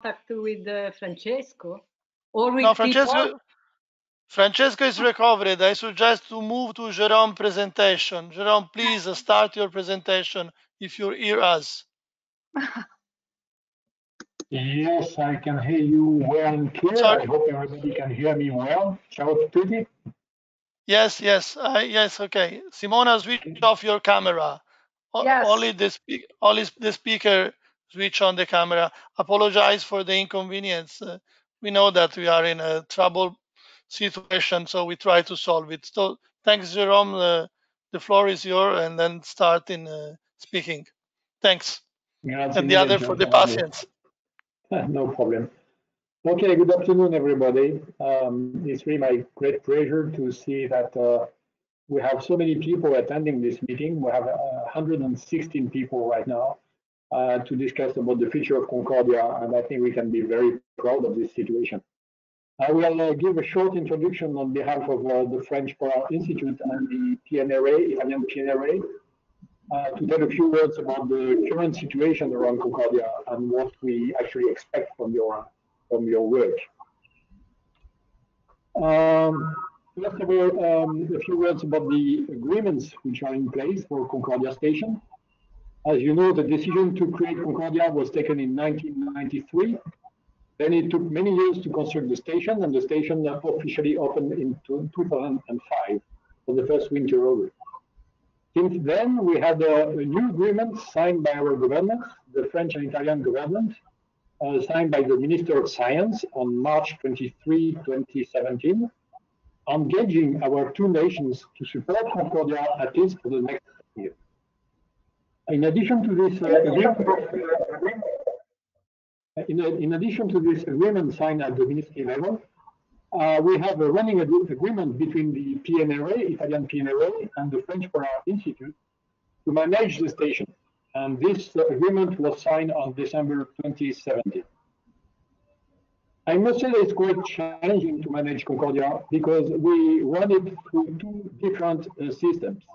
contact with Francesco or with No, people? Francesco is recovered. I suggest to move to Jerome Presentation. Jerome, please start your presentation if you hear us. Yes, I can hear you well and clear. Sorry. I hope everybody can hear me well. Ciao a tutti. Yes, okay. Simona, switch off your camera. Yes. Only the speaker switch on the camera. Apologize for the inconvenience. We know that we are in a trouble situation, so we try to solve it. So thanks, Jerome. The floor is yours, and then start in speaking. Thanks. Grazie And the mille, other for the Giovanni. patience. No problem. Okay, good afternoon, everybody. It's really my great pleasure to see that we have so many people attending this meeting. We have 116 people right now to discuss about the future of Concordia, and I think we can be very proud of this situation. I will give a short introduction on behalf of the French Polar Institute and the PNRA, Italian PNRA, to tell a few words about the current situation around Concordia and what we actually expect from your work. First of all, a few words about the agreements which are in place for Concordia Station. As you know, the decision to create Concordia was taken in 1993. Then it took many years to construct the station, and the station officially opened in 2005 for the first winter over. Since then, we had a new agreement signed by our governments, the French and Italian government, signed by the Minister of Science on March 23, 2017, engaging our two nations to support Concordia at least for the next year. In addition to this agreement signed at the ministry level, we have a running agreement between the PNRA, Italian PNRA, and the French Polar Institute to manage the station. And this agreement was signed on December 2017. I must say that it's quite challenging to manage Concordia because we run it through two different systems.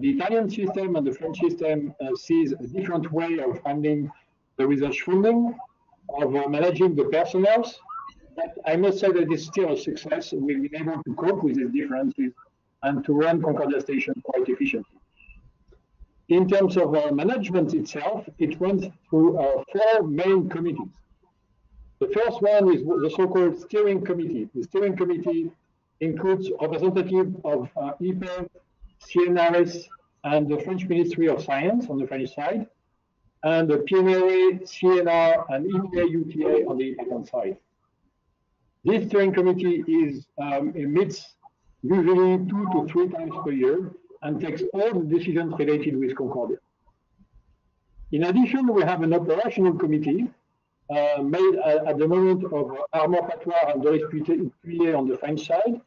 The Italian system and the French system sees a different way of funding the research funding, of managing the personnel. But I must say that it's still a success. We've been able to cope with these differences and to run Concordia Station quite efficiently. In terms of management itself, it runs through 4 main committees. The first one is the so-called steering committee. The steering committee includes representatives of IPE, CNRS, and the French Ministry of Science on the French side, and the PNRA, CNR, and INEA-UTA on the Italian side. This steering committee meets usually 2 to 3 times per year and takes all the decisions related with Concordia. In addition, we have an operational committee made at the moment of Armand Patois and Doris Puyer on the French side,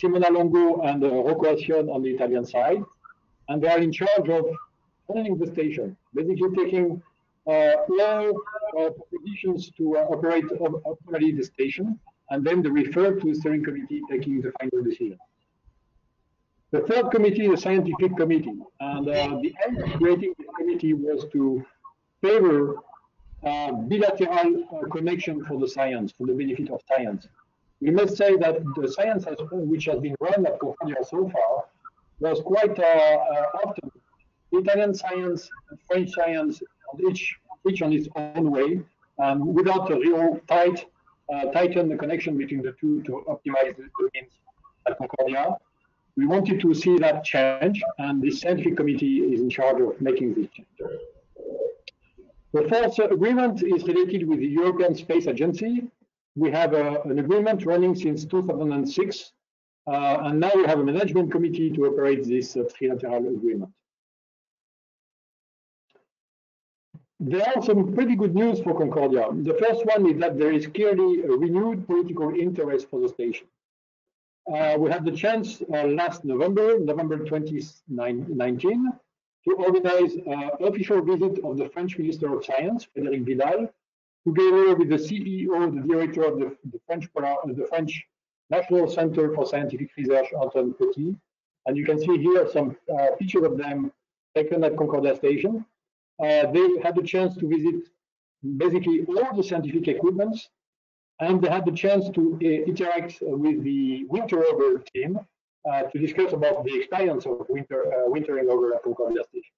Simona Longo and Rocco Ascion on the Italian side, and they are in charge of running the station, basically taking all propositions to operate optimally the station, and then they refer to the steering committee taking the final decision. The third committee, the scientific committee, and the aim of creating this committee was to favor bilateral connection for the science, for the benefit of science. We must say that the science which has been run at Concordia so far was quite often Italian science and French science, each on its own way, without a real tighten connection between the two to optimize the means at Concordia. We wanted to see that change, and the scientific committee is in charge of making this change. The fourth agreement is related with the European Space Agency. We have an agreement running since 2006, and now we have a management committee to operate this trilateral agreement. There are some pretty good news for Concordia. The first one is that there is clearly a renewed political interest for the station. We had the chance last November 2019, to organize an official visit of the French Minister of Science, Frédéric Vidal, together with the CEO, the director of the French National Center for Scientific Research, Antoine Petit. And you can see here some pictures of them taken at Concordia Station. They had the chance to visit basically all the scientific equipments, and they had the chance to interact with the winter over team to discuss about the experience of wintering over at Concordia Station.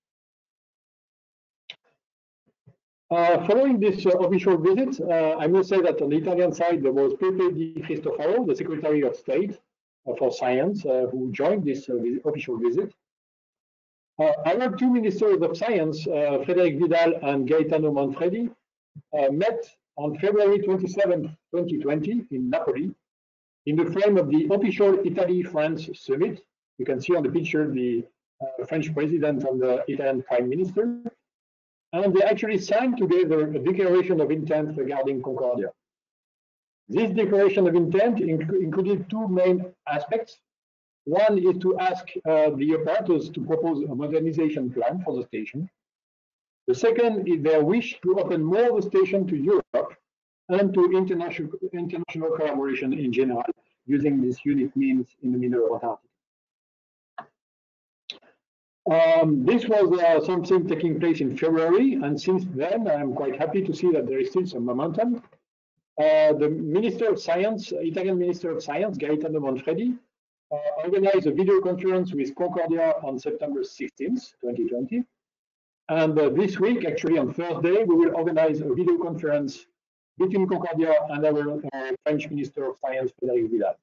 Following this official visit, I must say that on the Italian side, there was Pepe Di Cristofaro, the Secretary of State for Science, who joined this official visit. Our two ministers of science, Frédéric Vidal and Gaetano Manfredi, met on February 27, 2020 in Napoli, in the frame of the official Italy-France summit. You can see on the picture the French president and the Italian prime minister. And they actually signed together a declaration of intent regarding Concordia. This declaration of intent included two main aspects. One is to ask the operators to propose a modernization plan for the station. The second is their wish to open more the station to Europe and to international collaboration in general, using this unique means in the middle of Antarctica. This was something taking place in February, and since then I'm quite happy to see that there is still some momentum. The Minister of Science, Italian Minister of Science, Gaetano Manfredi, organized a video conference with Concordia on September 16th, 2020. And this week, actually on Thursday, we will organize a video conference between Concordia and our French Minister of Science, Frédéric Vidal.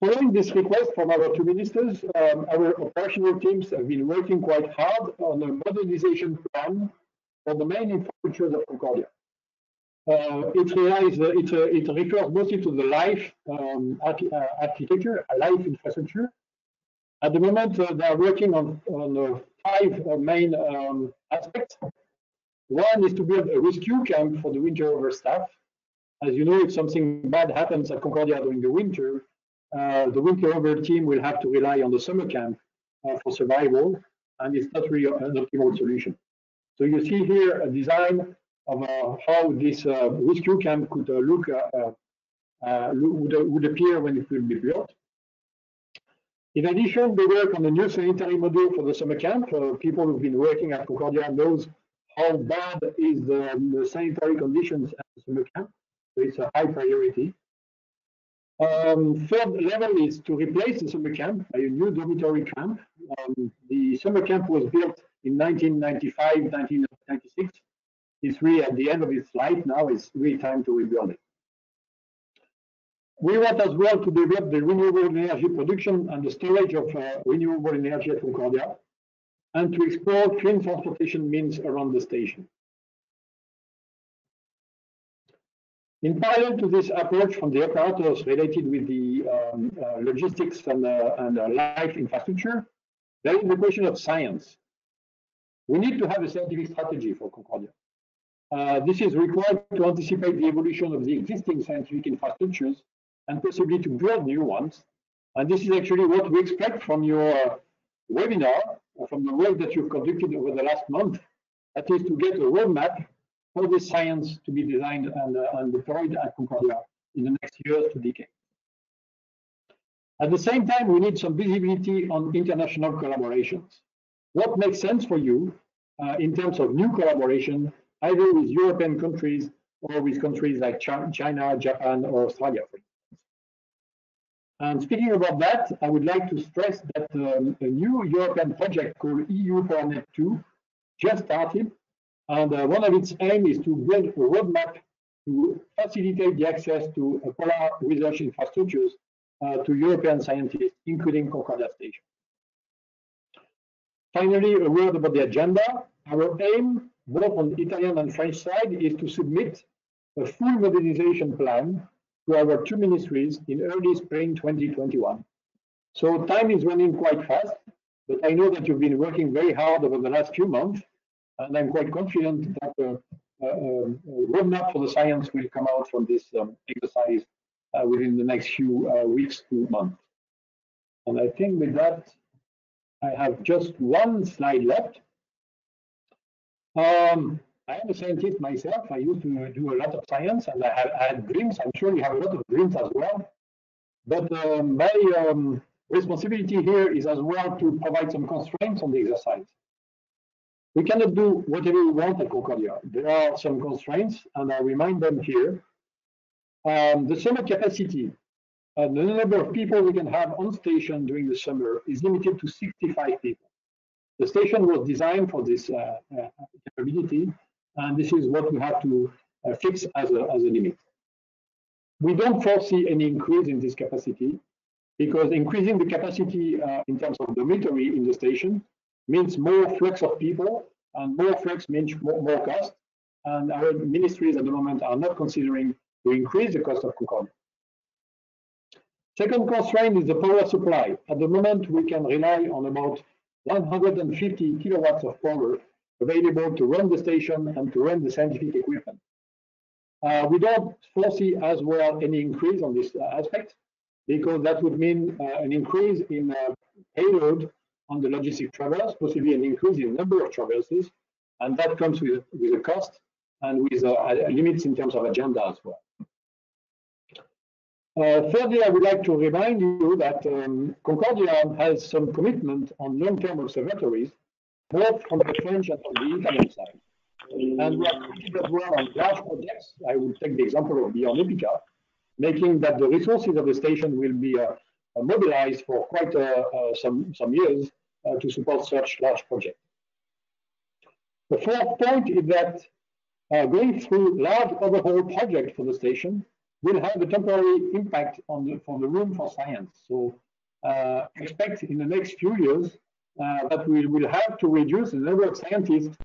Following this request from our two ministers, our operational teams have been working quite hard on a modernization plan for the main infrastructures of Concordia. It refers mostly to the life architecture, life infrastructure. At the moment, they are working on five main aspects. One is to build a rescue camp for the winter over staff. As you know, if something bad happens at Concordia during the winter over team will have to rely on the summer camp for survival, and it's not really an optimal solution. So you see here a design of how this rescue camp could would appear when it will be built. In addition, they work on a new sanitary module for the summer camp. People who've been working at Concordia knows how bad is the sanitary conditions at the summer camp. So it's a high priority. Third level is to replace the summer camp by a new dormitory camp. The summer camp was built in 1995, 1996. It's really at the end of its life now. It's really time to rebuild it. We want as well to develop the renewable energy production and the storage of renewable energy at Concordia, and to explore clean transportation means around the station. In parallel to this approach from the operators related with the logistics and life infrastructure, there is the question of science. We need to have a scientific strategy for Concordia. This is required to anticipate the evolution of the existing scientific infrastructures and possibly to build new ones. And this is actually what we expect from your webinar, or from the work that you've conducted over the last month. That is to get a roadmap for this science to be designed and deployed at Concordia in the next years to decades. At the same time, we need some visibility on international collaborations. What makes sense for you in terms of new collaboration, either with European countries or with countries like China, Japan, or Australia, for instance. And speaking about that, I would like to stress that a new European project called EU4Net2 just started, and one of its aims is to build a roadmap to facilitate the access to polar research infrastructures to European scientists, including Concordia Station. Finally, a word about the agenda. Our aim, both on the Italian and French side, is to submit a full modernization plan to our two ministries in early spring 2021. So time is running quite fast, but I know that you've been working very hard over the last few months, and I'm quite confident that a roadmap for the science will come out from this exercise within the next few weeks to months. And I think with that, I have just one slide left. I am a scientist myself. I used to do a lot of science, and I had dreams. I'm sure you have a lot of dreams as well. But my responsibility here is as well to provide some constraints on the exercise. We cannot do whatever we want at Concordia. There are some constraints, and I remind them here. The summer capacity, the number of people we can have on station during the summer is limited to 65 people. The station was designed for this capability, and this is what we have to fix as a limit. We don't foresee any increase in this capacity because increasing the capacity in terms of dormitory in the station means more flux of people, and more flux means more cost. And our ministries at the moment are not considering to increase the cost of Concordia. Second constraint is the power supply. At the moment, we can rely on about 150 kilowatts of power available to run the station and to run the scientific equipment. We don't foresee as well any increase on this aspect, because that would mean an increase in payload on the logistic traverse, possibly an increase in number of traverses, and that comes with a cost and with limits in terms of agenda as well. Thirdly, I would like to remind you that Concordia has some commitment on long-term observatories, both from the French and from the Italian side. And we are committed as well on large projects. I will take the example of Beyond Epica, making that the resources of the station will be mobilized for quite some years to support such large projects. The fourth point is that going through large overhaul projects for the station will have a temporary impact on the room for science. So expect in the next few years that we will have to reduce the number of scientists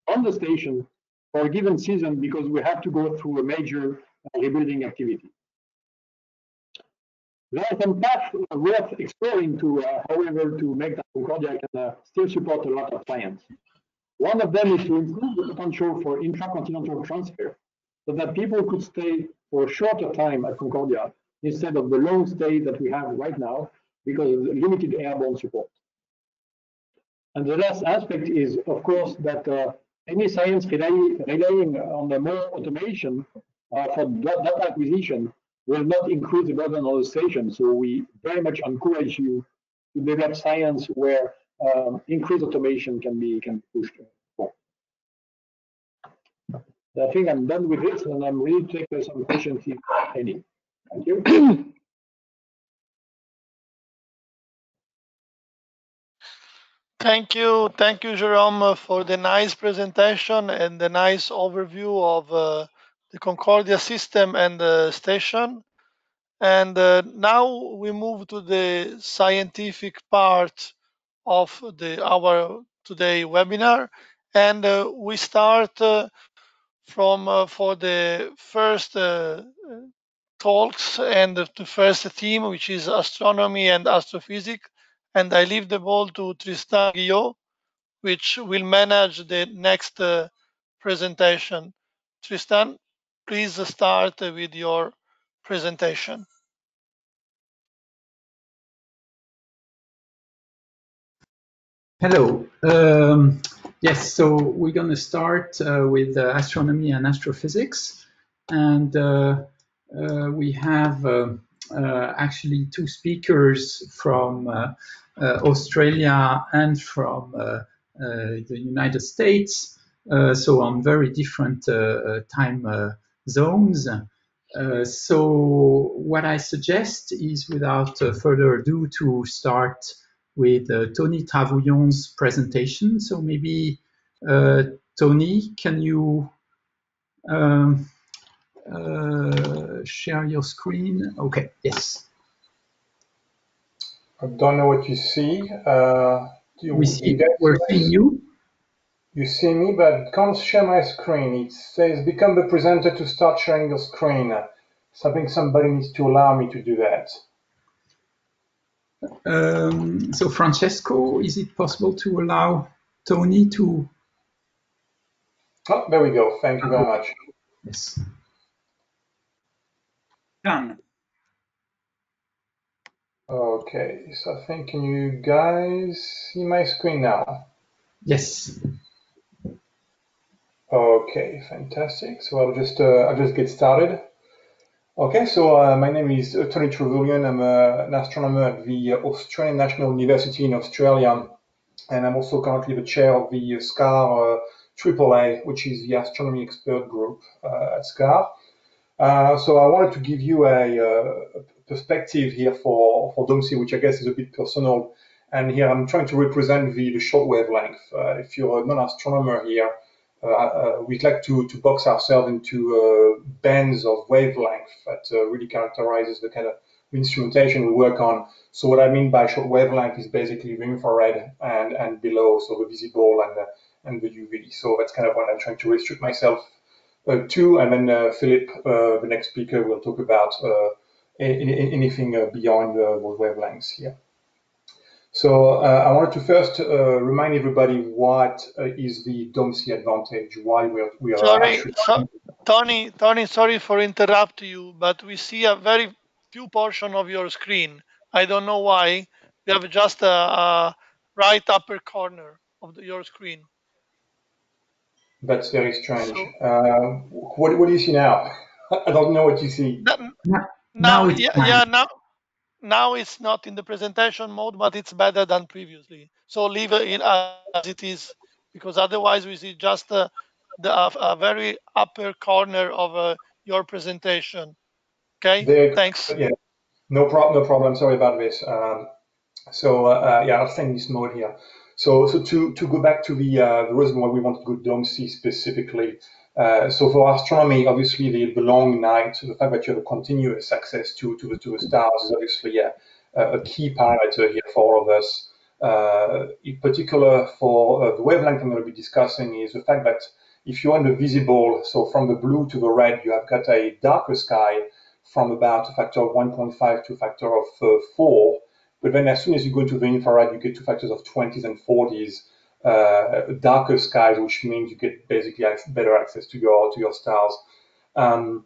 on the station for a given season because we have to go through a major rebuilding activity. There are some paths worth exploring to, however, to make that Concordia can still support a lot of science. One of them is to improve the potential for intracontinental transfer so that people could stay for a shorter time at Concordia instead of the long stay that we have right now because of the limited airborne support. And the last aspect is, of course, that any science relying on the more automation for data acquisition will not increase the burden on the station. So we very much encourage you to develop science where increased automation can be pushed for. I think I'm done with this, and I'm ready to take some questions if any. Thank you. Thank you, Jerome, for the nice presentation and the nice overview of the Concordia system and the station. And now we move to the scientific part of our today webinar, and we start for the first talks and the first theme, which is astronomy and astrophysics. And I leave the ball to Tristan Guillot, which will manage the next presentation. Tristan, please start with your presentation. Hello. Yes, so we're going to start with astronomy and astrophysics. And we have actually two speakers from Australia and from the United States, so on very different time zones. So what I suggest is, without further ado, to start with Tony Travolian's presentation. So maybe, Tony, can you share your screen? Okay, yes. I don't know what you see. We're seeing you. You see me, but can't share my screen. It says, become the presenter to start sharing your screen. Somebody needs to allow me to do that. So Francesco, is it possible to allow Tony to? Oh, there we go. Thank you very much. Yes. Done. Okay, so I think, can you guys see my screen now? Yes. Okay, fantastic. So I'll just get started. Okay, so my name is Tony Travolian. I'm an astronomer at the Australian National University in Australia. and I'm also currently the chair of the SCAR AAA, which is the astronomy expert group at SCAR. So I wanted to give you a perspective here for DOMSI, which I guess is a bit personal. And here I'm trying to represent the short wavelength. If you're a non-astronomer here, we'd like to box ourselves into bands of wavelength that really characterizes the kind of instrumentation we work on. So what I mean by short wavelength is basically the infrared and below, so the visible and the UV. So that's kind of what I'm trying to restrict myself to. And then Philip, the next speaker, will talk about anything beyond those wavelengths here. So I wanted to first remind everybody what is the DOMSI advantage, why we are Sorry, actually... Tony, sorry for interrupt you, but we see a very few portion of your screen. I don't know why. We have just a right upper corner of your screen. That's very strange. So, what do you see now? I don't know what you see. now, it's fine. yeah, now it's not in the presentation mode, but it's better than previously. So leave it as it is, because otherwise we see just a very upper corner of your presentation. Okay, thanks. Yeah, no problem. Sorry about this. Yeah, I'll stay in this mode here. So to go back to the reason why we want to go DOMSI specifically. So for astronomy, obviously the long night, the fact that you have a continuous access to the stars is obviously a key parameter here for all of us. In particular, for the wavelength I'm going to be discussing is the fact that if you're in the visible, so from the blue to the red, you have got a darker sky from about a factor of 1.5 to a factor of 4. But then as soon as you go into the infrared, you get to factors of 20s and 40s, darker skies, which means you get basically better access to your stars. The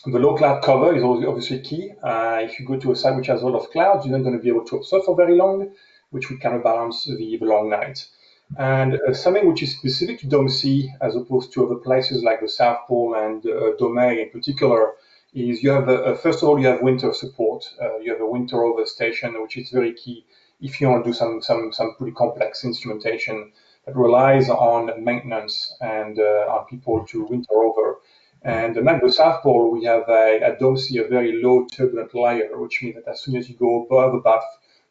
low cloud cover is obviously key. If you go to a site which has a lot of clouds, you're not going to be able to observe for very long, which would counterbalance the long night. And something which is specific to DOMSI, as opposed to other places like the South Pole and Domé in particular, is you have, first of all, you have winter support. You have a winter over station, which is very key if you want to do some pretty complex instrumentation that relies on maintenance and on people to winter over. And at the South Pole, we have at DOMSI a very low turbulent layer, which means that as soon as you go above about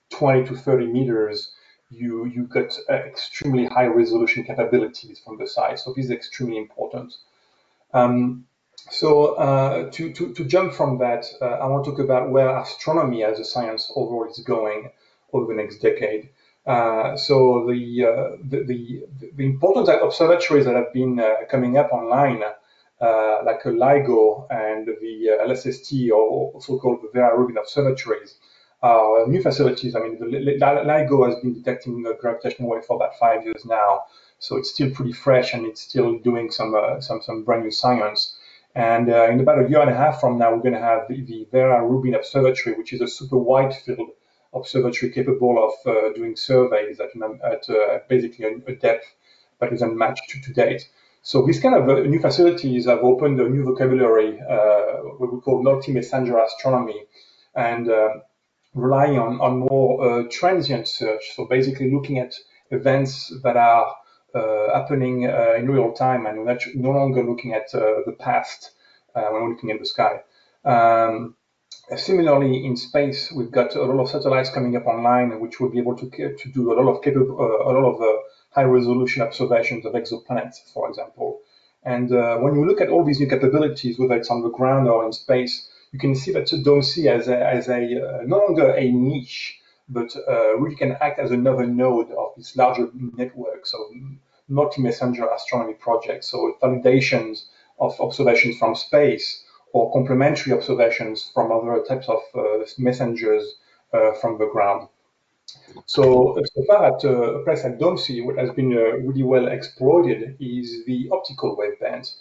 20 to 30 meters, you get extremely high resolution capabilities from the site. So this is extremely important. To jump from that, I want to talk about where astronomy as a science overall is going over the next decade. So the important observatories that have been coming up online, like LIGO and the LSST, or also called the Vera Rubin Observatories, are new facilities. I mean, the LIGO has been detecting the gravitational wave for about 5 years now, so it's still pretty fresh and it's still doing some brand new science. And in about a year and a half from now, we're going to have the Vera Rubin Observatory, which is a super wide field observatory capable of doing surveys at basically a depth that is unmatched to date. So these kind of new facilities have opened a new vocabulary, what we call multi-messenger astronomy, and relying on more transient search. So basically looking at events that are happening in real time, and we're no longer looking at the past when we're looking at the sky. Similarly, in space, we've got a lot of satellites coming up online, which will be able to do a lot of high-resolution observations of exoplanets, for example. And when you look at all these new capabilities, whether it's on the ground or in space, you can see that DOMSI as no longer a niche, but really can act as another node of this larger network, so multi-messenger astronomy projects, so validations of observations from space or complementary observations from other types of messengers from the ground. So far at a place like DOMSI, what has been really well exploited is the optical wave bands.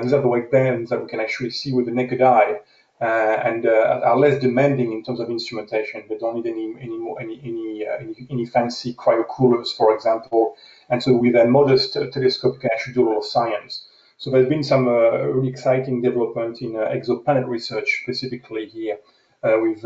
These are the wave bands that we can actually see with the naked eye, and are less demanding in terms of instrumentation. They don't need any fancy cryocoolers, for example. And so with a modest telescope, you can actually do a lot of science. So there's been some really exciting development in exoplanet research, specifically here with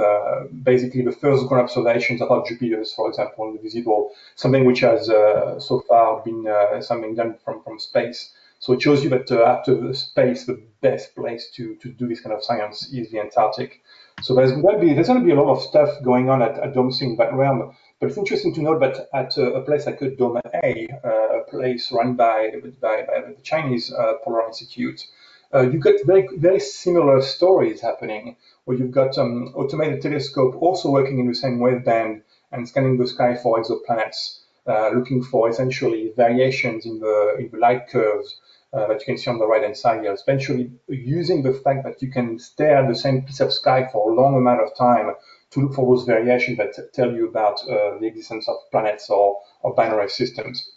basically the first ground observations about Jupiter's, for example, in the visible, something which has so far been something done from space. So it shows you that after the space, the best place to do this kind of science is the Antarctic. So there's going to be a lot of stuff going on at Dome C in that realm. But it's interesting to note that at a place like Dome A, a place run by the Chinese Polar Institute, you've got very similar stories happening, where you've got automated telescope also working in the same waveband and scanning the sky for exoplanets, looking for essentially variations in the light curves that you can see on the right-hand side here, essentially using the fact that you can stare at the same piece of sky for a long amount of time to look for those variations that tell you about the existence of planets or binary systems.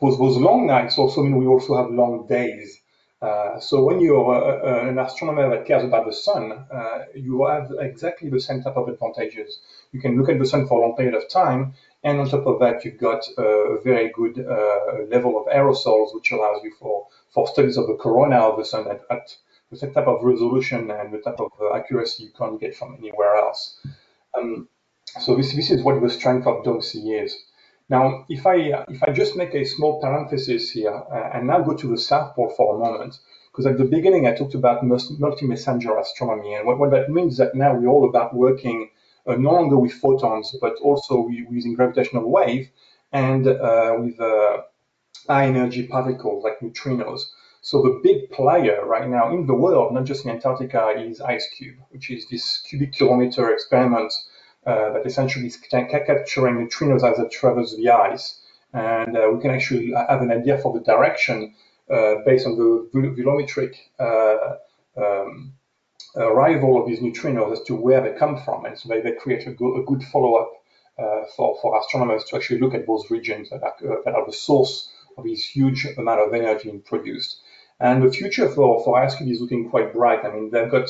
Those long nights also mean we also have long days. So when you're an astronomer that cares about the sun, you have exactly the same type of advantages. You can look at the sun for a long period of time, and on top of that, you've got a very good level of aerosols, which allows you for studies of the corona of the sun at the same type of resolution and the type of accuracy you can't get from anywhere else. So this is what the strength of Dome C is. Now, if I just make a small parenthesis here and now go to the South Pole for a moment, because at the beginning I talked about multi-messenger astronomy, and what that means is that now we're all about working no longer with photons, but also using gravitational wave and with high energy particles like neutrinos. So the big player right now in the world, not just in Antarctica, is IceCube, which is this cubic kilometer experiment that essentially is capturing neutrinos as they traverse the ice. And we can actually have an idea for the direction based on the volumetric arrival of these neutrinos as to where they come from. And so they create a good follow-up for astronomers to actually look at those regions that are the source of this huge amount of energy produced. And the future for IceCube is looking quite bright. I mean, they've got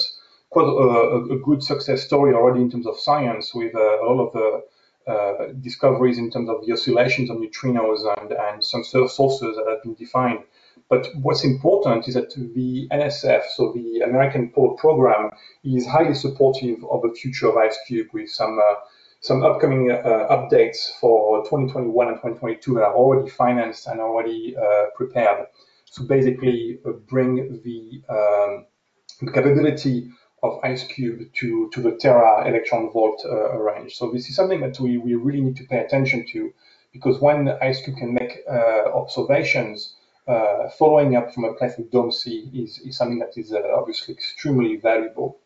quite a good success story already in terms of science, with a lot of the discoveries in terms of the oscillations of neutrinos and some sources that have been defined. But what's important is that the NSF, so the American Polar Program, is highly supportive of the future of IceCube, with some upcoming updates for 2021 and 2022 that are already financed and already prepared. So basically bring the capability of IceCube to the tera electron volt range. So this is something that we really need to pay attention to, because when IceCube can make observations following up from a place like Dome C is something that is obviously extremely valuable.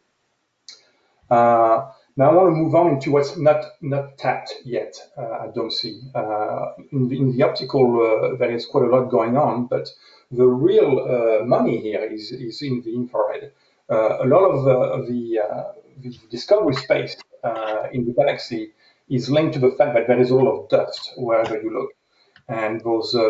Now I want to move on into what's not tapped yet at Dome C. In the optical, there is quite a lot going on, but the real money here is in the infrared. A lot of the discovery space in the galaxy is linked to the fact that there is a lot of dust wherever you look, and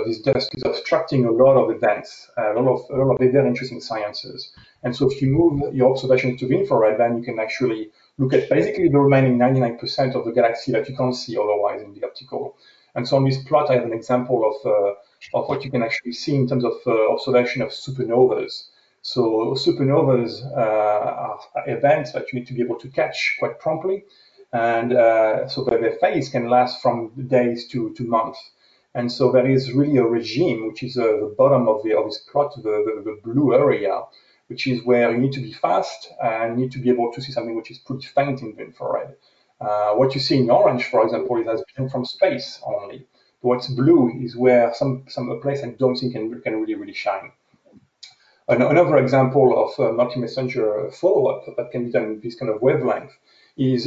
this dust is obstructing a lot of events, a lot of very interesting sciences. And so if you move your observations to the infrared, then you can actually look at basically the remaining 99% of the galaxy that you can't see otherwise in the optical. And so on this plot, I have an example of what you can actually see in terms of observation of supernovas. So supernovas are events that you need to be able to catch quite promptly, and so their phase can last from days to months. And so there is really a regime, which is the bottom of this plot, the blue area, which is where you need to be fast and need to be able to see something which is pretty faint in the infrared. What you see in orange, for example, is has been from space only. What's blue is where a place like Dome C can really shine. Another example of multi-messenger follow-up that can be done in this kind of wavelength is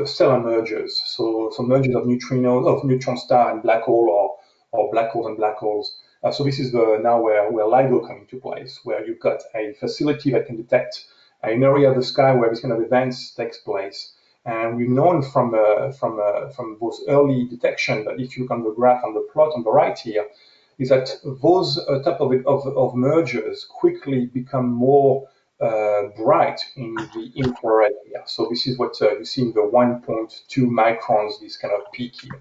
stellar mergers. So mergers of neutrinos, of neutron star and black hole, or black holes and black holes. So this is now where LIGO come into place, where you've got a facility that can detect an area of the sky where this kind of events takes place. And we've known from those early detection that if you look on the graph on the plot on the right here, is that those type of mergers quickly become more bright in the infrared here. So this is what you see in the 1.2 microns, this kind of peak here,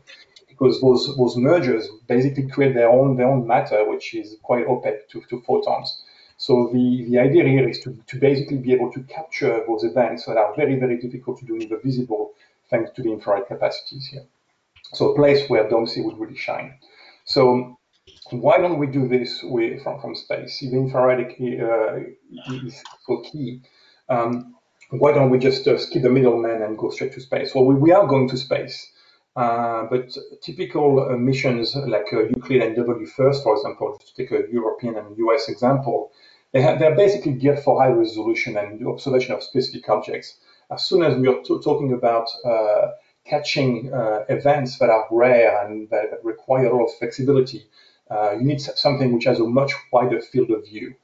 because those mergers basically create their own matter, which is quite opaque to photons. So the idea here is to basically be able to capture those events that are very, very difficult to do in the visible thanks to the infrared capacities here. So a place where DOMSI would really shine. So why don't we do this from space? If the infrared is so key, why don't we just skip the middleman and go straight to space? Well, we are going to space, but typical missions like Euclid and WFIRST, for example, to take a European and US example, they're basically geared for high resolution and observation of specific objects. As soon as we are talking about catching events that are rare and that require a lot of flexibility, you need something which has a much wider field of view.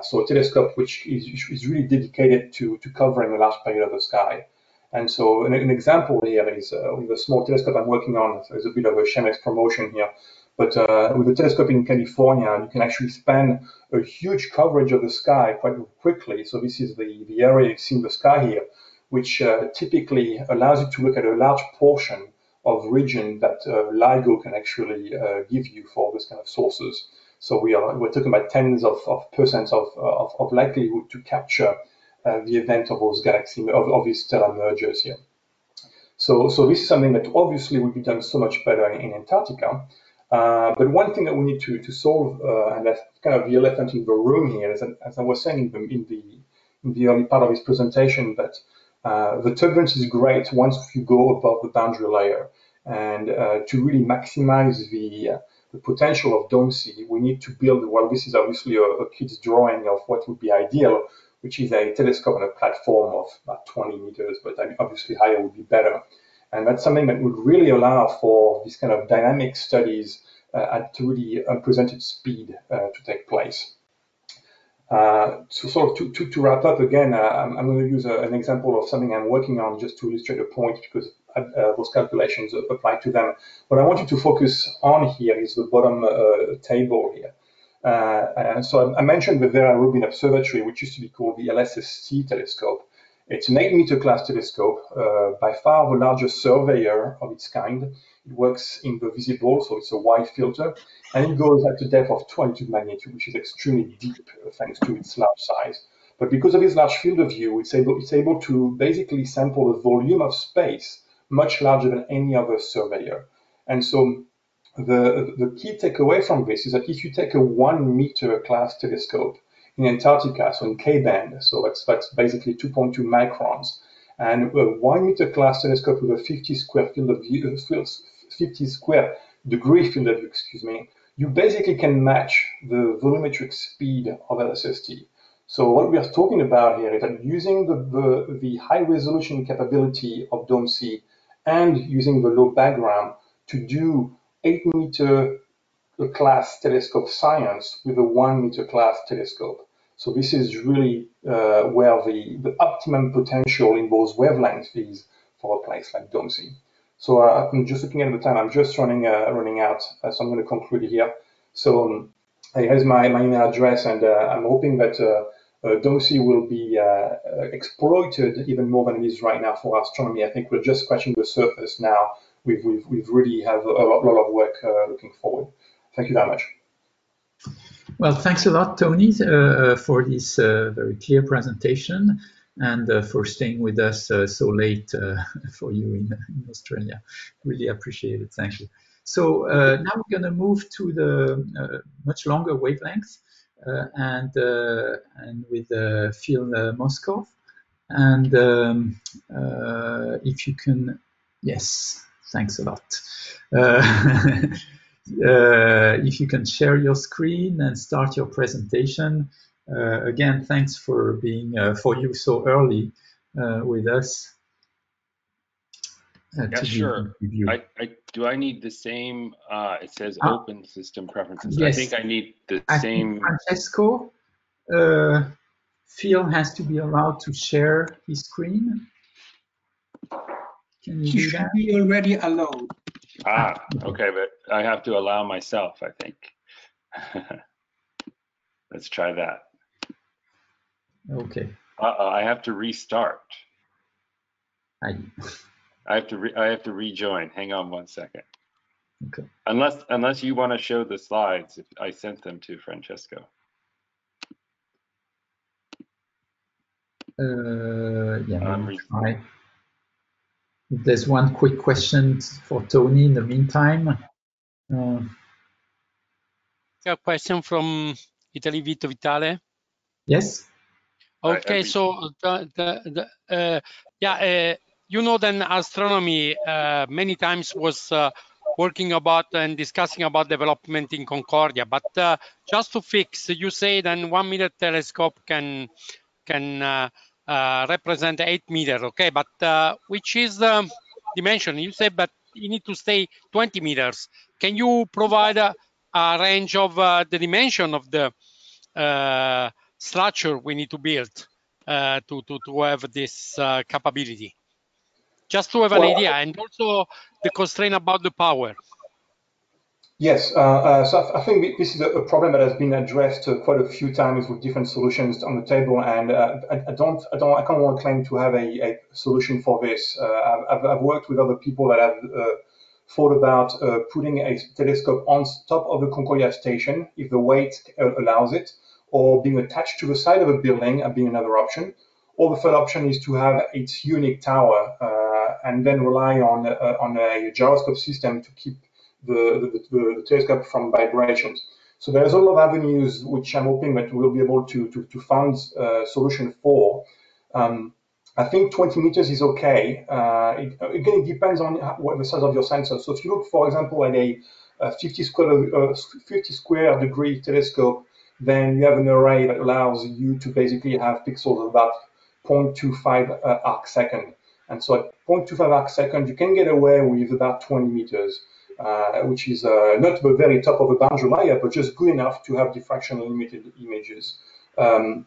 So a telescope which is really dedicated to covering a large period of the sky. And so an example here is with a small telescope I'm working on. So it's a bit of a shameless promotion here. But with a telescope in California, you can actually span a huge coverage of the sky quite quickly. So this is the area you see in the sky here, which typically allows you to look at a large portion of region that LIGO can actually give you for this kind of sources. So we're talking about tens of percent of likelihood to capture the event of those galaxy of these stellar mergers here. So this is something that obviously would be done so much better in Antarctica. But one thing that we need to solve, and that's kind of the elephant in the room here, is that, as I was saying in the early part of this presentation, that the turbulence is great once you go above the boundary layer. And to really maximize the potential of DOMSI, we need to build, well, this is obviously a kid's drawing of what would be ideal, which is a telescope on a platform of about 20 meters, but obviously higher would be better. And that's something that would really allow for this kind of dynamic studies at really unprecedented speed to take place. So sort of to wrap up again, I'm going to use an example of something I'm working on just to illustrate a point, because those calculations apply to them. What I want you to focus on here is the bottom table here. So I mentioned the Rubin Observatory, which used to be called the LSST telescope. It's an 8-meter class telescope, by far the largest surveyor of its kind. It works in the visible, so it's a wide filter, and it goes at a depth of 22 magnitude, which is extremely deep thanks to its large size. But because of its large field of view, it's able to basically sample a volume of space much larger than any other surveyor. And so the key takeaway from this is that if you take a 1-meter class telescope in Antarctica, so in K-band, so that's basically 2.2 microns, and a 1-meter class telescope with a 50 square field of view, 50 square degree field of view, excuse me, you basically can match the volumetric speed of LSST. So what we are talking about here is that using the high resolution capability of DOMSI and using the low background to do 8-meter class telescope science with a 1-meter class telescope. So this is really where the optimum potential in those wavelengths is for a place like DOMSI. So I'm just looking at the time. I'm just running out, so I'm going to conclude here. So here's my email address, and I'm hoping that DOMSI will be exploited even more than it is right now for astronomy. I think we're just scratching the surface now. We've really have a lot of work looking forward. Thank you very much. Well, thanks a lot, Tony, for this very clear presentation, and for staying with us so late for you in Australia. Really appreciate it. Thank you. So now we're going to move to the much longer wavelength, and with Phil Moskov. And if you can, yes, thanks a lot. If you can share your screen and start your presentation. Again, thanks for being for you so early with us. Yeah, sure. Do I need the same? It says open system preferences. Yes. I think I need the I same. think Francesco, Phil has to be allowed to share his screen. Can you do that? He should be already allowed. Okay, but I have to allow myself, I think. Let's try that. Okay. I have to restart. I have to rejoin. Hang on 1 second. Okay. Unless you want to show the slides, if I sent them to Francesco. Yeah, maybe try. There's one quick question for Tony in the meantime. A question from Italy, Vito Vitale. Yes. Okay, so you know, then astronomy many times was working about and discussing about development in Concordia, but just to fix, you say then 1 meter telescope can represent 8 meter, okay, but which is the dimension? You say, but you need to stay 20 meters. Can you provide a range of the dimension of the structure we need to build to have this capability? Just to have an idea, and also the constraint about the power. Yes, so I think this is a problem that has been addressed quite a few times with different solutions on the table, and I can't want to claim to have a solution for this. I've worked with other people that have thought about putting a telescope on top of the Concordia station if the weight allows it, or being attached to the side of a building being another option. Or the third option is to have its unique tower and then rely on a gyroscope system to keep the telescope from vibrations. So there's a lot of avenues which I'm hoping that we'll be able to find a solution for. I think 20 meters is okay. Again, it depends on what the size of your sensor. So if you look, for example, at a 50 square degree telescope, then you have an array that allows you to basically have pixels of about 0.25 arc second. And so at 0.25 arc second, you can get away with about 20 meters. Which is not the very top of the boundary layer, but just good enough to have diffraction limited images. And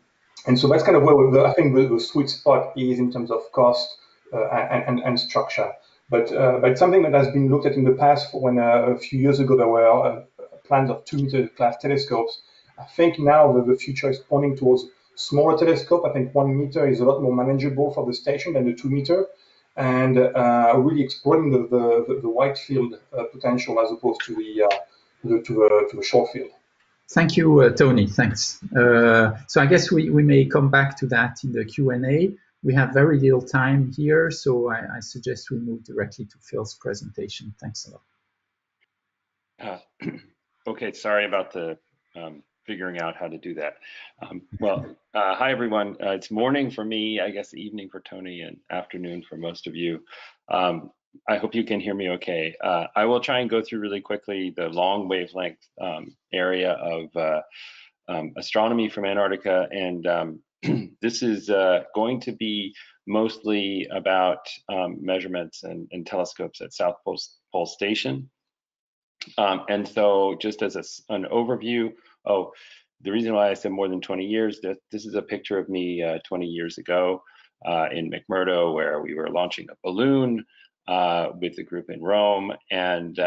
so that's kind of where I think the sweet spot is in terms of cost and structure. But something that has been looked at in the past, when a few years ago there were plans of 2 meter class telescopes. I think now the future is pointing towards smaller telescope. I think 1 meter is a lot more manageable for the station than the 2 meter. And really exploring the wide field potential as opposed to the short field. Thank you, Tony. Thanks. So I guess we may come back to that in the Q&A. We have very little time here, so I suggest we move directly to Phil's presentation. Thanks a lot. Okay, sorry about the figuring out how to do that. Hi everyone. It's morning for me, I guess evening for Tony, and afternoon for most of you. I hope you can hear me okay. I will try and go through really quickly the long wavelength area of astronomy from Antarctica, and this is going to be mostly about measurements and telescopes at South Pole Station. And so just as an overview, the reason why I said more than 20 years, this is a picture of me 20 years ago in McMurdo, where we were launching a balloon with a group in Rome. And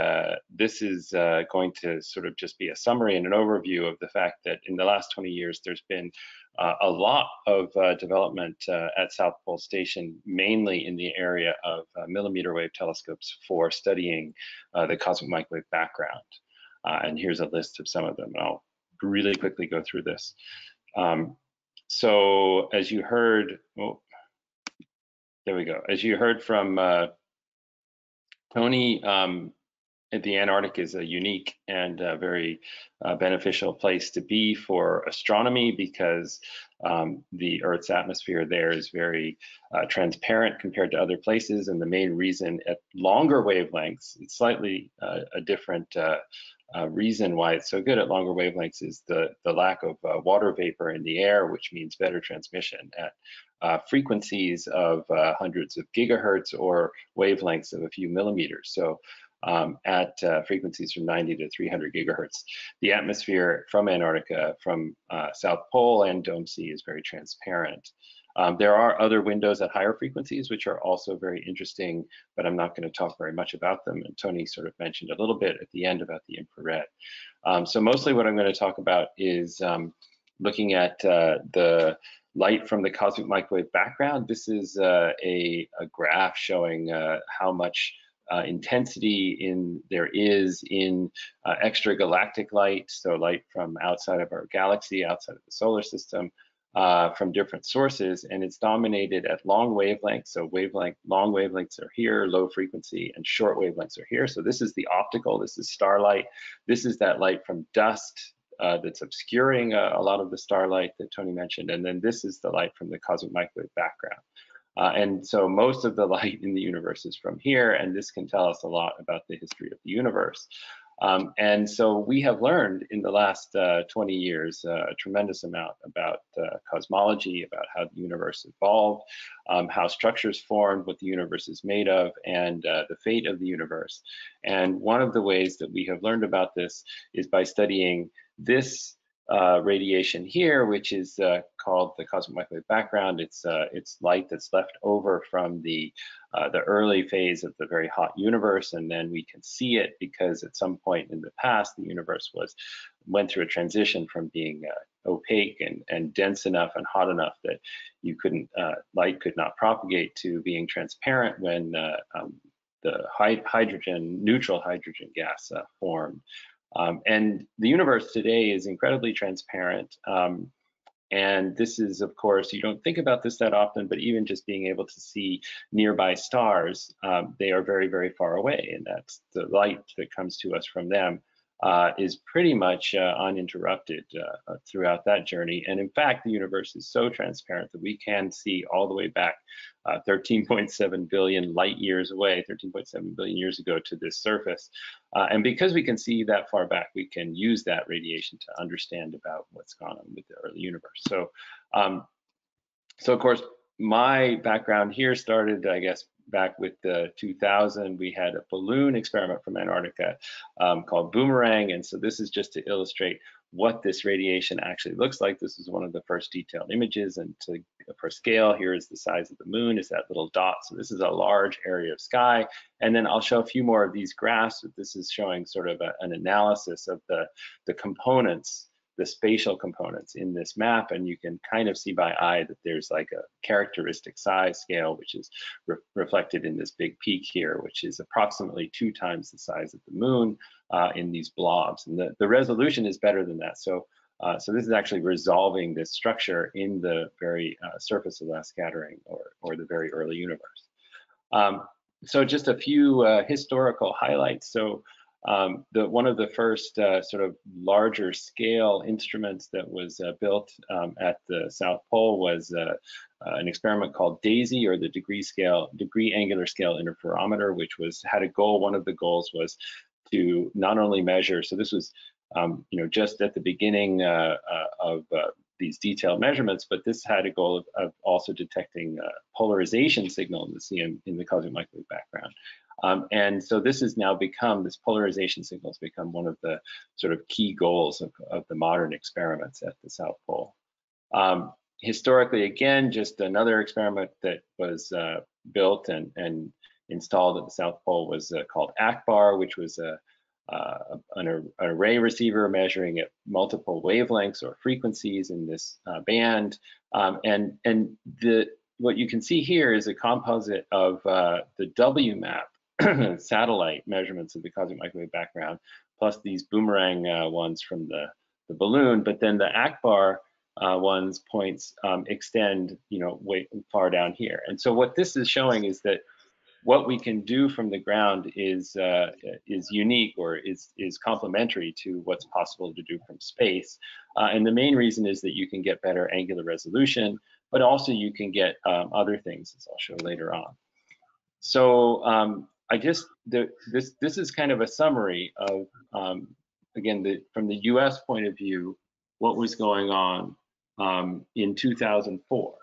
this is going to sort of just be a summary and an overview of the fact that in the last 20 years, there's been a lot of development at South Pole Station, mainly in the area of millimeter wave telescopes for studying the cosmic microwave background. And here's a list of some of them. I'll really quickly go through this. So as you heard, there we go. As you heard from Tony, the Antarctic is a unique and very beneficial place to be for astronomy because the Earth's atmosphere there is very transparent compared to other places. And the main reason at longer wavelengths, it's slightly a different reason why it's so good at longer wavelengths is the lack of water vapor in the air, which means better transmission at frequencies of hundreds of gigahertz or wavelengths of a few millimeters. So at frequencies from 90 to 300 gigahertz. The atmosphere from Antarctica, from South Pole and Dome Sea is very transparent. There are other windows at higher frequencies, which are also very interesting, but I'm not going to talk very much about them. And Tony sort of mentioned a little bit at the end about the infrared. So mostly what I'm going to talk about is looking at the light from the cosmic microwave background. This is a graph showing how much intensity there is in extragalactic light, so light from outside of our galaxy, outside of the solar system, from different sources, and it's dominated at long wavelengths. So long wavelengths are here, low frequency, and short wavelengths are here. So this is the optical, this is starlight. This is that light from dust that's obscuring a lot of the starlight that Tony mentioned. And then this is the light from the cosmic microwave background. And so most of the light in the universe is from here, and this can tell us a lot about the history of the universe. And so we have learned in the last 20 years a tremendous amount about cosmology, about how the universe evolved, how structures formed, what the universe is made of, and the fate of the universe. And one of the ways that we have learned about this is by studying this radiation here, which is called the cosmic microwave background. It's light that's left over from the early phase of the very hot universe, and then we can see it because at some point in the past the universe went through a transition from being opaque and dense enough and hot enough that light could not propagate to being transparent when the neutral hydrogen gas formed. And the universe today is incredibly transparent. And this is, of course, you don't think about this that often, but even just being able to see nearby stars, they are very, very far away. And that's the light that comes to us from them is pretty much uninterrupted throughout that journey. And in fact, the universe is so transparent that we can see all the way back 13.7 billion light years away, 13.7 billion years ago to this surface. And because we can see that far back, we can use that radiation to understand about what's gone on with the early universe. So, so of course, my background here started, I guess, back with the 2000. We had a balloon experiment from Antarctica called Boomerang. And so this is just to illustrate what this radiation actually looks like. This is one of the first detailed images, and for scale, here is the size of the moon, is that little dot. So this is a large area of sky. And then I'll show a few more of these graphs. This is showing sort of an analysis of the components, the spatial components in this map, and you can kind of see by eye that there's like a characteristic size scale, which is reflected in this big peak here, which is approximately 2 times the size of the moon in these blobs. And the resolution is better than that. So, so this is actually resolving this structure in the very surface of last scattering, or the very early universe. So just a few historical highlights. So one of the first sort of larger scale instruments that was built at the South Pole was an experiment called DAISY, or the degree angular scale interferometer, which had a goal. One of the goals was to not only measure, so this was just at the beginning of these detailed measurements, but this had a goal of also detecting polarization signal in the cosmic microwave background. And so this has now become, this polarization signal has become one of the sort of key goals of the modern experiments at the South Pole. Historically, again, just another experiment that was built and installed at the South Pole was called ACBAR, which was an array receiver measuring at multiple wavelengths or frequencies in this band. And what you can see here is a composite of the WMAP satellite measurements of the cosmic microwave background, plus these boomerang ones from the balloon. But then the ACBAR ones points extend, way far down here. And so what this is showing is that what we can do from the ground is unique, or is complementary to what's possible to do from space. And the main reason is that you can get better angular resolution, but also you can get other things, as I'll show later on. So this is kind of a summary of, again, from the US point of view, what was going on in 2004.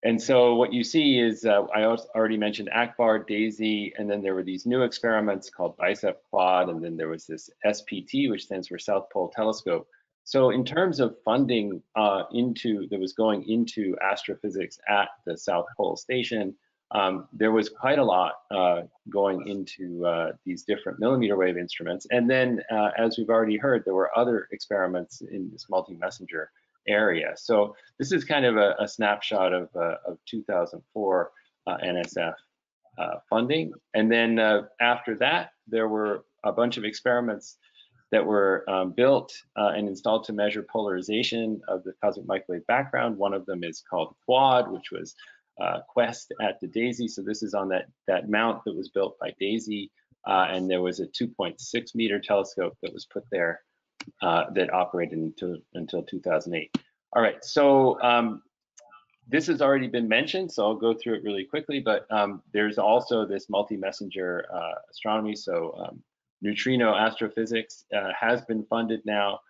And so what you see is, I already mentioned ACBAR, DAISY, and then there were these new experiments called BICEP Quad, and then there was this SPT, which stands for South Pole Telescope. So in terms of funding that was going into astrophysics at the South Pole Station, there was quite a lot going into these different millimeter wave instruments. And then, as we've already heard, there were other experiments in this multi-messenger area. So this is kind of a snapshot of 2004 NSF funding. And then after that, there were a bunch of experiments that were built and installed to measure polarization of the cosmic microwave background. One of them is called Quad, which was Quest at the DAISY. So this is on that mount that was built by DAISY, and there was a 2.6 meter telescope that was put there that operated until 2008. All right, so this has already been mentioned, so I'll go through it really quickly, but there's also this multi-messenger astronomy. So neutrino astrophysics has been funded now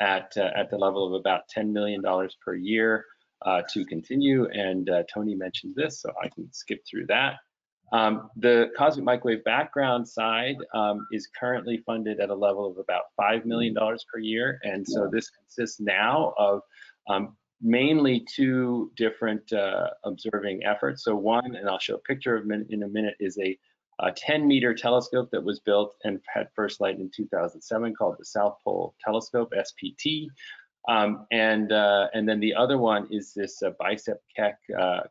at the level of about $10 million per year to continue, and Tony mentioned this, so I can skip through that. The cosmic microwave background side is currently funded at a level of about $5 million per year, and so this consists now of mainly two different observing efforts. So one, and I'll show a picture of in a minute, is a 10-meter telescope that was built and had first light in 2007 called the South Pole Telescope, SPT. And then the other one is this BICEP Keck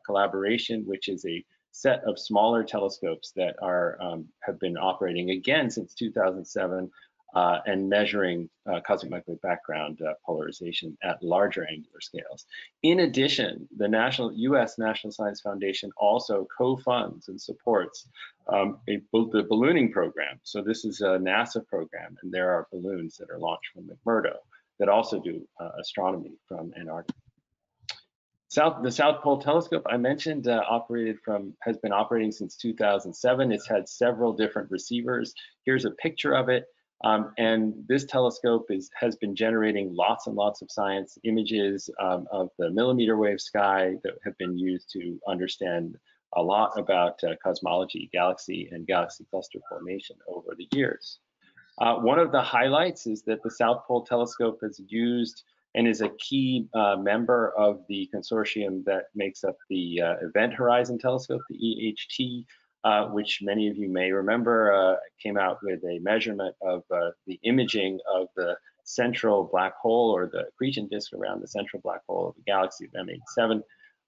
collaboration, which is a set of smaller telescopes that are have been operating again since 2007 and measuring cosmic microwave background polarization at larger angular scales. In addition, the U.S. National Science Foundation also co-funds and supports the ballooning program. So this is a NASA program, and there are balloons that are launched from McMurdo that also do astronomy from Antarctica. The South Pole Telescope I mentioned has been operating since 2007. It's had several different receivers. Here's a picture of it. And this telescope has been generating lots and lots of science images of the millimeter wave sky that have been used to understand a lot about cosmology, galaxy, and galaxy cluster formation over the years. One of the highlights is that the South Pole Telescope is used and is a key member of the consortium that makes up the Event Horizon Telescope, the EHT, which many of you may remember came out with a measurement of the imaging of the central black hole, or the accretion disk around the central black hole of the galaxy of M87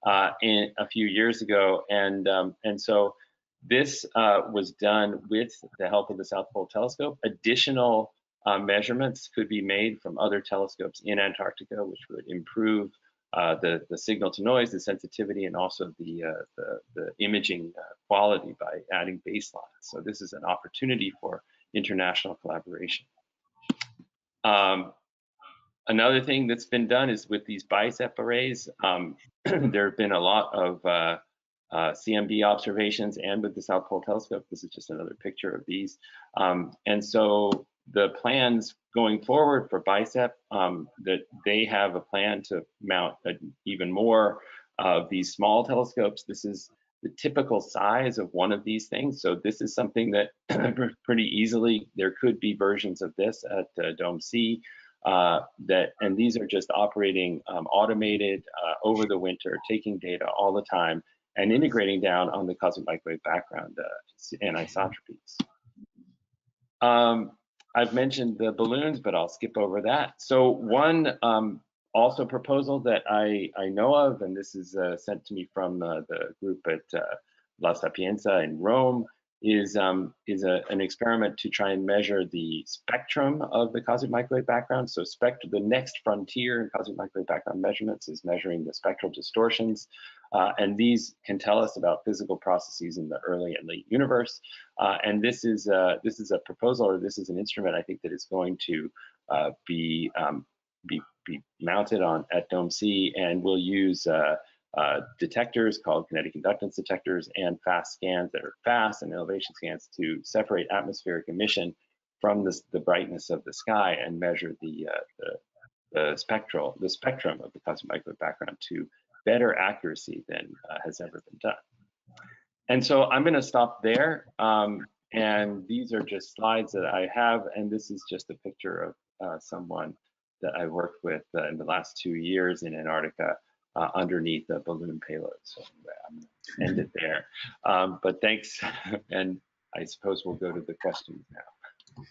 a few years ago. And so this was done with the help of the South Pole Telescope. Additional measurements could be made from other telescopes in Antarctica, which would improve the signal to noise, the sensitivity, and also the imaging quality by adding baselines. So this is an opportunity for international collaboration. Another thing that's been done is with these BICEP arrays. There have been a lot of CMB observations, and with the South Pole Telescope, this is just another picture of these. And so the plans going forward for BICEP, that they have a plan to mount even more of these small telescopes. This is the typical size of one of these things. So this is something that pretty easily, there could be versions of this at Dome C, and these are just operating automated over the winter, taking data all the time and integrating down on the cosmic microwave background anisotropies. I've mentioned the balloons, but I'll skip over that. So one also proposal that I know of, and this is sent to me from the group at La Sapienza in Rome, is an experiment to try and measure the spectrum of the cosmic microwave background. So the next frontier in cosmic microwave background measurements is measuring the spectral distortions. And these can tell us about physical processes in the early and late universe. And this is a proposal, or this is an instrument I think that is going to be mounted at Dome C, and we'll use detectors called kinetic inductance detectors and fast scans that are fast, and elevation scans to separate atmospheric emission from the brightness of the sky and measure the spectrum of the cosmic microwave background to better accuracy than has ever been done. And so I'm going to stop there. And these are just slides that I have, and this is just a picture of someone that I worked with in the last 2 years in Antarctica underneath the balloon payload. So I'm going to end it there. But thanks, and I suppose we'll go to the questions now.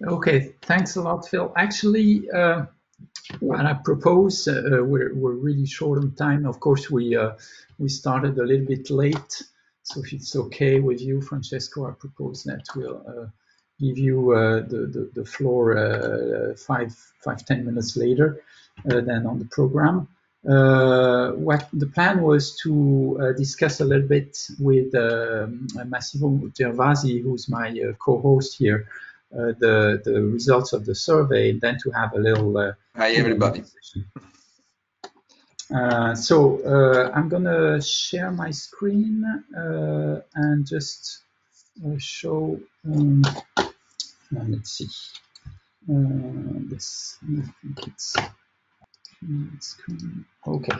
Okay, thanks a lot, Phil. Actually, what I propose, we're really short on time. Of course, we started a little bit late, so if it's okay with you, Francesco, I propose that we'll give you the floor 10 minutes later than on the program. What the plan was to discuss a little bit with Massimo Gervasi, who's my co-host here, the results of the survey, and then to have a little hi everybody. I'm gonna share my screen and just show. Let's see. This, I think it's screen. Okay.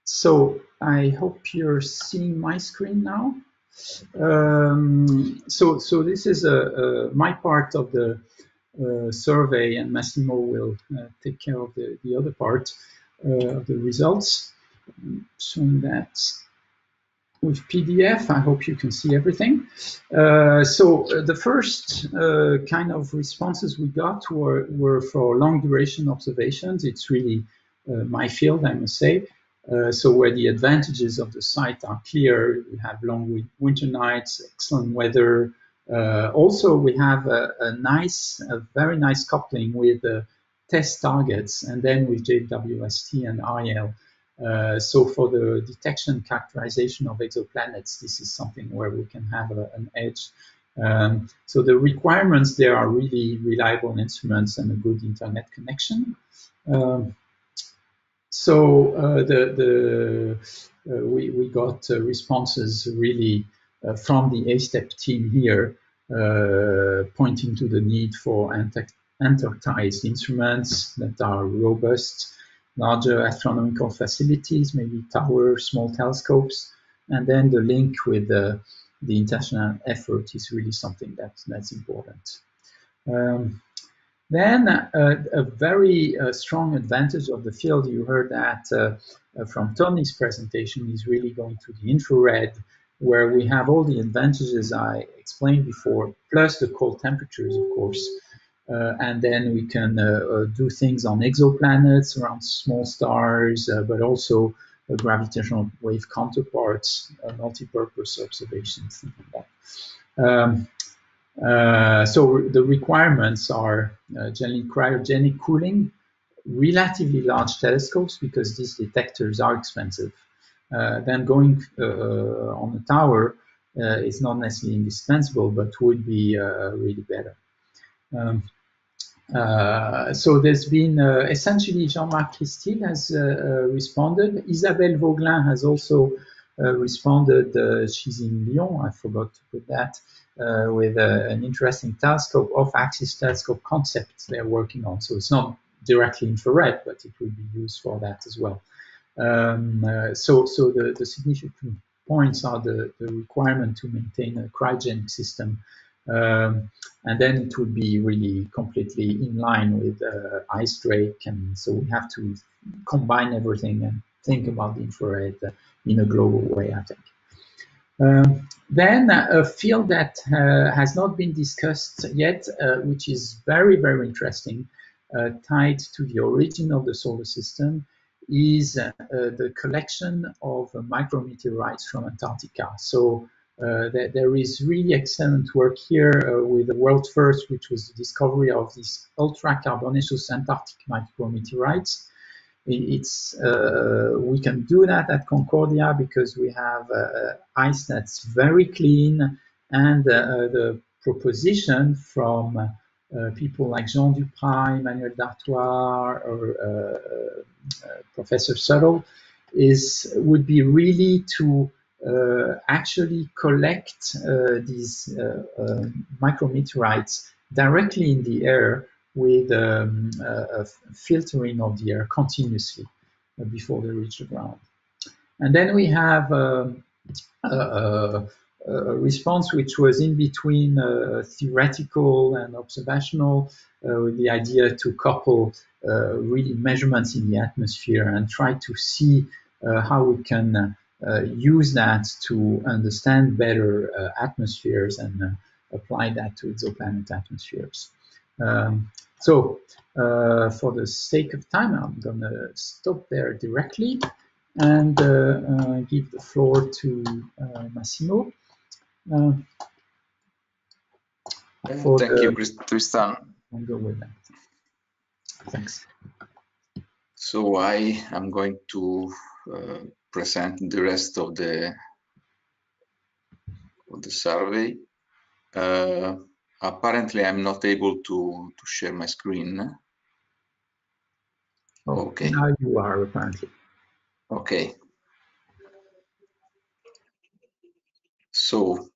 So I hope you're seeing my screen now. So this is my part of the survey, and Massimo will take care of the other part of the results. Showing that with PDF. I hope you can see everything. The first kind of responses we got were for long duration observations. It's really my field, I must say. So where the advantages of the site are clear, we have long winter nights, excellent weather. Also, we have a very nice coupling with test targets, and then with JWST and RL. So for the detection characterization of exoplanets, this is something where we can have an edge. So the requirements there are really reliable instruments and a good internet connection. We got responses really from the A-STEP team here, pointing to the need for Antarctized instruments that are robust, larger astronomical facilities, maybe towers, small telescopes, and then the link with the international effort is really something that's important. Then a very strong advantage of the field, you heard that from Tony's presentation, is really going to the infrared, where we have all the advantages I explained before, plus the cold temperatures, of course. And then we can do things on exoplanets, around small stars, but also gravitational wave counterparts, multi-purpose observations, things like that. So the requirements are generally cryogenic cooling, relatively large telescopes, because these detectors are expensive. Then going on a tower is not necessarily indispensable, but would be really better. So there's been essentially Jean-Marc Christil has responded. Isabelle Vauglin has also responded. She's in Lyon, I forgot to put that, with an interesting telescope, off-axis telescope concept they're working on. So it's not directly infrared, but it will be used for that as well. So the significant points are the requirement to maintain a cryogenic system. And then it would be really completely in line with ice drake, and so we have to combine everything and think about the infrared in a global way, I think. Then a field that has not been discussed yet, which is very, very interesting, tied to the origin of the solar system, is the collection of micrometeorites from Antarctica. So there is really excellent work here with the world first, which was the discovery of these ultra-carbonaceous Antarctic micrometeorites. We can do that at Concordia because we have ice that's very clean, and the proposition from people like Jean Duprat, Emmanuel Dartois, or Professor Subtle would be really to actually collect these micrometeorites directly in the air with a filtering of the air continuously before they reach the ground. And then we have a response which was in between theoretical and observational, with the idea to couple really measurements in the atmosphere and try to see how we can use that to understand better atmospheres and apply that to exoplanet atmospheres. So for the sake of time, I'm going to stop there directly and give the floor to Massimo. Thank you, Tristan. I'll go with that. Thanks. So I am going to present the rest of the survey. Apparently, I'm not able to share my screen. Oh, okay. Now you are apparently. Okay. So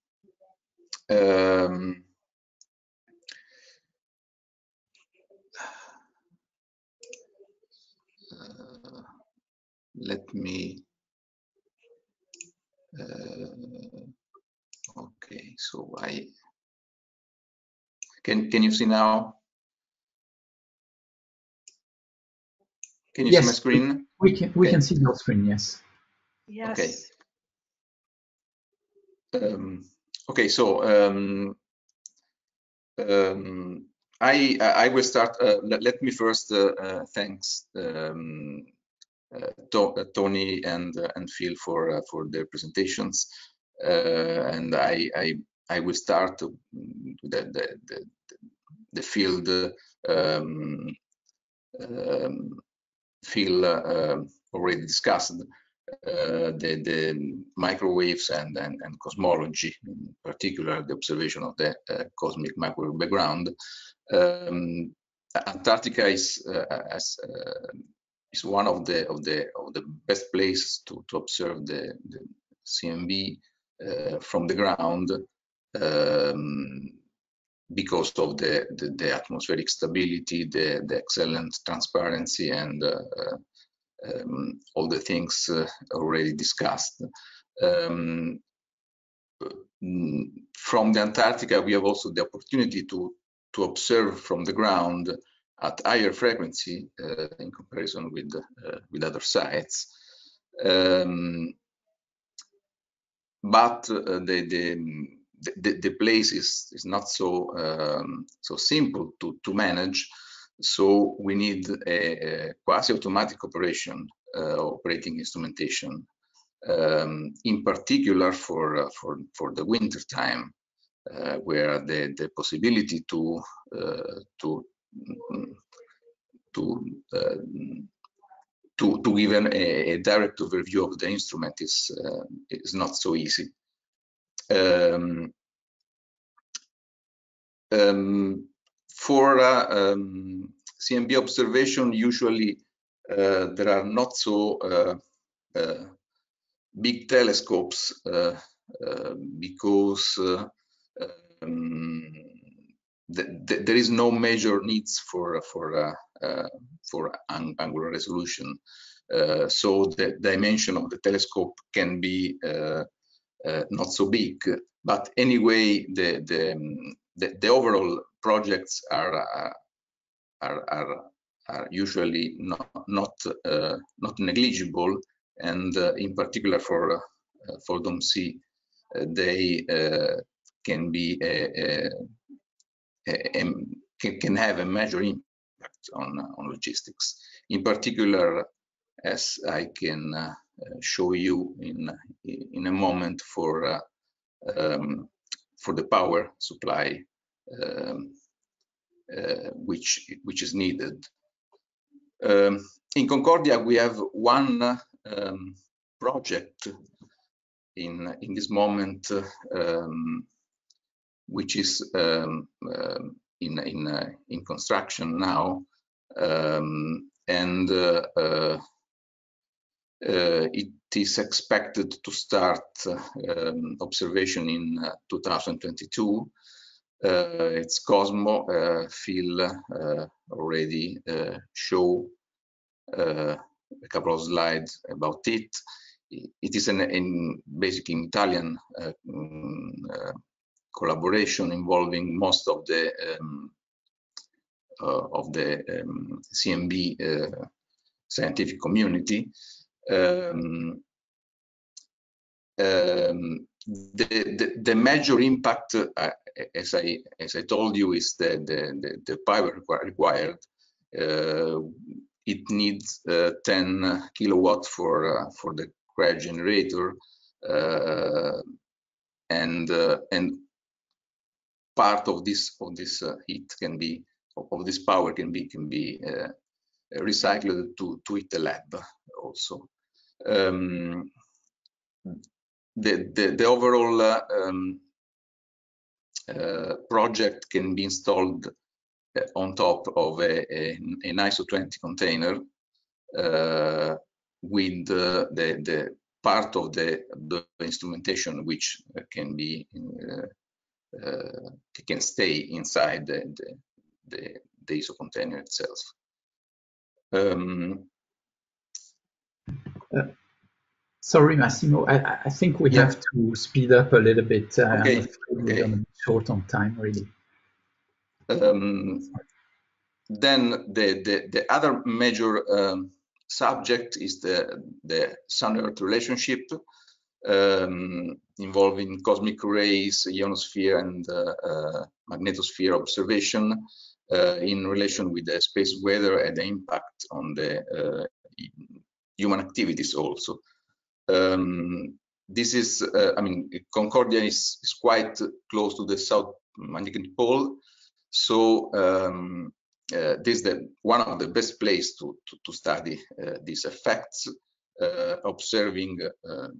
let me. Okay. So I can you see now? Can you see my screen? We can see your screen. Yes. Yes. Okay. Okay. So I will start. Let me first thanks Tony and Phil for their presentations, and I will start the field. Phil already discussed the microwaves and cosmology, in particular the observation of the cosmic microwave background. Antarctica is one of the best places to observe the CMB from the ground, because of the atmospheric stability, the excellent transparency, and all the things already discussed. From the Antarctica, we have also the opportunity to observe from the ground at higher frequency in comparison with other sites. But the place is not so so simple to manage, so we need a quasi-automatic operating instrumentation, in particular for the winter time, where the possibility to give a direct overview of the instrument is not so easy. For CMB observation, usually there are not so big telescopes because there is no major needs for angular resolution. So the dimension of the telescope can be not so big, but anyway, the overall projects are usually not negligible, and in particular for Dome C, they can be can have a major impact on logistics. In particular, as I can show you in a moment, for the power supply which is needed. In Concordia, we have one project in this moment, which is in construction now, and it is expected to start observation in 2022. It's Cosmo. Phil already show a couple of slides about it. It is basically an Italian collaboration involving most of the CMB scientific community. The major impact, as I told you, is the power required. It needs 10 kilowatts for the cryo generator, and part of this heat can be, of this power can be recycled to heat the lab also. The overall project can be installed on top of an ISO 20 container with the part of the instrumentation which can be can stay inside the ISO container itself. Sorry, Massimo, I think we have to speed up a little bit. Okay. I'm afraid we're going to be short on time, really. Then the other major subject is the Sun-Earth relationship, involving cosmic rays, ionosphere, and magnetosphere observation in relation with the space weather and the impact on the human activities also. This is, I mean, Concordia is quite close to the South Magnetic Pole, so this is one of the best places to study these effects, observing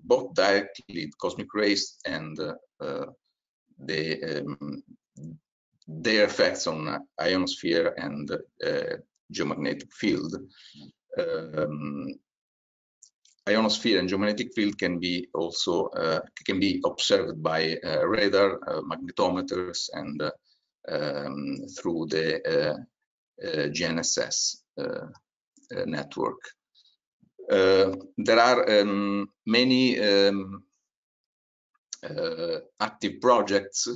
both directly cosmic rays and their effects on ionosphere and geomagnetic field. Ionosphere and geomagnetic field can be also observed by radar, magnetometers, and through the GNSS network. There are many active projects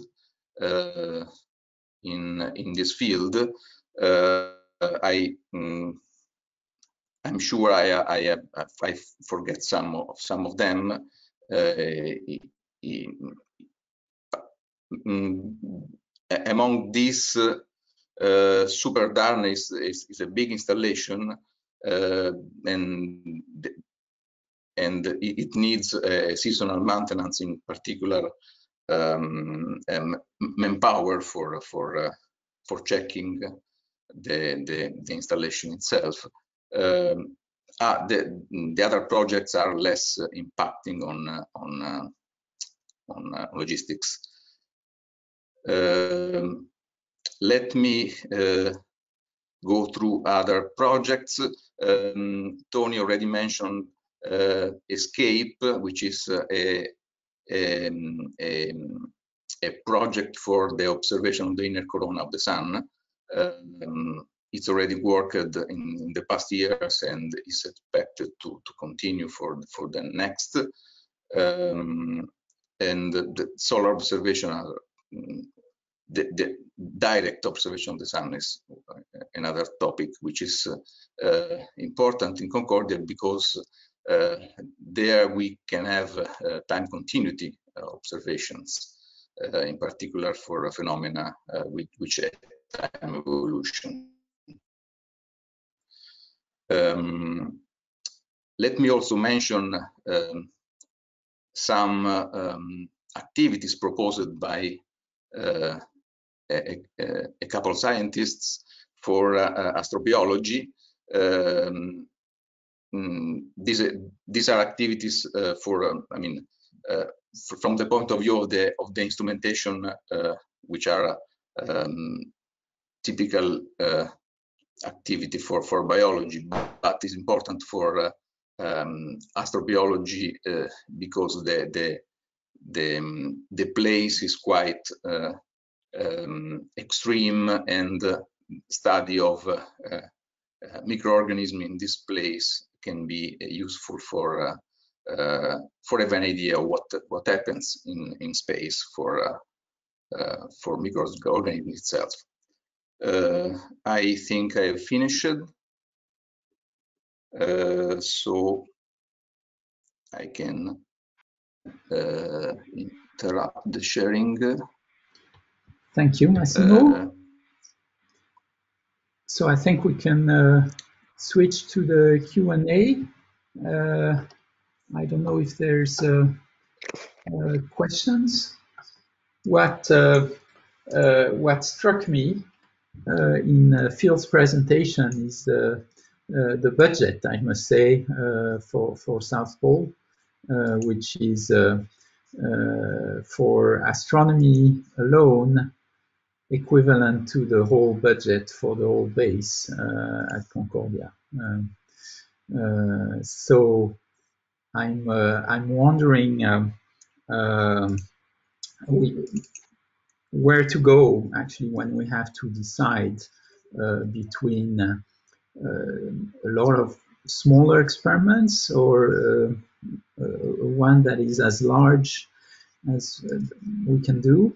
in this field. I'm sure I forget some of them. Among these, Super Darn is a big installation, and it needs a seasonal maintenance, in particular manpower for checking the installation itself. The other projects are less impacting on logistics. Let me go through other projects. Tony already mentioned ESCAPE, which is a project for the observation of the inner corona of the sun. It's already worked in the past years and is expected to continue for the next. And the solar observation, the direct observation of the sun is another topic which is important in Concordia, because there we can have time continuity observations, in particular for a phenomena which time evolution. Let me also mention some activities proposed by a couple of scientists for astrobiology. These are activities from the point of view of the instrumentation, which are typical activity for biology, but is important for astrobiology because the place is quite extreme, and study of microorganisms in this place can be useful for have an idea of what happens in space for microorganism itself. I think I have finished, so I can interrupt the sharing. Thank you, Massimo. So I think we can switch to the Q&A. I don't know if there's questions. What what struck me in Phil's presentation is the budget, I must say, for South Pole, which is for astronomy alone equivalent to the whole budget for the whole base at Concordia. So I'm wondering where to go actually when we have to decide between a lot of smaller experiments or one that is as large as we can do.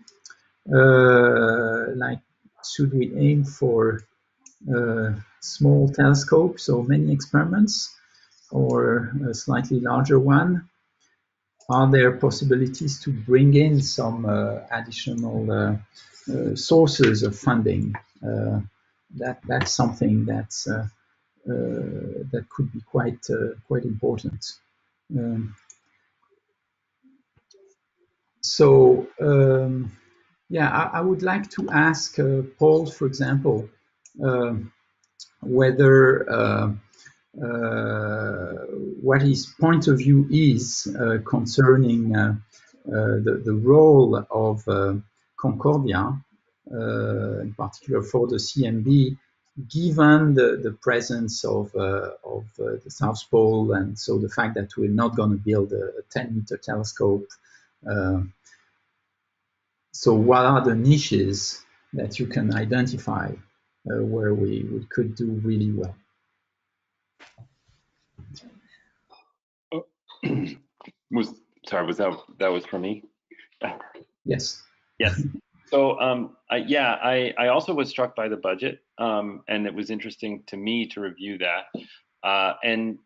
Like, should we aim for small telescopes or many experiments, or a slightly larger one? Are there possibilities to bring in some additional sources of funding? That's something that's that could be quite important. Yeah, I would like to ask Paul, for example, whether what his point of view is concerning the role of Concordia, in particular for the CMB, given the presence of the South Pole, and so the fact that we're not going to build a 10-meter telescope. So what are the niches that you can identify where we could do really well? That was for me? Yes. Yes. So I also was struck by the budget, and it was interesting to me to review that. And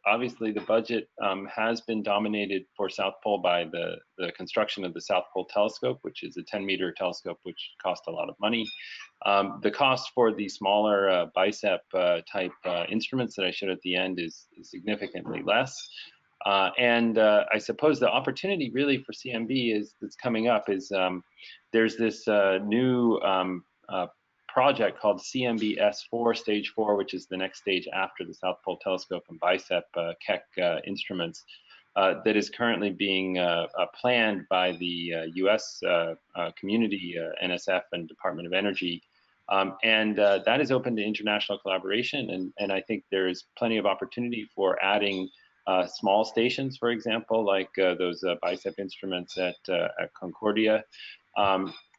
obviously the budget has been dominated for South Pole by the construction of the South Pole telescope, which is a 10-meter telescope, which cost a lot of money. The cost for the smaller bicep type instruments that I showed at the end is significantly less. And I suppose the opportunity really for CMB that's coming up is there's this new project called CMB S4 Stage 4, which is the next stage after the South Pole Telescope and BICEP Keck instruments, that is currently being planned by the US community, NSF and Department of Energy. And that is open to international collaboration. And I think there's plenty of opportunity for adding small stations, for example, like those BICEP instruments at Concordia.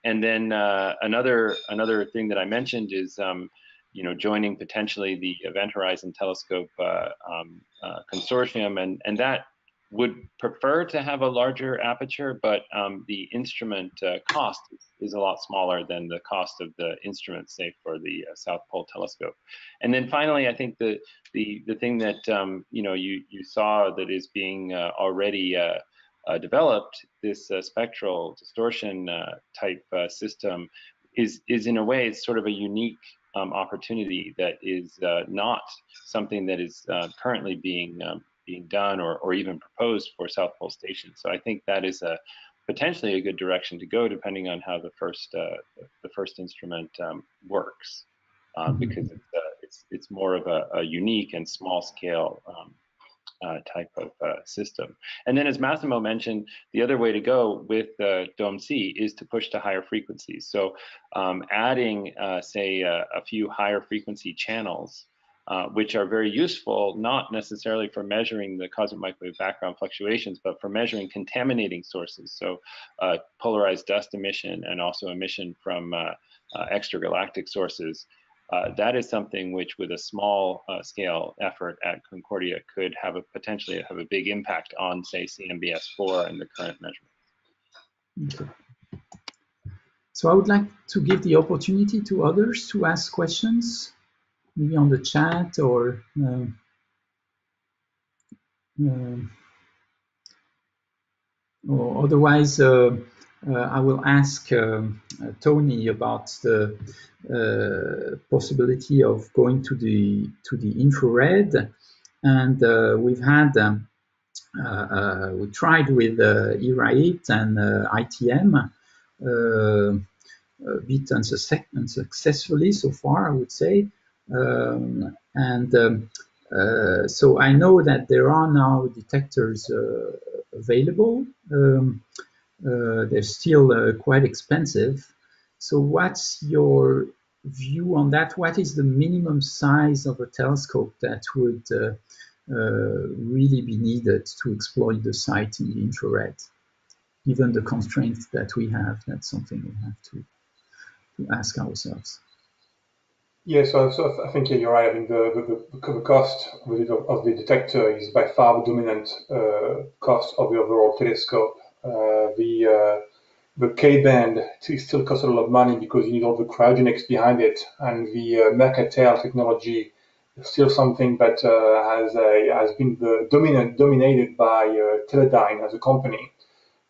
And then another thing that I mentioned is, joining potentially the Event Horizon Telescope consortium, and that would prefer to have a larger aperture, but the instrument cost is a lot smaller than the cost of the instruments, say, for the South Pole Telescope. And then finally, I think the thing that you saw that is being already developed, this spectral distortion type system, is in a way it's sort of a unique opportunity that is not something that is currently being done or even proposed for South Pole Station. So I think that is potentially a good direction to go, depending on how the first instrument works, because it's more of a unique and small scale type of system. And then, as Massimo mentioned, the other way to go with Dome C is to push to higher frequencies. So adding, say, a few higher frequency channels, which are very useful, not necessarily for measuring the cosmic microwave background fluctuations, but for measuring contaminating sources. So polarized dust emission and also emission from extragalactic sources. That is something which, with a small scale effort at Concordia, could potentially have a big impact on, say, CMBS4 and the current measurements. Okay. So I would like to give the opportunity to others to ask questions, maybe on the chat or otherwise. I will ask Tony about the possibility of going to the infrared, and we've had we tried with ERA8 and ITM. bit unsuccessfully so far, I would say. So I know that there are now detectors available. They're still quite expensive. So what's your view on that? What is the minimum size of a telescope that would really be needed to exploit the site in the infrared? Given the constraints that we have, that's something we have to ask ourselves. Yeah, so I think you're right. I mean, the cost of the detector is by far the dominant cost of the overall telescope. The K-band still costs a lot of money because you need all the cryogenics behind it, and the Mercatel technology is still something that has been dominated by Teledyne as a company.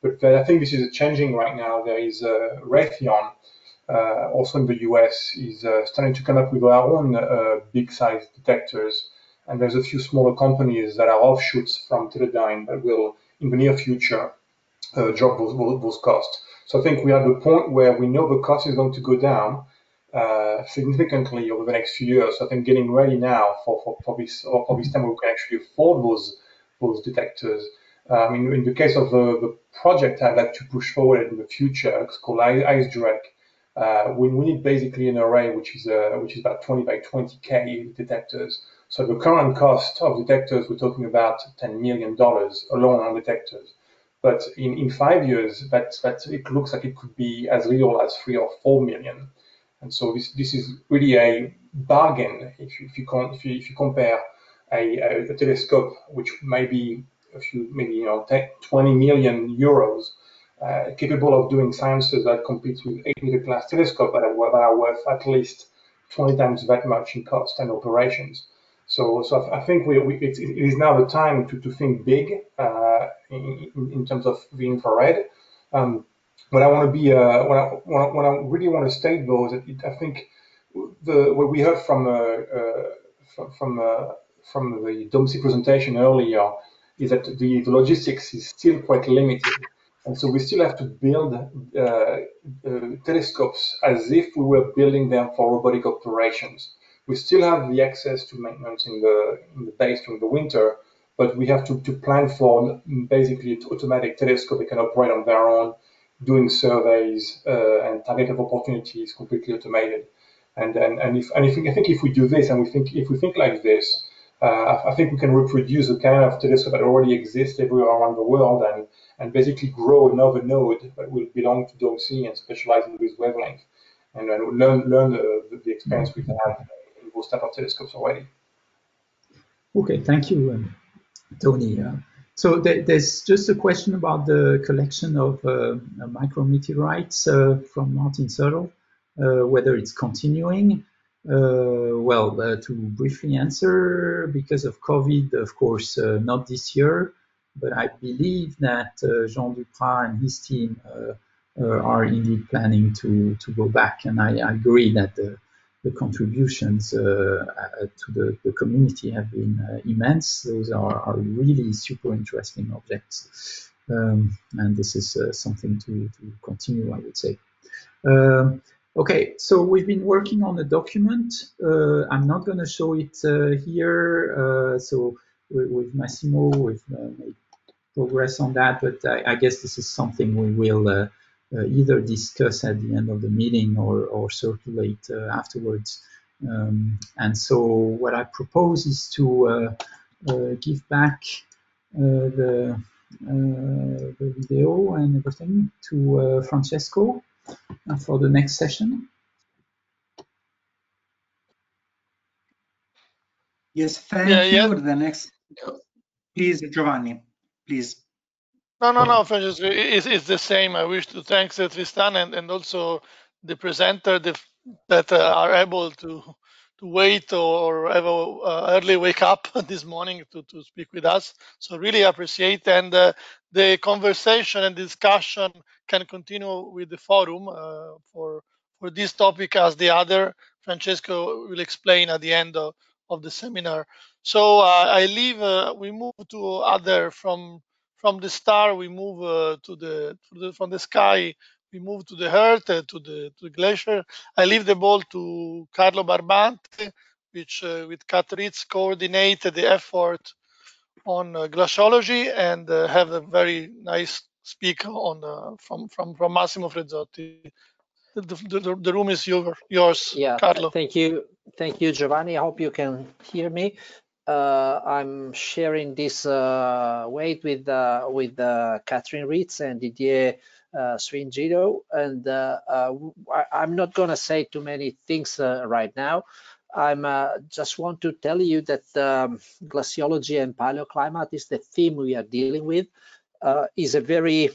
But I think this is changing right now. There is Raytheon, also in the US, is starting to come up with their own big size detectors. And there's a few smaller companies that are offshoots from Teledyne that will, in the near future, drop those costs. So I think we are at the point where we know the cost is going to go down significantly over the next few years. So I think getting ready now for this time we can actually afford those detectors. In the case of the project I'd like to push forward in the future, it's called IceDirect. We need basically an array which is about 20 by 20K detectors. So the current cost of detectors, we're talking about $10 million alone on detectors. But in 5 years, it looks like it could be as little as 3 or 4 million. And so this is really a bargain if you compare a telescope which may be 20 million euros, capable of doing sciences that competes with 8-meter class telescope that are worth at least 20 times that much in cost and operations. So I think it is now the time to think big in terms of the infrared. What I want to be, what I really want to state though is that I think what we heard from the Domsi presentation earlier is that the logistics is still quite limited. And so we still have to build telescopes as if we were building them for robotic operations. We still have the access to maintenance in the base during the winter, but we have to plan for basically an automatic telescope that can operate on their own, doing surveys and targeted opportunities completely automated. I think if we do this and if we think like this, I think we can reproduce the kind of telescope that already exists everywhere around the world and basically grow another node that will belong to DOMC and specialize in this wavelength, and learn the experience we've had in those type of telescopes already. Okay, thank you, Tony. So there's just a question about the collection of micrometeorites from Martin Suttle, whether it's continuing. To briefly answer, because of COVID, of course, not this year, but I believe that Jean Duprat and his team are indeed planning to go back. And I agree that the contributions to the community have been immense. Those are really super interesting objects. And this is something to continue, I would say. Okay, so we've been working on a document. I'm not going to show it here. So with Massimo, we've made progress on that, but I guess this is something we will either discuss at the end of the meeting or circulate afterwards. And so what I propose is to give back the video and everything to Francesco for the next session. Yes, thank you. The next, Yeah. please, Giovanni, please. No, Francesco, it's the same. I wish to thank Tristan and also the presenter that are able to wait or have an early wake up this morning to speak with us. So really appreciate, and the conversation and discussion can continue with the forum for this topic as the other. Francesco will explain at the end of the seminar. So I leave. We move to other from the star. We move from the sky. we move to the Earth, to the glacier. I leave the ball to Carlo Barbante, which with Kat Ritz coordinated the effort on glaciology, and have a very nice speak on from Massimo Frezzotti. The room is yours, Yeah, Carlo. thank you, Giovanni. I hope you can hear me. I'm sharing this weight with Catherine Ritz and Didier Swingito, and I'm not going to say too many things right now. I'm just want to tell you that glaciology and paleoclimate is the theme we are dealing with. Is a very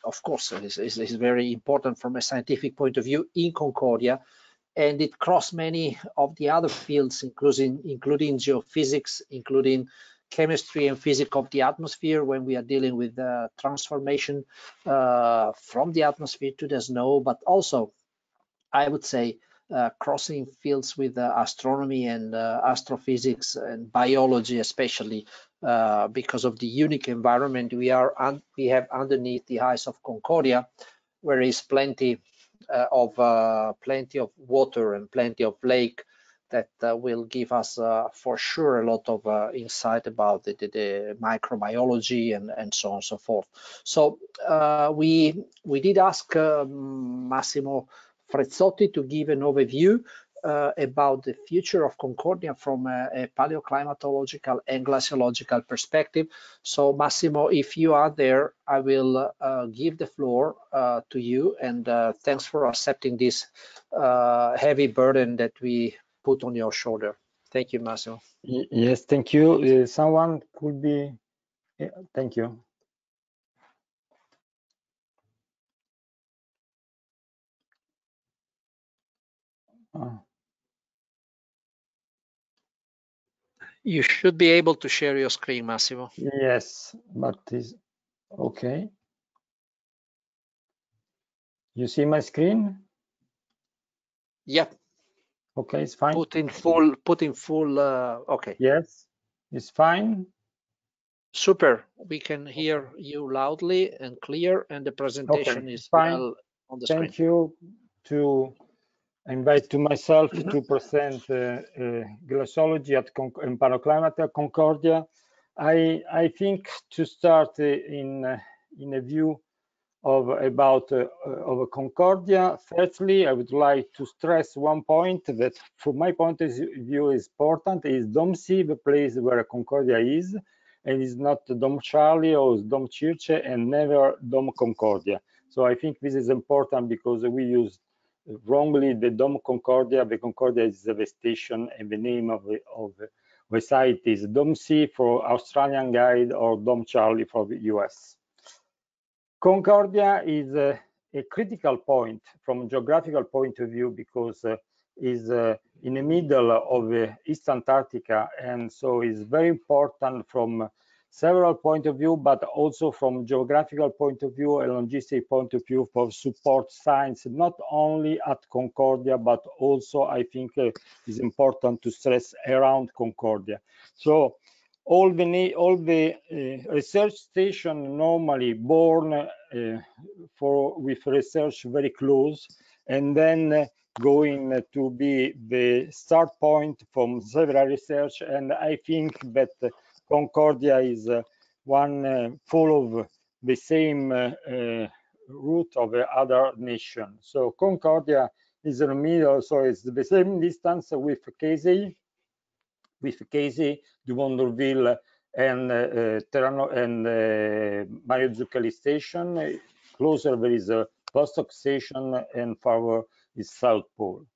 of course is very important from a scientific point of view in Concordia, and it crossed many of the other fields, including geophysics, including chemistry and physics of the atmosphere, when we are dealing with transformation from the atmosphere to the snow, but also, I would say, crossing fields with astronomy and astrophysics and biology, especially because of the unique environment we have underneath the ice of Concordia, where is plenty of water and plenty of lake that will give us for sure a lot of insight about the microbiology and so on and so forth. So we did ask Massimo Frezzotti to give an overview about the future of Concordia from a paleoclimatological and glaciological perspective. So Massimo, if you are there, I will give the floor to you, and thanks for accepting this heavy burden that we put on your shoulder. Thank you, Massimo. Yes, thank you. Someone could be, thank you. You should be able to share your screen, Massimo. Yes, but is okay. You see my screen? Yep. Okay, it's fine. Put in full. Okay. Yes, it's fine. Super. We can hear you loudly and clear, and the presentation is fine. well on the screen. Thank you to invite to myself to present glaciology and paleoclimate at Concordia. I think to start in a view of Concordia. Firstly, I would like to stress one point that, from my point of view, is important: is Dome C the place where Concordia is, and is not Dome Charlie or Dome Circe, and never Dome Concordia. So I think this is important because we use wrongly the Dome Concordia. The Concordia is the station, and the name of the site is Dome C for Australian guide or Dome Charlie for the US. Concordia is a critical point from a geographical point of view because is in the middle of East Antarctica, and so is very important from several point of view, but also from geographical point of view and logistic point of view for support science, not only at Concordia, but also I think is important to stress around Concordia. So all the research station normally born with research very close, and then going to be the start point from several research. And I think that Concordia is one follow the same route of the other nation. So Concordia is in the middle, so it's the same distance with Casey, Dumont d'Urville, and Mario Zucchelli station. Closer there is a Vostok station, and farther is South Pole.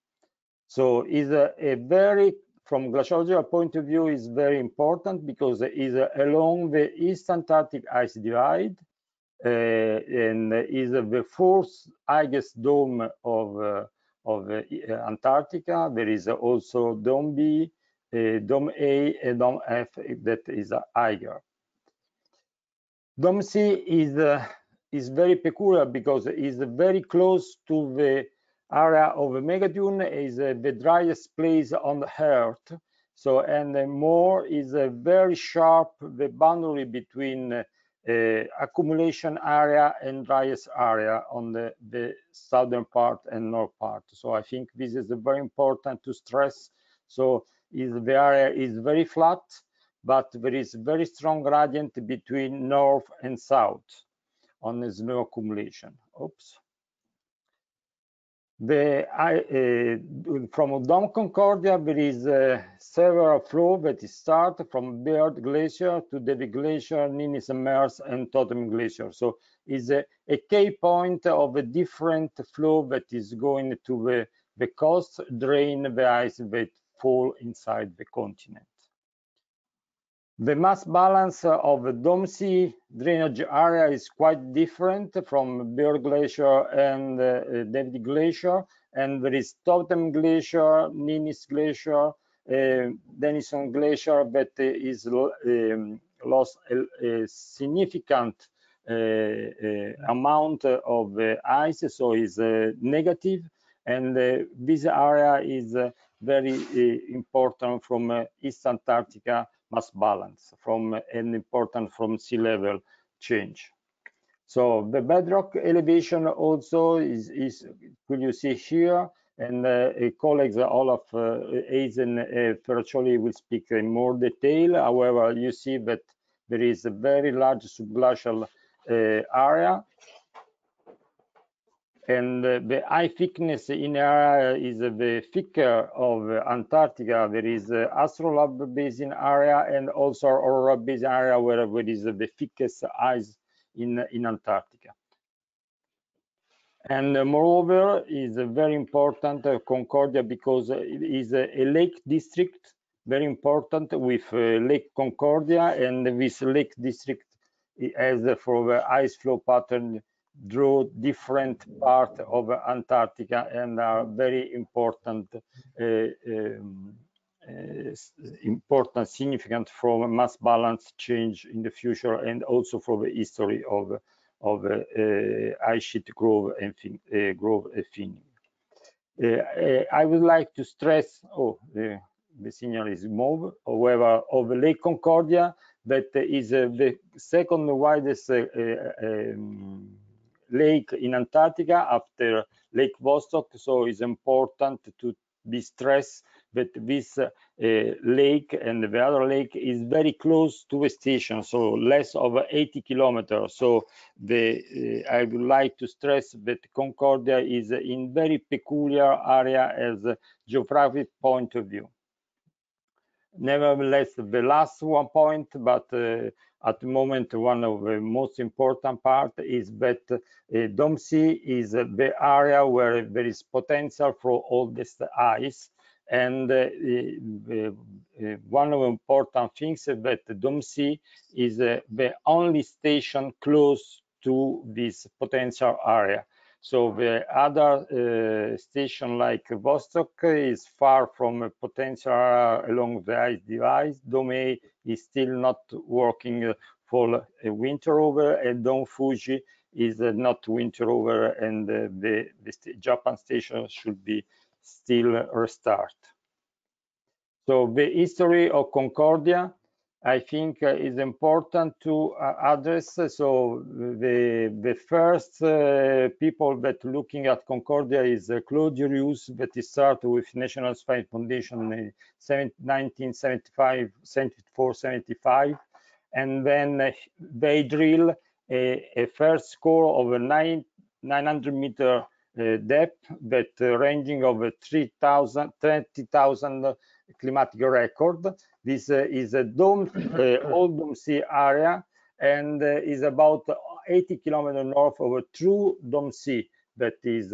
So is a very, from glaciological point of view, is very important because it is along the East Antarctic ice divide, and is the fourth highest dome of Antarctica. There is also Dome B, Dome A, and Dome F that is higher. Dome C is very peculiar because it is very close to the area of the megadune, is the driest place on the Earth. So, and more is very sharp, the boundary between accumulation area and driest area on the southern part and north part. So I think this is very important to stress. So the area is very flat, but there is very strong gradient between north and south on the snow accumulation. Oops. From Dome Concordia, there is several flows that start from Beard Glacier to Deriving Glacier, Ninis and Mers, and Totem Glacier. So it's a key point of a different flow that is going to the coast, drain the ice that fall inside the continent. The mass balance of the Dome Sea drainage area is quite different from Beard Glacier and Deriving Glacier, and there is Totem Glacier, Ninis Glacier, Denison Glacier that is lost a significant amount of ice, so is negative, and this area is very important from East Antarctica mass balance, from an important from sea level change. So the bedrock elevation also is could you see here, and colleagues Olaf Eisen virtually will speak in more detail. However, you see that there is a very large subglacial area, and the high thickness in area is the thicker of Antarctica. There is Astrolabe Basin area and also Aurora Basin area where there is the thickest ice in Antarctica. And moreover, is very important Concordia because it is a lake district, very important with Lake Concordia, and this lake district as for the ice flow pattern draw different part of Antarctica and are very important, significant from mass balance change in the future, and also for the history of ice sheet growth and thinning. I would like to stress, the signal is moved, however, of Lake Concordia, that is the second widest lake in Antarctica after Lake Vostok, so it's important to be stressed that this lake and the other lake is very close to the station, so less of 80 kilometers. So I would like to stress that Concordia is in very peculiar area as a geographic point of view. Nevertheless, the last one point, but at the moment, one of the most important part is that Dome Sea is the area where there is potential for all this ice. And one of the important things is that the Dome Sea is the only station close to this potential area. So the other station like Vostok is far from a potential along the ice divide. Dome is still not working for a winter over, and Dome Fuji is not winter over, and the Japan station should be still restart. So the history of Concordia, I think, is important to address. So the first people that looking at Concordia is Claude Rius, that started with National Science Foundation in 1974-75, and then they drill a first core of a 900 meter depth that ranging over 30,000 climatic record. This is a dome, old Dome Sea area, and is about 80 kilometers north of a true Dome Sea. That is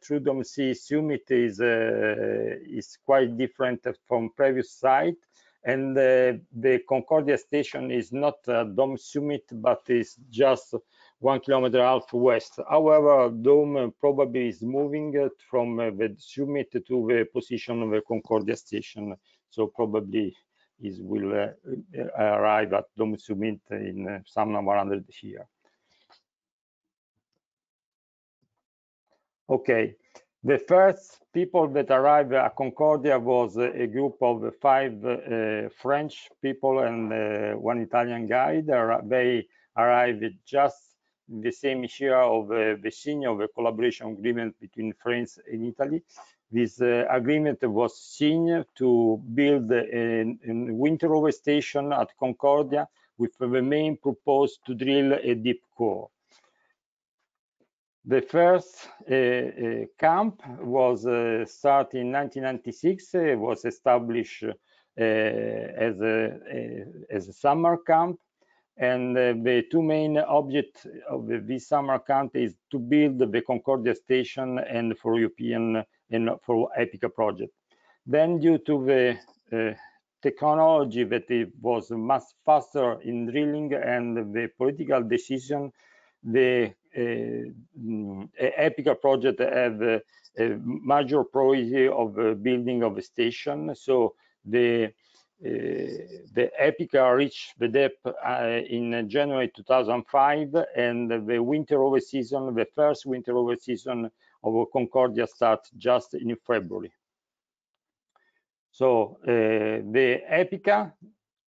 true Dome Sea summit is quite different from previous site, and the Concordia station is not a Dome summit, but is just 1.5 kilometers west. However, Dome probably is moving from the summit to the position of the Concordia station, so probably it will arrive at Dome summit in some 100 here. Okay, the first people that arrived at Concordia was a group of 5 French people and 1 Italian guide. They arrived just the same year of the signing of a collaboration agreement between France and Italy. This agreement was signed to build a winter rover station at Concordia with the main purpose to drill a deep core. The first camp was started in 1996. It was established as a summer camp, and the two main objects of this summer camp is to build the Concordia station and for European and for EPICA project. Then, due to the technology that it was much faster in drilling and the political decision, the EPICA project have a major priority of building of a station. So the EPICA reached the depth in January 2005, and the winter rover season, the first winter rover season of Concordia starts just in February. So the EPICA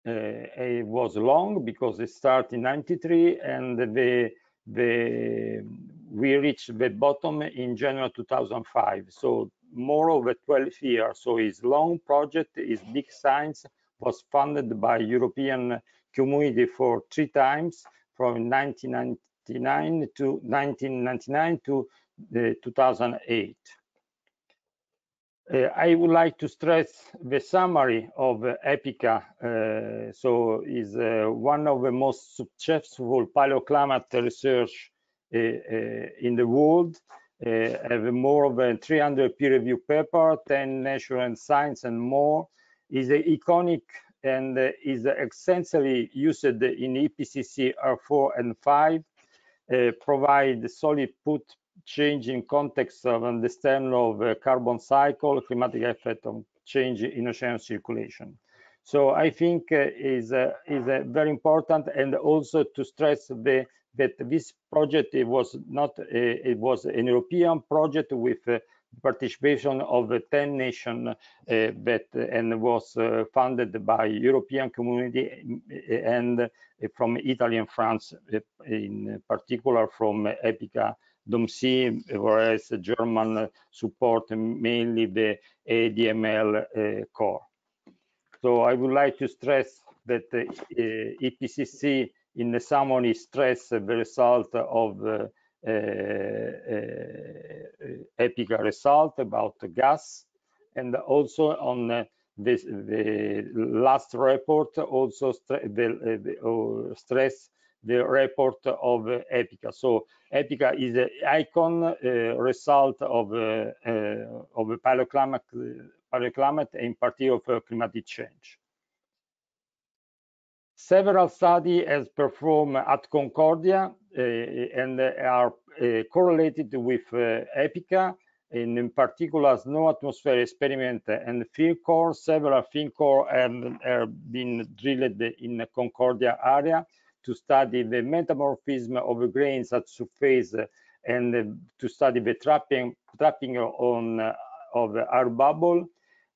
it was long because it started in '93, and we reached the bottom in January 2005. So more over 12 years. So it's long project, it's big science, was funded by European Community for 3 times, from 1999 to 2008. I would like to stress the summary of EPICA. So is one of the most successful paleoclimate research in the world. Have more than 300 peer-reviewed papers, 10 Nature and Science, and more. Is iconic and is extensively used in IPCC R4 and 5. Provide solid put change in context of understanding of carbon cycle, climatic effect of change in ocean circulation. So I think is very important, and also to stress that this project it was an European project with participation of 10 nations and was funded by European Community and from Italy and France, in particular from EPICA DOMC, whereas German support mainly the ADML core. So I would like to stress that IPCC in the summary stress the result of EPICA result about gas, and also on the last report also stress the report of EPICA. So EPICA is an icon result of paleoclimate, in particular of climatic change. Several studies has performed at Concordia and are correlated with EPICA, in particular snow atmosphere experiment and field core. Several field core have been drilled in the Concordia area to study the metamorphism of grains at surface and to study the trapping of air bubble,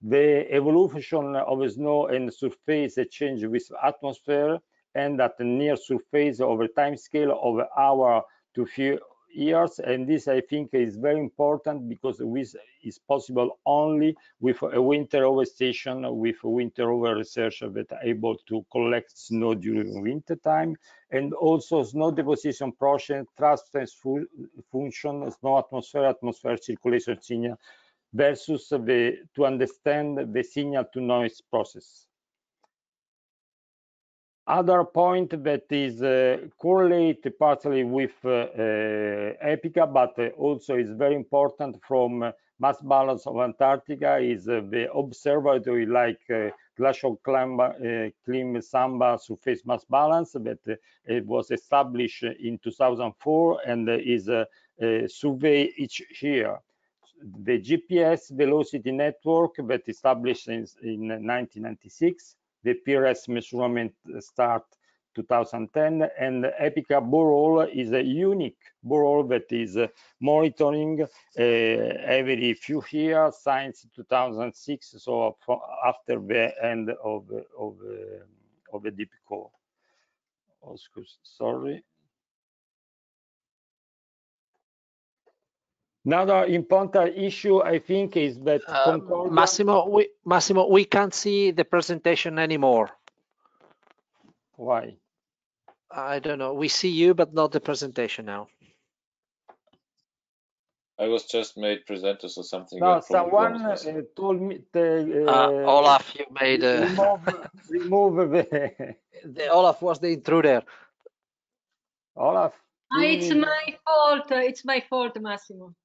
the evolution of snow and surface change with atmosphere, and at the near surface over time scale of hour to few years. And this, I think, is very important because this is possible only with a winter rover station, with a winter rover researcher that are able to collect snow during winter time, and also snow deposition process, transference function, snow atmosphere circulation signal versus to understand the signal to noise process. Other point that is correlate partly with EPICA, but also is very important from mass balance of Antarctica is the observatory like Glacial Climb Samba surface mass balance that it was established in 2004 and is surveyed each year. The GPS velocity network that established in 1996, the PRS measurement start 2010, and EPICA borehole is a unique borehole that is monitoring every few years since 2006, so after the end of the deep core. sorry. Another important issue, I think, is that Concordia... Massimo, we can't see the presentation anymore. Why? I don't know. We see you, but not the presentation now. I was just made presenter, so something. No, someone told me. Olaf, you made. Remove the. Olaf was the intruder. Olaf. It's my fault. It's my fault, Massimo.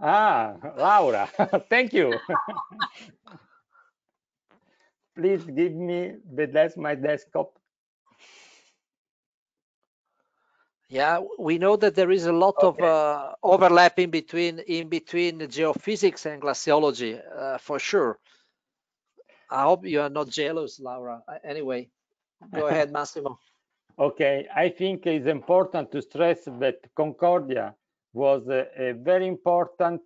Ah, Laura, thank you. Please give me my desktop. Yeah, we know that there is a lot of overlap in between geophysics and glaciology, for sure. I hope you are not jealous, Laura. Anyway, go ahead, Massimo. Okay, I think it's important to stress that Concordia was a very important,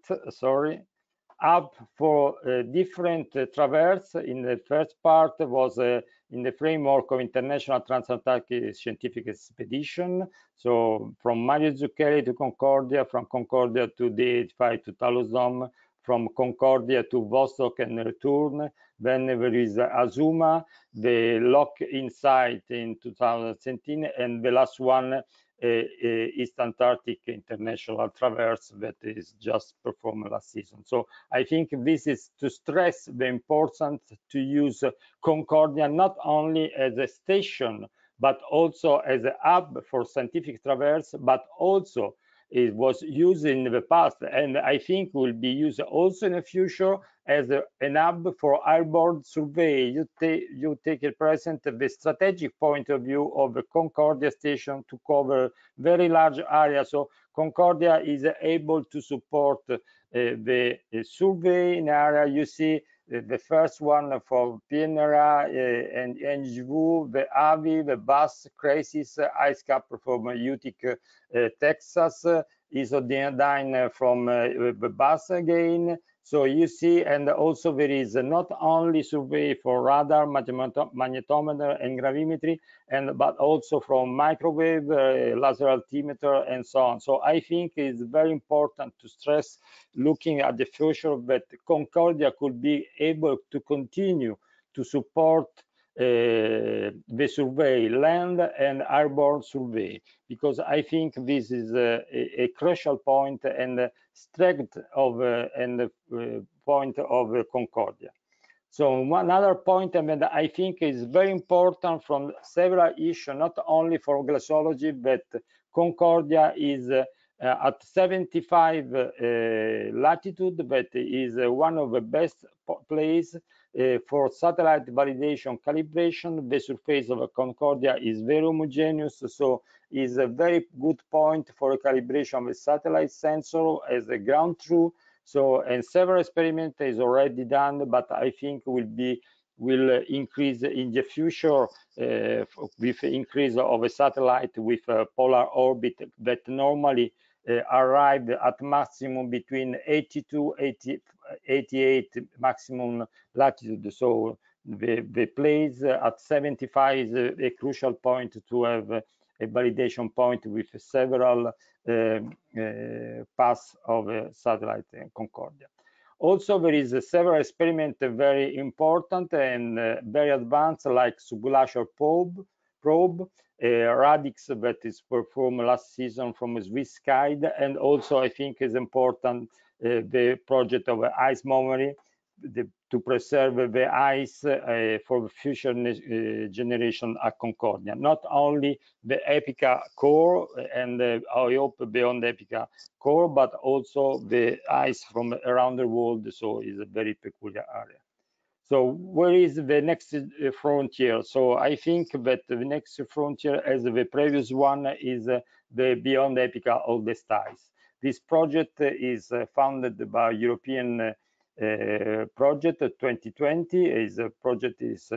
hub for different traverse. In the first part was in the framework of International Transantarctic Scientific Expedition. So from Mario Zucchelli to Concordia, from Concordia to D85 to Talosome, from Concordia to Vostok and return. Then there is Azuma, the lock-in site in 2017, and the last one, East Antarctic International Traverse, that is just performed last season. So I think this is to stress the importance to use Concordia not only as a station, but also as a hub for scientific traverse, but also it was used in the past, and I think will be used also in the future as an hub for airborne survey. You take at present the strategic point of view of the Concordia station to cover very large areas. So Concordia is able to support the survey in area. You see the first one for PNRA and NGV, the AVI, the BAS, Crisis, Ice Cap from Utica, Texas, Isodyne from the BAS again. So you see, and also there is not only survey for radar, magnetometer, and gravimetry, but also from microwave, laser altimeter, and so on. So I think it's very important to stress, looking at the future, that Concordia could be able to continue to support the survey, land and airborne survey, because I think this is a crucial point and strength of point of Concordia. So one other point, I think is very important from several issues, not only for glaciology, but Concordia is at 75 latitude, but is one of the best places for satellite validation calibration. The surface of Concordia is very homogeneous, so is a very good point for calibration of a satellite sensor as a ground truth. So, and several experiments is already done, but I think will increase in the future with increase of a satellite with a polar orbit that normally arrive at maximum between 82, 88 maximum latitude. So the place at 75 is a crucial point to have a validation point with several paths of satellite Concordia. Also, there is several experiments very important and very advanced, like Subulation probe, Radix that is performed last season from Swiss Guide, and also I think is important the project of ice memory to preserve the ice for future generation at Concordia. Not only the Epica core and I hope beyond the Epica core, but also the ice from around the world. So it's a very peculiar area. So where is the next frontier? So I think that the next frontier, as the previous one, is the Beyond Epica of the Skies. This project is funded by European project 2020. Is a project is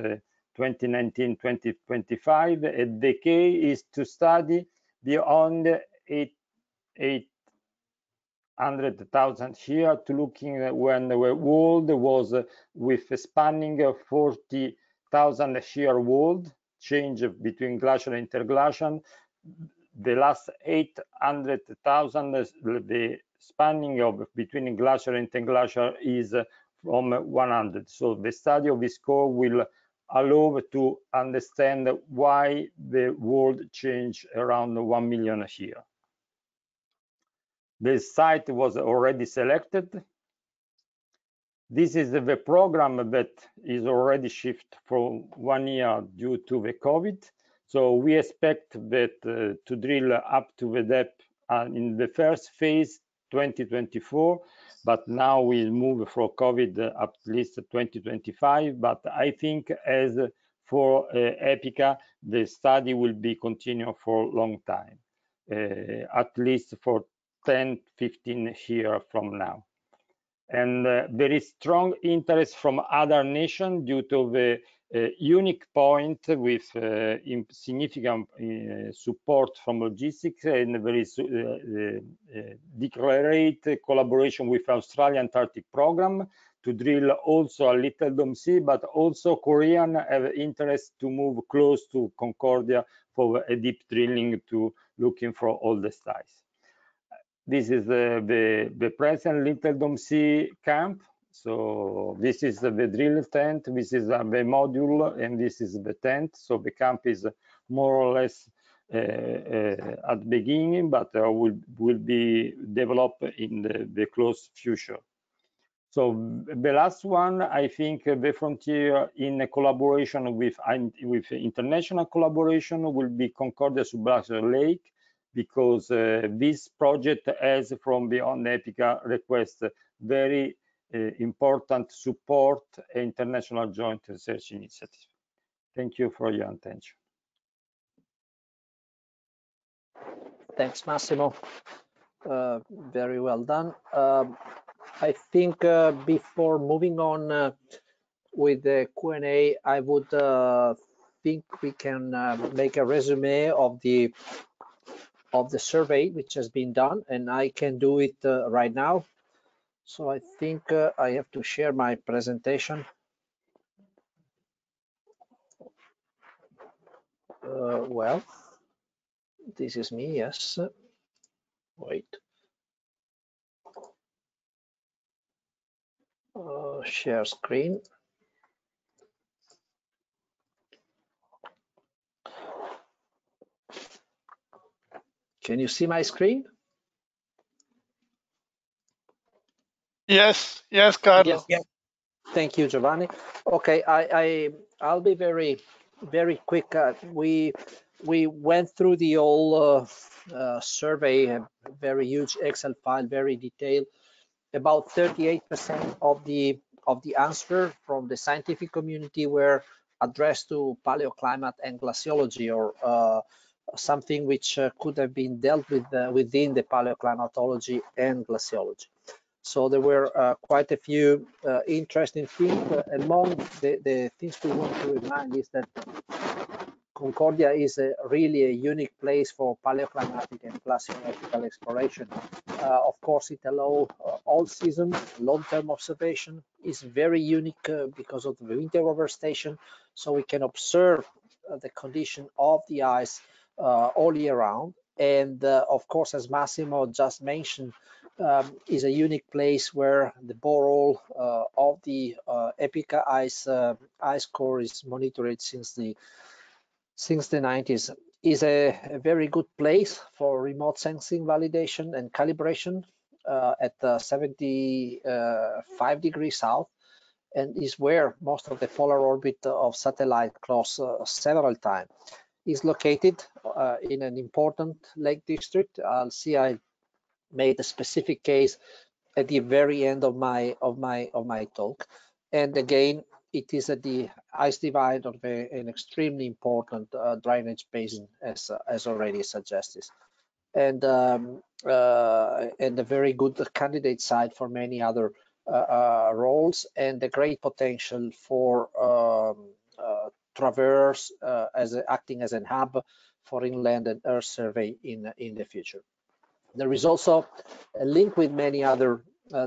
2019-2025. The key is to study beyond 800,000 here, to looking when the world was with a spanning of 40,000 shear world. change between glacial and interglacial. The last 800,000, the spanning of between glacial and interglacial is from 100. So the study of this curve will allow to understand why the world changed around 1 million years. The site was already selected. This is the program that is already shifted for 1 year due to the COVID. So we expect that to drill up to the depth in the first phase 2024, but now we move for COVID at least 2025. But I think as for EPICA, the study will be continued for a long time, at least for 10, 15 years from now. And there is strong interest from other nations due to the unique point with significant support from logistics, and there is declared collaboration with Australian Antarctic program to drill also a little Dome C, but also Korean have interest to move close to Concordia for a deep drilling to looking for all the stars. This is the present Little Dome C camp. So this is the drill tent, this is the module, and this is the tent. So the camp is more or less at the beginning, but will be developed in the close future. So the last one, I think the frontier in a collaboration with international collaboration will be Concordia Subulation Lake, because this project has from beyond EPICA request very important support international joint research initiative. Thank you for your attention. Thanks, Massimo. Very well done. I think before moving on with the Q&A, I would think we can make a resume of the survey which has been done, and I can do it right now. So I think I have to share my presentation. Well, this is me, yes. Wait. Share screen. Can you see my screen? Yes, yes, Carlo. Yes. Thank you, Giovanni. Okay, I'll be very quick. We went through the whole survey, a very huge Excel file, very detailed. About 38% of the answer from the scientific community were addressed to paleoclimate and glaciology, or something which could have been dealt with within the paleoclimatology and glaciology. So there were quite a few interesting things. Among the things we want to remind is that Concordia is really a unique place for paleoclimatic and glaciological exploration. Of course, it allows all season long-term observation. Is very unique because of the winter overstation, so we can observe the condition of the ice all year round. And of course, as Massimo just mentioned, is a unique place where the borehole of the EPICA ice core is monitored since the 90s. Is a very good place for remote sensing validation and calibration at 75 degrees south, and is where most of the polar orbit of satellite cross several times. Is located in an important lake district. I'll see I made a specific case at the very end of my talk. And again, it is at the ice divide of an extremely important drainage basin, as already suggested, and a very good candidate site for many other roles, and a great potential for traverse acting as an hub for inland and earth survey in the future. There is also a link with many other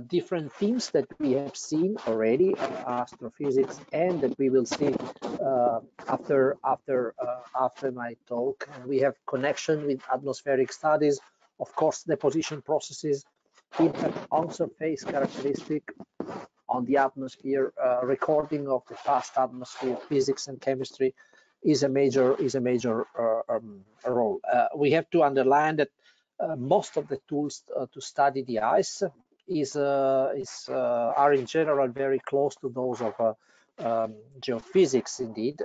different themes that we have seen already, astrophysics, and that we will see after my talk. And we have connection with atmospheric studies, of course, deposition processes, impact on surface characteristic on the atmosphere, recording of the past atmosphere, physics and chemistry is a major role. We have to underline that most of the tools to study the ice are in general very close to those of geophysics indeed,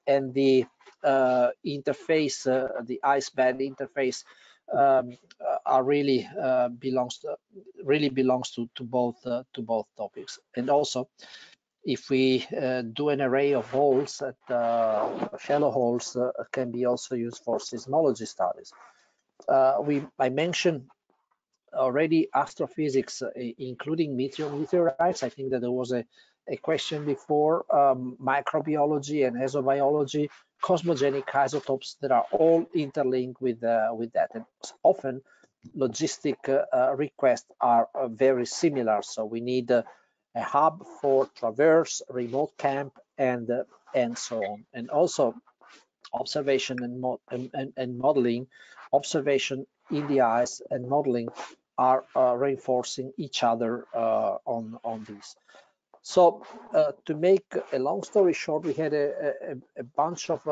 and the interface, the ice bed interface, are really belongs to both topics. And also, if we do an array of holes, shallow holes can be also used for seismology studies. I mentioned already astrophysics, including meteorites. I think that there was a question before, microbiology and exobiology, cosmogenic isotopes that are all interlinked with that. And often logistic requests are very similar. So we need a hub for traverse, remote camp, and so on. And also observation and modeling, observation in the ice and modeling are reinforcing each other on these. So to make a long story short, we had a bunch of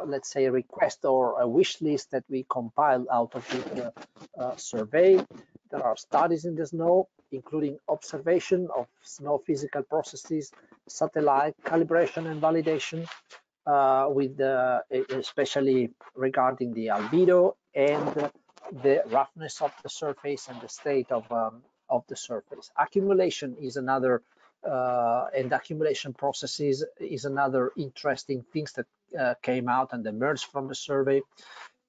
let's say requests or a wish list that we compiled out of this survey. There are studies in the snow, including observation of snow physical processes, satellite calibration and validation, with especially regarding the albedo and the roughness of the surface and the state of the surface. Accumulation is another, and accumulation processes is another interesting things that came out and emerged from the survey.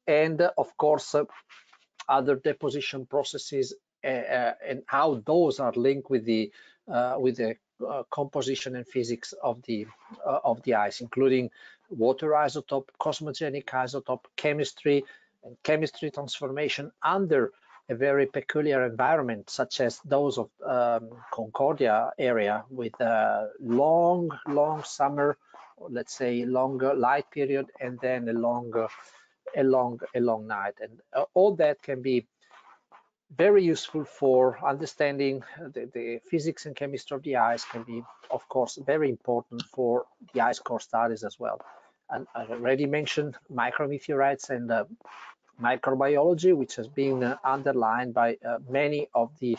And of course, other deposition processes and how those are linked with the composition and physics of the ice, including water isotope, cosmogenic isotope, chemistry, and chemistry transformation under a very peculiar environment, such as those of Concordia area, with a long summer, let's say longer light period, and then a long night. And all that can be very useful for understanding the physics and chemistry of the ice, can be, of course, very important for the ice core studies as well. And I already mentioned micrometeorites and microbiology, which has been underlined by many of the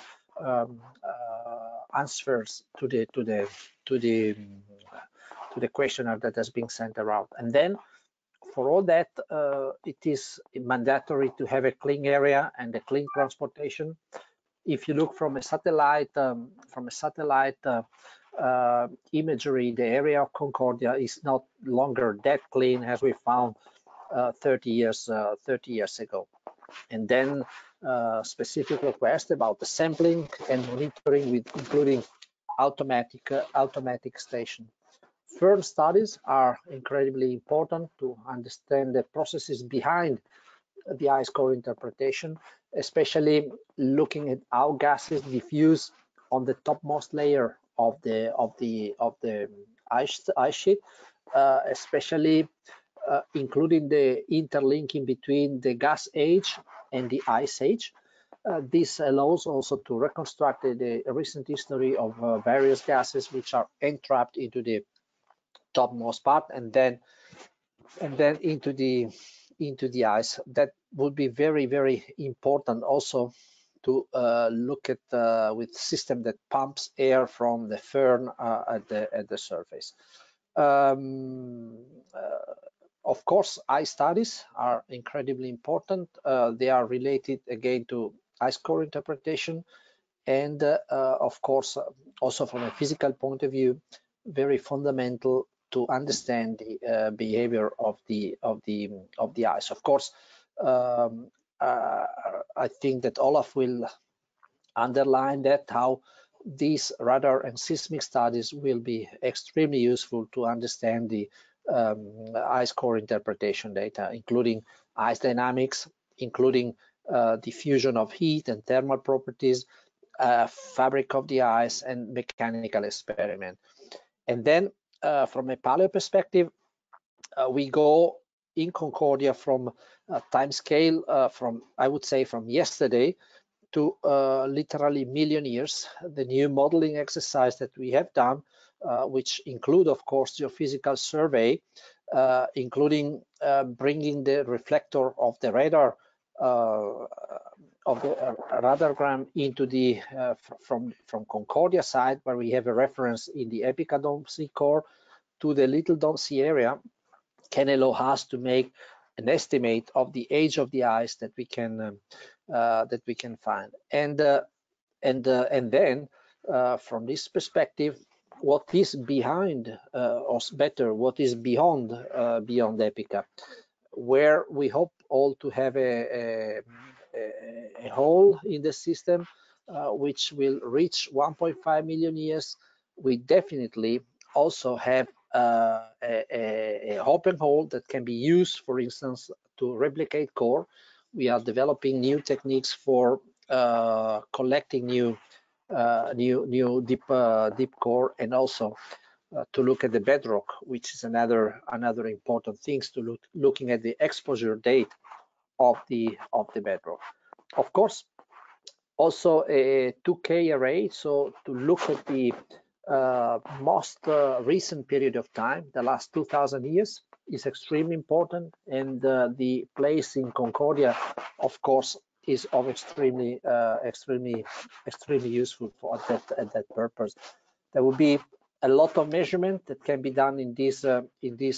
answers to the questionnaire that has been sent around. And then for all that, it is mandatory to have a clean area and a clean transportation. If you look from a satellite imagery, the area of Concordia is not longer that clean as we found 30 years ago. And then specific request about the sampling and monitoring, with including automatic station. Firm studies are incredibly important to understand the processes behind the ice core interpretation, especially looking at how gases diffuse on the topmost layer of the ice sheet, especially including the interlinking between the gas age and the ice age. This allows also to reconstruct the recent history of various gases which are entrapped into the topmost part and then into the ice. That would be very important also to look at with system that pumps air from the firn at the surface. Of course, ice studies are incredibly important. They are related again to ice core interpretation, and of course also from a physical point of view, very fundamental to understand the behavior of the ice. Of course, I think that Olaf will underline that how these radar and seismic studies will be extremely useful to understand the ice core interpretation data, including ice dynamics, including diffusion of heat and thermal properties, fabric of the ice, and mechanical experiment. And then from a paleo perspective, we go in Concordia from time scale from, I would say, from yesterday to literally million years. The new modeling exercise that we have done, which include, of course, geophysical survey, including bringing the reflector of the radar radargram into the from Concordia side, where we have a reference in the Epica Dome Sea core to the Little Dome Sea area, can allow us to make an estimate of the age of the ice that we can find. And then from this perspective, what is behind, or better, what is beyond Epica, where we hope all to have a hole in the system which will reach 1.5 million years. We definitely also have a open hole that can be used, for instance, to replicate core. We are developing new techniques for collecting new deep core, and also to look at the bedrock, which is another important things to looking at the exposure date of the bedrock. Of course, also a 2K array, so to look at the most recent period of time, the last 2,000 years, is extremely important, and the place in Concordia, of course, is of extremely useful for that purpose. There will be a lot of measurement that can be done in this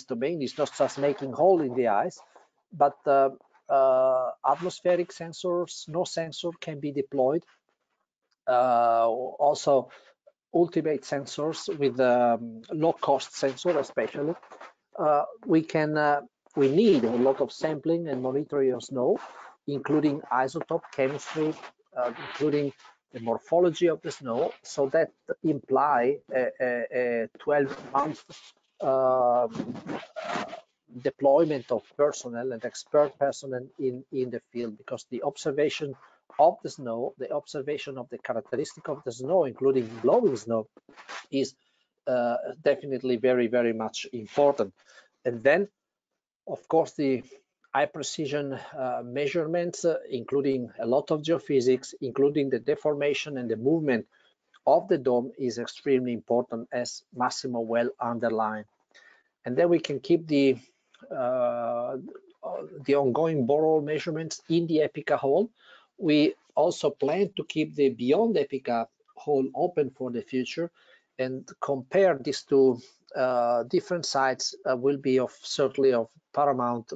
domain. It's not just making hole in the ice, but atmospheric sensors, snow sensor can be deployed. Also, ultimate sensors with low-cost sensor, especially. We need a lot of sampling and monitoring of snow, including isotope chemistry, including the morphology of the snow, so that imply a 12-month deployment of personnel and expert personnel in the field, because the observation of the snow, the observation of the characteristic of the snow, including blowing snow, is definitely very, very much important. And then, of course, the high precision measurements, including a lot of geophysics, including the deformation and the movement of the dome, is extremely important, as Massimo well underlined. And then we can keep the ongoing borehole measurements in the Epica hole. We also plan to keep the beyond Epica hole open for the future, and compare these two different sites will be certainly of paramount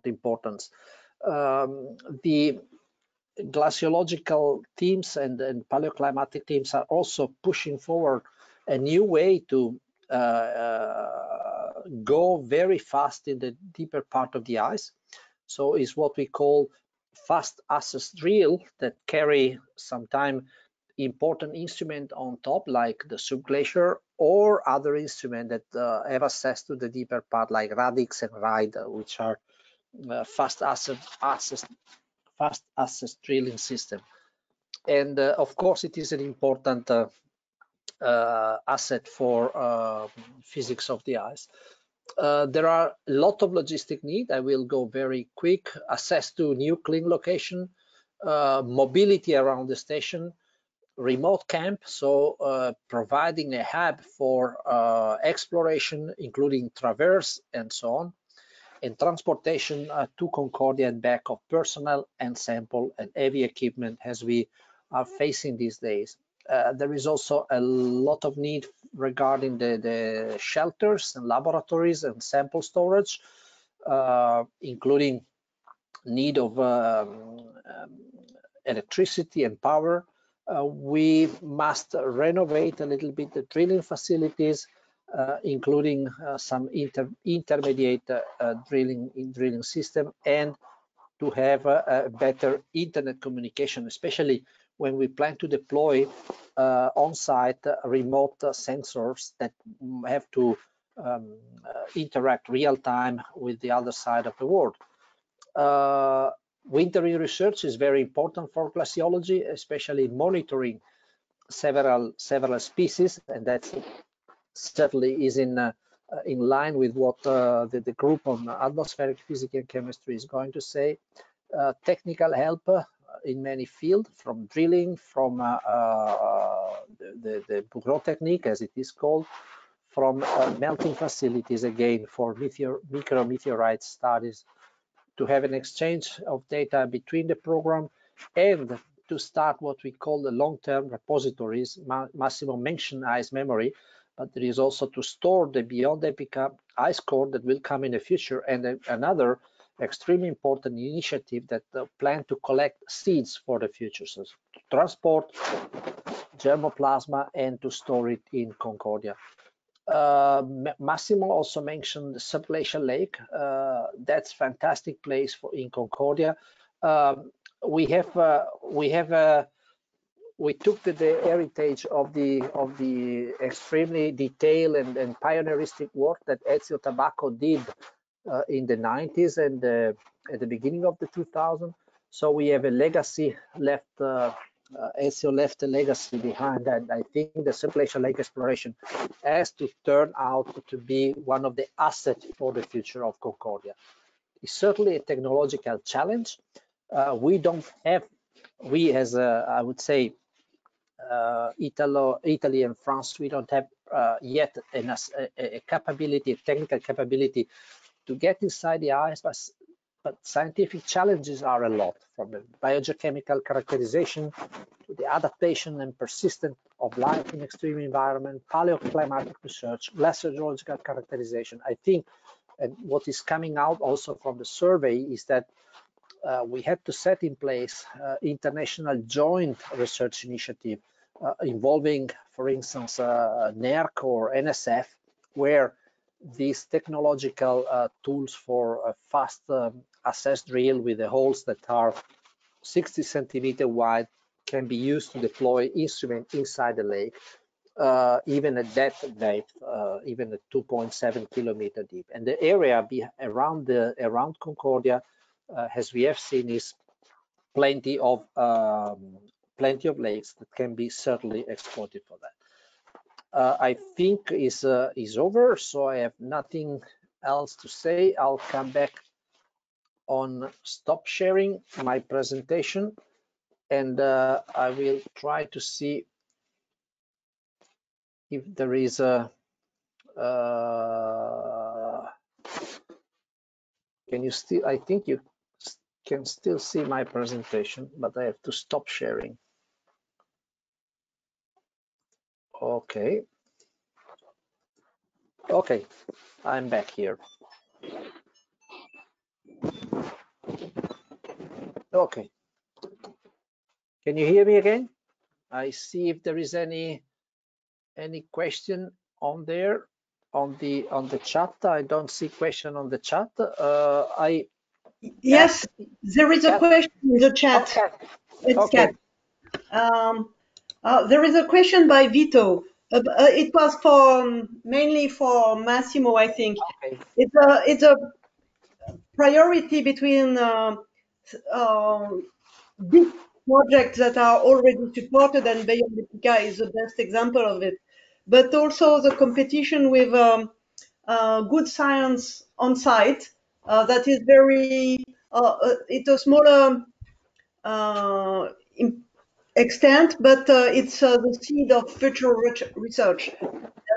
importance. The glaciological teams and paleoclimatic teams are also pushing forward a new way to go very fast in the deeper part of the ice. So it's what we call fast access drill that carry sometimes important instrument on top, like the subglacier, or other instrument that have access to the deeper part, like Radix and RIDE, which are fast access drilling system. And of course, it is an important asset for physics of the ice. There are a lot of logistic need. I will go very quick. Access to new clean location, mobility around the station, remote camp, so providing a hub for exploration, including traverse and so on, and transportation to Concordia and back of personnel and sample and heavy equipment, as we are facing these days. There is also a lot of need regarding the shelters and laboratories and sample storage, including need of electricity and power. We must renovate a little bit the drilling facilities, including some intermediate drilling system, and to have a better internet communication, especially when we plan to deploy on-site remote sensors that have to interact real time with the other side of the world. Wintering research is very important for glaciology, especially monitoring several species, and that certainly is in line with what the group on atmospheric physics and chemistry is going to say. Technical help in many fields, from drilling, from the Bougreau technique, as it is called, from melting facilities, again, for micrometeorite studies, to have an exchange of data between the program, and to start what we call the long-term repositories. Massimo mentioned ice memory, but there is also to store the beyond EPICA ice core that will come in the future, and another extremely important initiative that plan to collect seeds for the future, so to transport germoplasma and to store it in Concordia. Massimo also mentioned the Subulation Lake. That's fantastic place in Concordia. We took the heritage of the extremely detailed and pioneeristic work that Ezio Tabacco did in the 90s and at the beginning of the 2000s. So we have a legacy left. Ezio left a legacy behind, and I think the Subulation Lake exploration has to turn out to be one of the assets for the future of Concordia. It's certainly a technological challenge. We don't have, as I would say, Italy and France, we don't have yet a capability, a technical capability to get inside the ice, but scientific challenges are a lot, from the biogeochemical characterization to the adaptation and persistence of life in extreme environment, paleoclimatic research, glacial geological characterization. I think, and what is coming out also from the survey is that we had to set in place international joint research initiative involving, for instance, NERC or NSF, where these technological tools for fast assess drill with the holes that are 60 centimeter wide can be used to deploy instruments inside the lake, even at that depth, even at 2.7 kilometer deep. And the area around Concordia, as we have seen, is plenty of lakes that can be certainly exploited for that. I think is over, so I have nothing else to say. I'll come back on stop sharing my presentation, and I will try to see if there is a can you still, I think you can still see my presentation, but I have to stop sharing. Okay. Okay, I'm back here. Okay. Can you hear me again? I see if there is any question on there on the chat. I don't see question on the chat. Yes, there is a question in the chat. Okay. It's okay. There is a question by Vito. It was mainly for Massimo, I think. Okay. It's a priority between big projects that are already supported, and Beyond Epica is the best example of it. But also the competition with good science on site that is very it's a smaller extent, but it's the seed of future research.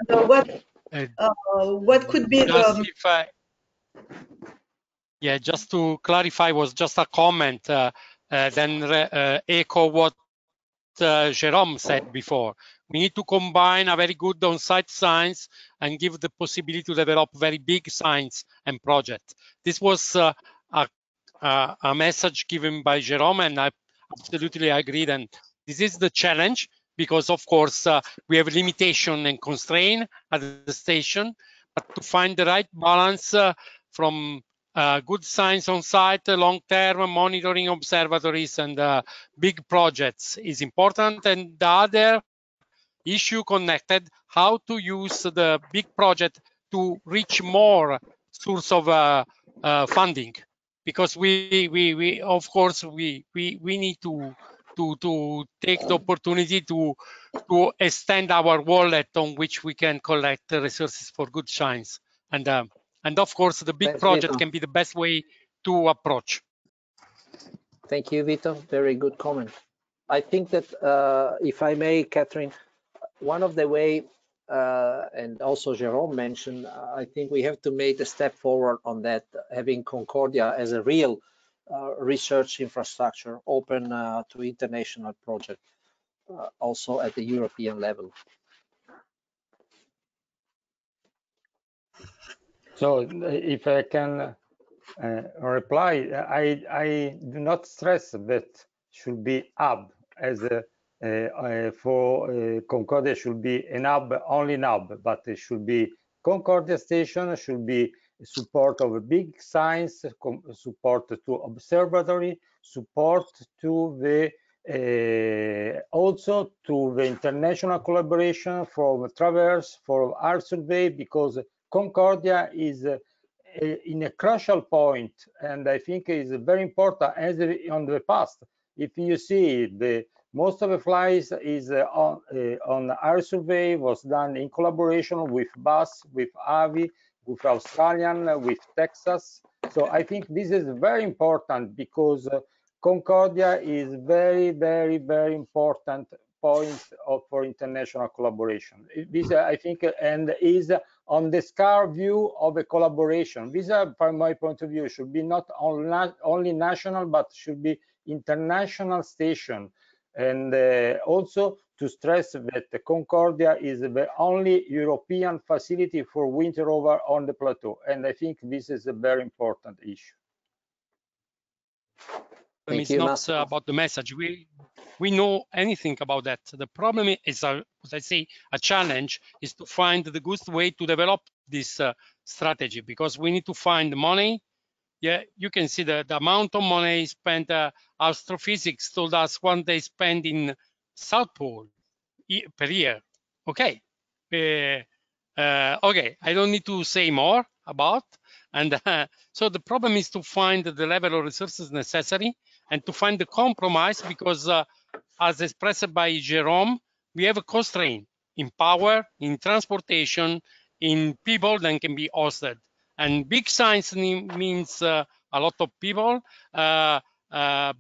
And what could be just to clarify, was just a comment, then echo what Jerome said before. We need to combine a very good on-site science and give the possibility to develop very big science and project. This was a message given by Jerome, and I absolutely agree. And this is the challenge, because of course we have limitation and constraint at the station, but to find the right balance from good science on site, long-term monitoring observatories, and big projects is important. And the other issue connected, how to use the big project to reach more source of funding. because we of course we need to take the opportunity to extend our wallet on which we can collect the resources for good science, and of course the big project Vito. can be the best way to approach. Thank you, Vito. Very good comment. I think that if I may, Catherine, one of the way, and also Jerome mentioned, I think we have to make a step forward on that, having Concordia as a real research infrastructure open to international projects, also at the European level. So if I can reply, I do not stress that should be hub as for Concordia should be an hub, only hub, but it should be Concordia station, should be support of a big science, support to observatory, support to the also to the international collaboration for traverse, for Earth survey, because Concordia is in a crucial point, and I think is very important as on the past. If you see, most of the flights is on Earth survey was done in collaboration with BAS, with AVI, with Australian, with Texas. So I think this is very important because Concordia is very, very, very important point for international collaboration. This, I think, and is on the SCAR view of a collaboration. This, from my point of view, should be not only national, but should be international station. And also to stress that Concordia is the only European facility for winter over on the plateau. And I think this is a very important issue. It's not about the message. We know anything about that. The problem is, as I say, a challenge is to find the good way to develop this strategy, because we need to find money. Yeah, you can see the amount of money spent. Astrophysics told us what they spend in South Pole per year. Okay. Okay, I don't need to say more about. And so the problem is to find the level of resources necessary and to find the compromise, because as expressed by Jerome, we have a constraint in power, in transportation, in people that can be hosted. And big science means a lot of people.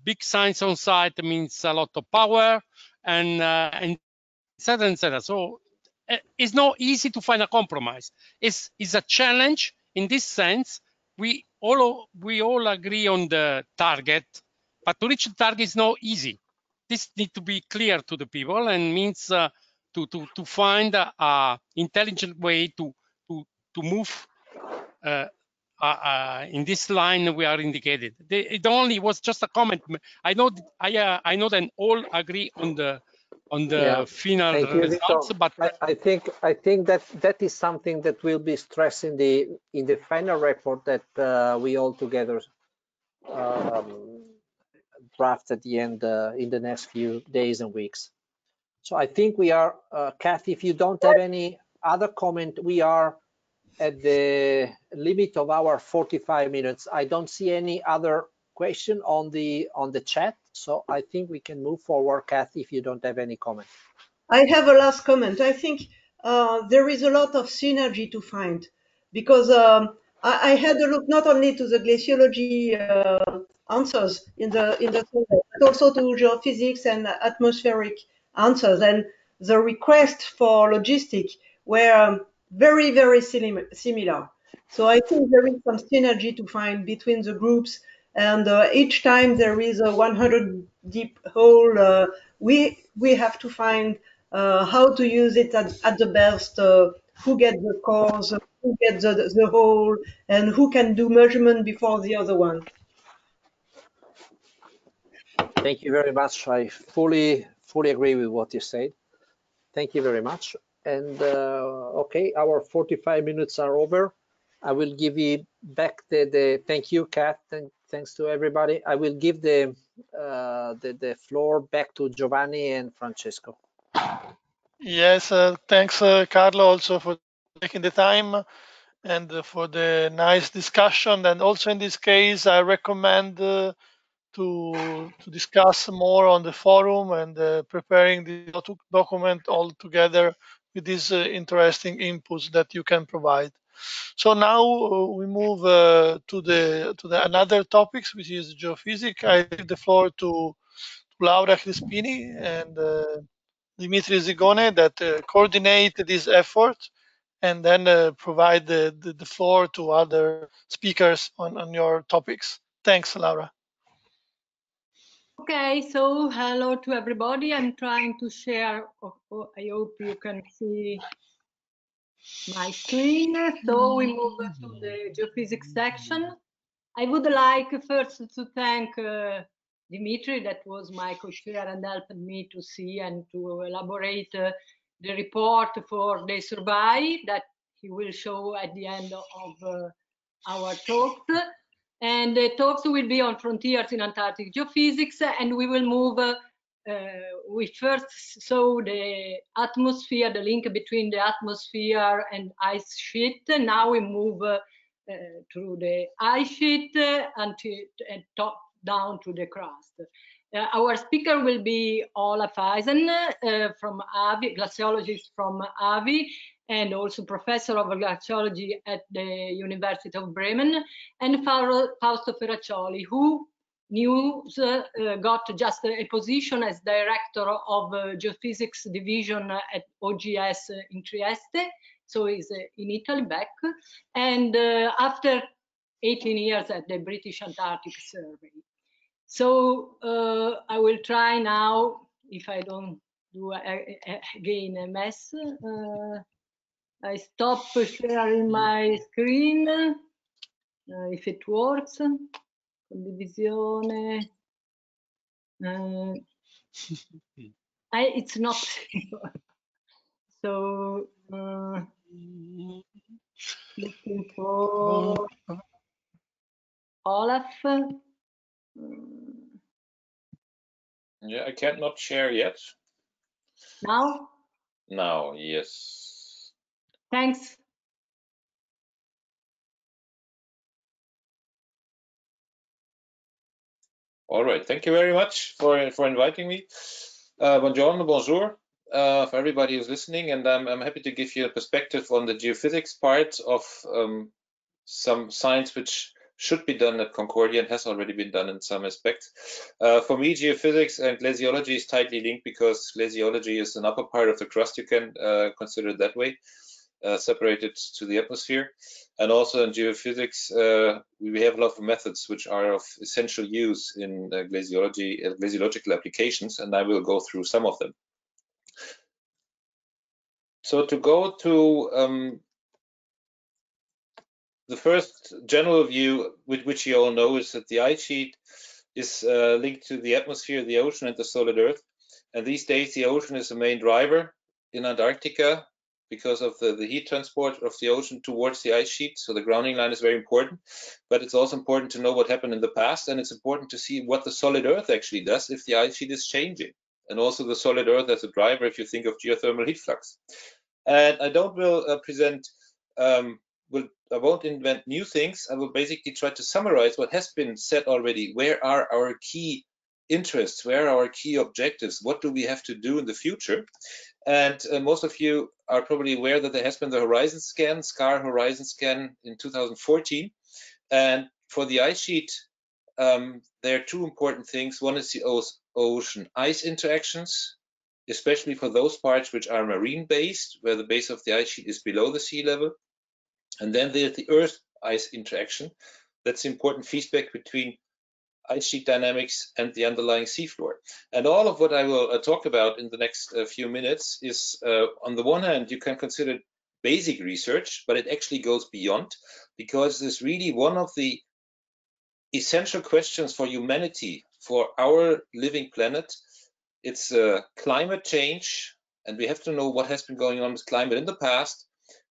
Big science on site means a lot of power, and et cetera, et cetera. So it's not easy to find a compromise. It's a challenge in this sense. We all agree on the target, but to reach the target is not easy. This needs to be clear to the people, and means to find a intelligent way to move in this line we are indicated. It only was just a comment. I know that all agree on the final results, but I think that is something that will be stressed in the final report that we all together draft at the end in the next few days and weeks. So I think we are, Kathy, if you don't have any other comment, we are at the limit of our 45 minutes. I don't see any other question on the chat, so I think we can move forward, Kathy, if you don't have any comment. I have a last comment. I think there is a lot of synergy to find, because I had a look not only to the glaciology answers in the survey, but also to geophysics and atmospheric answers, and the request for logistic were very, very similar. So I think there is some synergy to find between the groups, and each time there is a 100 deep hole, we have to find how to use it at the best, who gets the cores, who gets the hole, and who can do measurement before the other one. Thank you very much. I fully agree with what you said. Thank you very much. And okay, our 45 minutes are over. I will give you back the thank you, Kat, and thanks to everybody. I will give the floor back to Giovanni and Francesco. Yes, thanks, Carlo, also for taking the time. and for the nice discussion. And also in this case, I recommend to discuss more on the forum and preparing the document all together with these interesting inputs that you can provide. So now we move to the another topics, which is geophysics. I give the floor to Laura Crispini and Dimitri Zigone that coordinate this effort, and then provide the floor to other speakers on your topics. Thanks, Laura. Okay, so hello to everybody. I'm trying to share. I hope you can see my screen. So we move to the geophysics section. I would like first to thank Dimitri, that was my co-chair and helped me to see and to elaborate the report for the survey that he will show at the end of our talks. And the talks will be on frontiers in Antarctic geophysics, and we will move. We first saw the atmosphere, the link between the atmosphere and ice sheet. Now we move through the ice sheet until top down to the crust. Our speaker will be Olaf Eisen from AVI, glaciologist from AVI, and also professor of glaciology at the University of Bremen, and Fausto Ferraccioli, who got just a position as director of geophysics division at OGS in Trieste, so he's in Italy back, and after 18 years at the British Antarctic Survey. So I will try now, if I don't do again a mess. I stop sharing my screen, if it works. Condivisione. It's not. So looking for Olaf. Yeah, I cannot share yet. Now? Now, yes. Thanks. All right, thank you very much for inviting me. Buongiorno, bonjour, for everybody who's listening, and I'm happy to give you a perspective on the geophysics part of some science which should be done at Concordia and has already been done in some aspects. For me, geophysics and glaciology is tightly linked because glaciology is an upper part of the crust, you can consider it that way, separated to the atmosphere. And also in geophysics, we have a lot of methods which are of essential use in glaciological applications, and I will go through some of them. So to go to the first general view, which you all know, is that the ice sheet is linked to the atmosphere, the ocean, and the solid Earth. And these days, the ocean is the main driver in Antarctica because of the heat transport of the ocean towards the ice sheet. So the grounding line is very important, but it's also important to know what happened in the past, and it's important to see what the solid Earth actually does if the ice sheet is changing, and also the solid Earth as a driver if you think of geothermal heat flux. And I will present, I won't invent new things. I will basically try to summarize what has been said already. Where are our key interests? Where are our key objectives? What do we have to do in the future? And most of you are probably aware that there has been the horizon scan, SCAR horizon scan in 2014. And for the ice sheet, there are two important things. One is the ocean-ice interactions, especially for those parts which are marine-based, where the base of the ice sheet is below the sea level. And then there's the Earth-ice interaction. That's the important feedback between ice sheet dynamics and the underlying seafloor. And all of what I will talk about in the next few minutes is, on the one hand, you can consider it basic research, but it actually goes beyond, because it's really one of the essential questions for humanity, for our living planet. It's climate change, and we have to know what has been going on with climate in the past,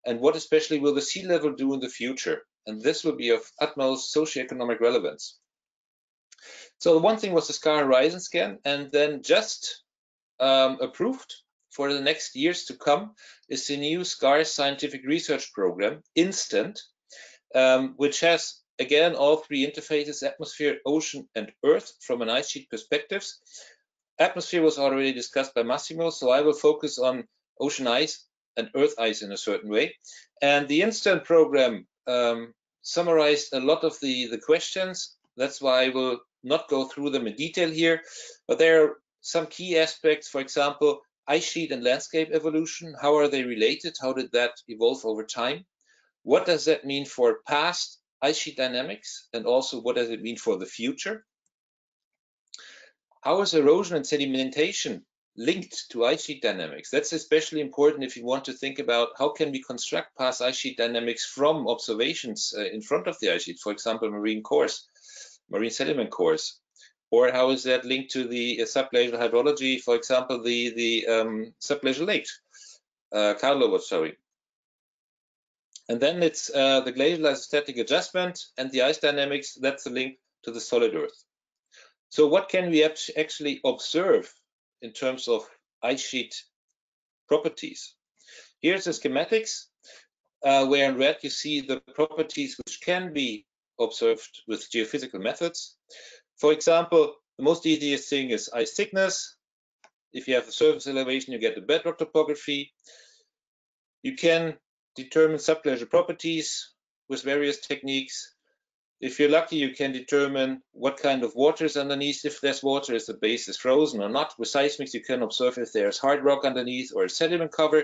and what especially will the sea level do in the future. And this will be of utmost socioeconomic relevance. So one thing was the SCAR horizon scan, and then just approved for the next years to come is the new SCARS scientific research program, INSTANT, which has, again, all three interfaces, atmosphere, ocean, and Earth from an ice sheet perspective. Atmosphere was already discussed by Massimo, so I will focus on ocean ice and Earth ice in a certain way. And the INSTANT program summarized a lot of the questions. That's why I will not go through them in detail here, but there are some key aspects. For example, ice sheet and landscape evolution. How are they related? How did that evolve over time? What does that mean for past ice sheet dynamics? And also, what does it mean for the future? How is erosion and sedimentation linked to ice sheet dynamics? That's especially important if you want to think about how can we construct past ice sheet dynamics from observations in front of the ice sheet, for example, marine cores, marine sediment cores. Or how is that linked to the subglacial hydrology, for example, the subglacial lake, Carlo was showing. And then it's the glacial isostatic adjustment and the ice dynamics. That's the link to the solid Earth. So what can we actually observe in terms of ice sheet properties? Here's the schematics, where in red you see the properties which can be observed with geophysical methods. For example, the most easiest thing is ice thickness. If you have the surface elevation, you get the bedrock topography. You can determine subglacial properties with various techniques. If you're lucky, you can determine what kind of water is underneath. If there's water, if the base is frozen or not. With seismics, you can observe if there's hard rock underneath or sediment cover.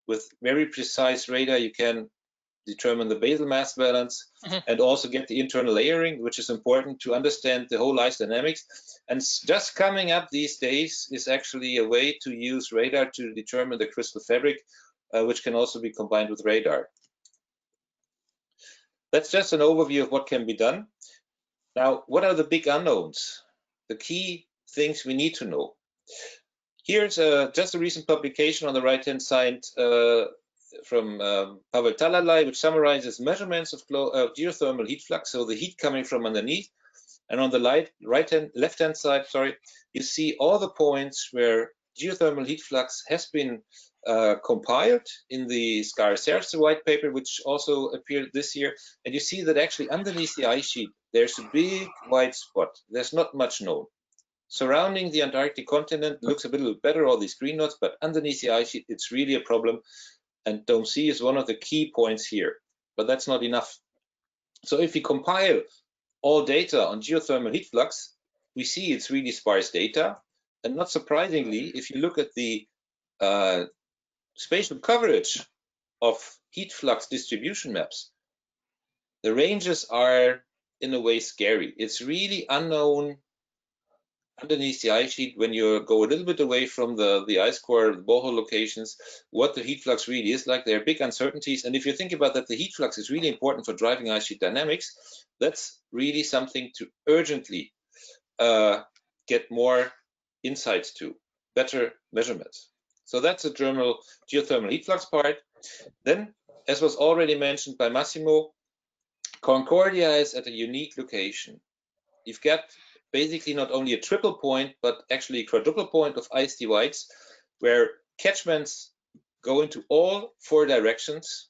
With very precise radar, you can determine the basal mass balance and also get the internal layering, which is important to understand the whole ice dynamics. And just coming up these days is actually a way to use radar to determine the crystal fabric, which can also be combined with radar. That's just an overview of what can be done. Now, what are the big unknowns? The key things we need to know. Here's just a recent publication on the right-hand side from Pavel Talalay, which summarizes measurements of geothermal heat flux, so the heat coming from underneath. And on the left-hand side, you see all the points where geothermal heat flux has been compiled in the SCARS white paper, which also appeared this year. And you see that actually underneath the ice sheet, there's a big white spot. There's not much known. Surrounding the Antarctic continent looks a little better, all these green dots, but underneath the ice sheet, it's really a problem. And Dome C is one of the key points here, but that's not enough. So if we compile all data on geothermal heat flux, we see it's really sparse data. And not surprisingly, if you look at the spatial coverage of heat flux distribution maps, the ranges are in a way scary. It's really unknown underneath the ice sheet when you go a little bit away from the ice core, the borehole locations, what the heat flux really is like. There are big uncertainties. And if you think about that, the heat flux is really important for driving ice sheet dynamics. That's really something to urgently get more insights to, better measurements. So that's the general geothermal heat flux part. Then, as was already mentioned by Massimo, Concordia is at a unique location. You've got basically not only a triple point, but actually a quadruple point of ice divides, where catchments go into all four directions.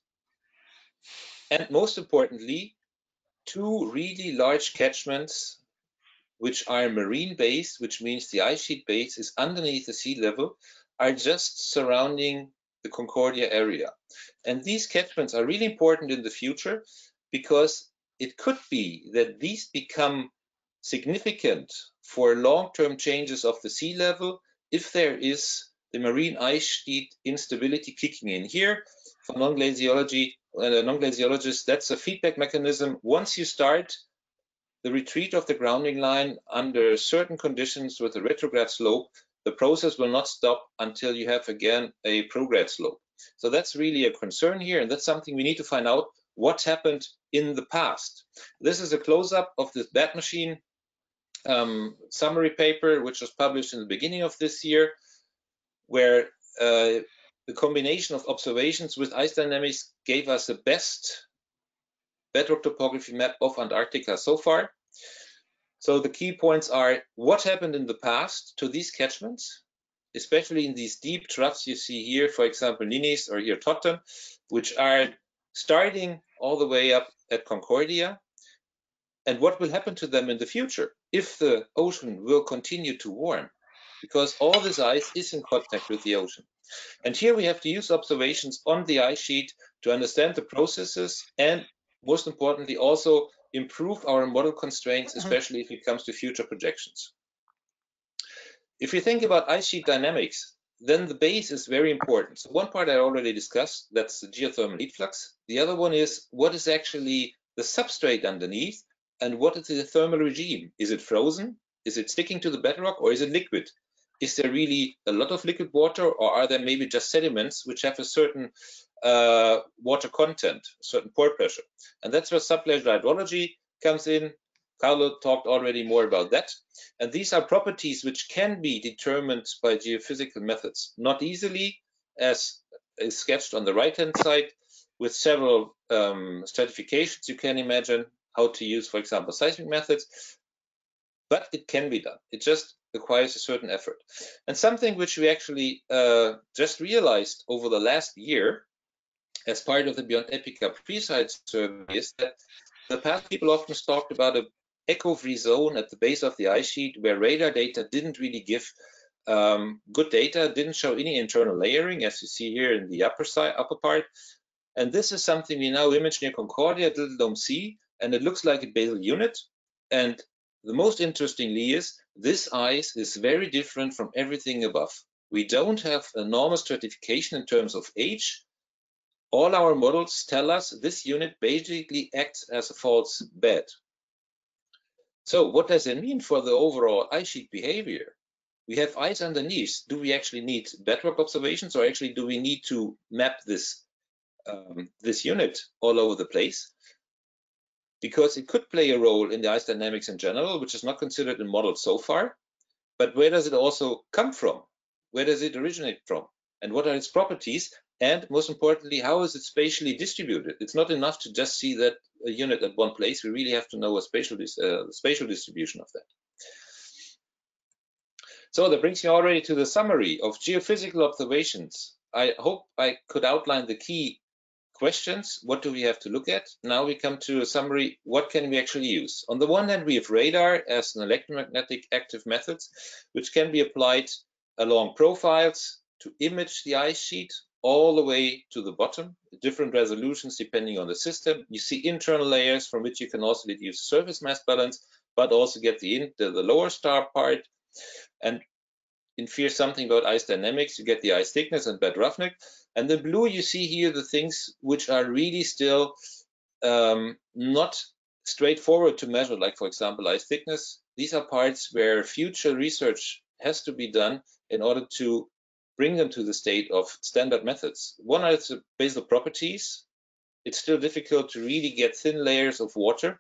And most importantly, two really large catchments, which are marine based, which means the ice sheet base is underneath the sea level, are just surrounding the Concordia area. And these catchments are really important in the future because it could be that these become significant for long-term changes of the sea level if there is the marine ice sheet instability kicking in. Here, for non-glaciologists, that's a feedback mechanism. Once you start the retreat of the grounding line under certain conditions with a retrograde slope, the process will not stop until you have again a prograde slope. So that's really a concern here, and that's something we need to find out what happened in the past. This is a close-up of this bat machine summary paper, which was published in the beginning of this year, where the combination of observations with ice dynamics gave us the best bedrock topography map of Antarctica so far. So the key points are what happened in the past to these catchments, especially in these deep troughs you see here, for example, Ninis or here Totten, which are starting all the way up at Concordia. And what will happen to them in the future if the ocean will continue to warm? Because all this ice is in contact with the ocean. And here we have to use observations on the ice sheet to understand the processes and, most importantly, also improve our model constraints, especially if it comes to future projections. If we think about ice sheet dynamics, then the base is very important. So one part I already discussed, that's the geothermal heat flux. The other one is what is actually the substrate underneath and what is the thermal regime? Is it frozen? Is it sticking to the bedrock, or is it liquid? Is there really a lot of liquid water, or are there maybe just sediments which have a certain water content, a certain pore pressure? And that's where subglacial hydrology comes in. Carlo talked already more about that. And these are properties which can be determined by geophysical methods, not easily, as is sketched on the right-hand side, with several stratifications you can imagine how to use, for example, seismic methods. But it can be done. It just requires a certain effort. And something which we actually just realized over the last year as part of the Beyond Epica pre-site survey is that in the past people often talked about an echo-free zone at the base of the ice sheet where radar data didn't really give good data, didn't show any internal layering, as you see here in the upper part. And this is something we now image near Concordia at Little Dome C, and it looks like a basal unit. And the most interestingly is this ice is very different from everything above. We don't have enormous stratification in terms of age. All our models tell us this unit basically acts as a false bed. So what does it mean for the overall ice sheet behavior? We have ice underneath. Do we actually need bedrock observations, or actually do we need to map this, this unit all over the place? Because it could play a role in the ice dynamics in general, which is not considered in models so far. But where does it also come from? Where does it originate from? And what are its properties? And most importantly, how is it spatially distributed? It's not enough to just see that a unit at one place. We really have to know a spatial distribution of that. So that brings me already to the summary of geophysical observations. I hope I could outline the key questions. What do we have to look at? Now we come to a summary. What can we actually use? On the one hand, we have radar as an electromagnetic active method, which can be applied along profiles to image the ice sheet all the way to the bottom, different resolutions depending on the system. You see internal layers from which you can also deduce surface mass balance, but also get the lower star part. And infer something about ice dynamics, you get the ice thickness and bed roughness. And the blue, you see here the things which are really still not straightforward to measure, like, for example, ice thickness. These are parts where future research has to be done in order to bring them to the state of standard methods. One is the basal properties. It's still difficult to really get thin layers of water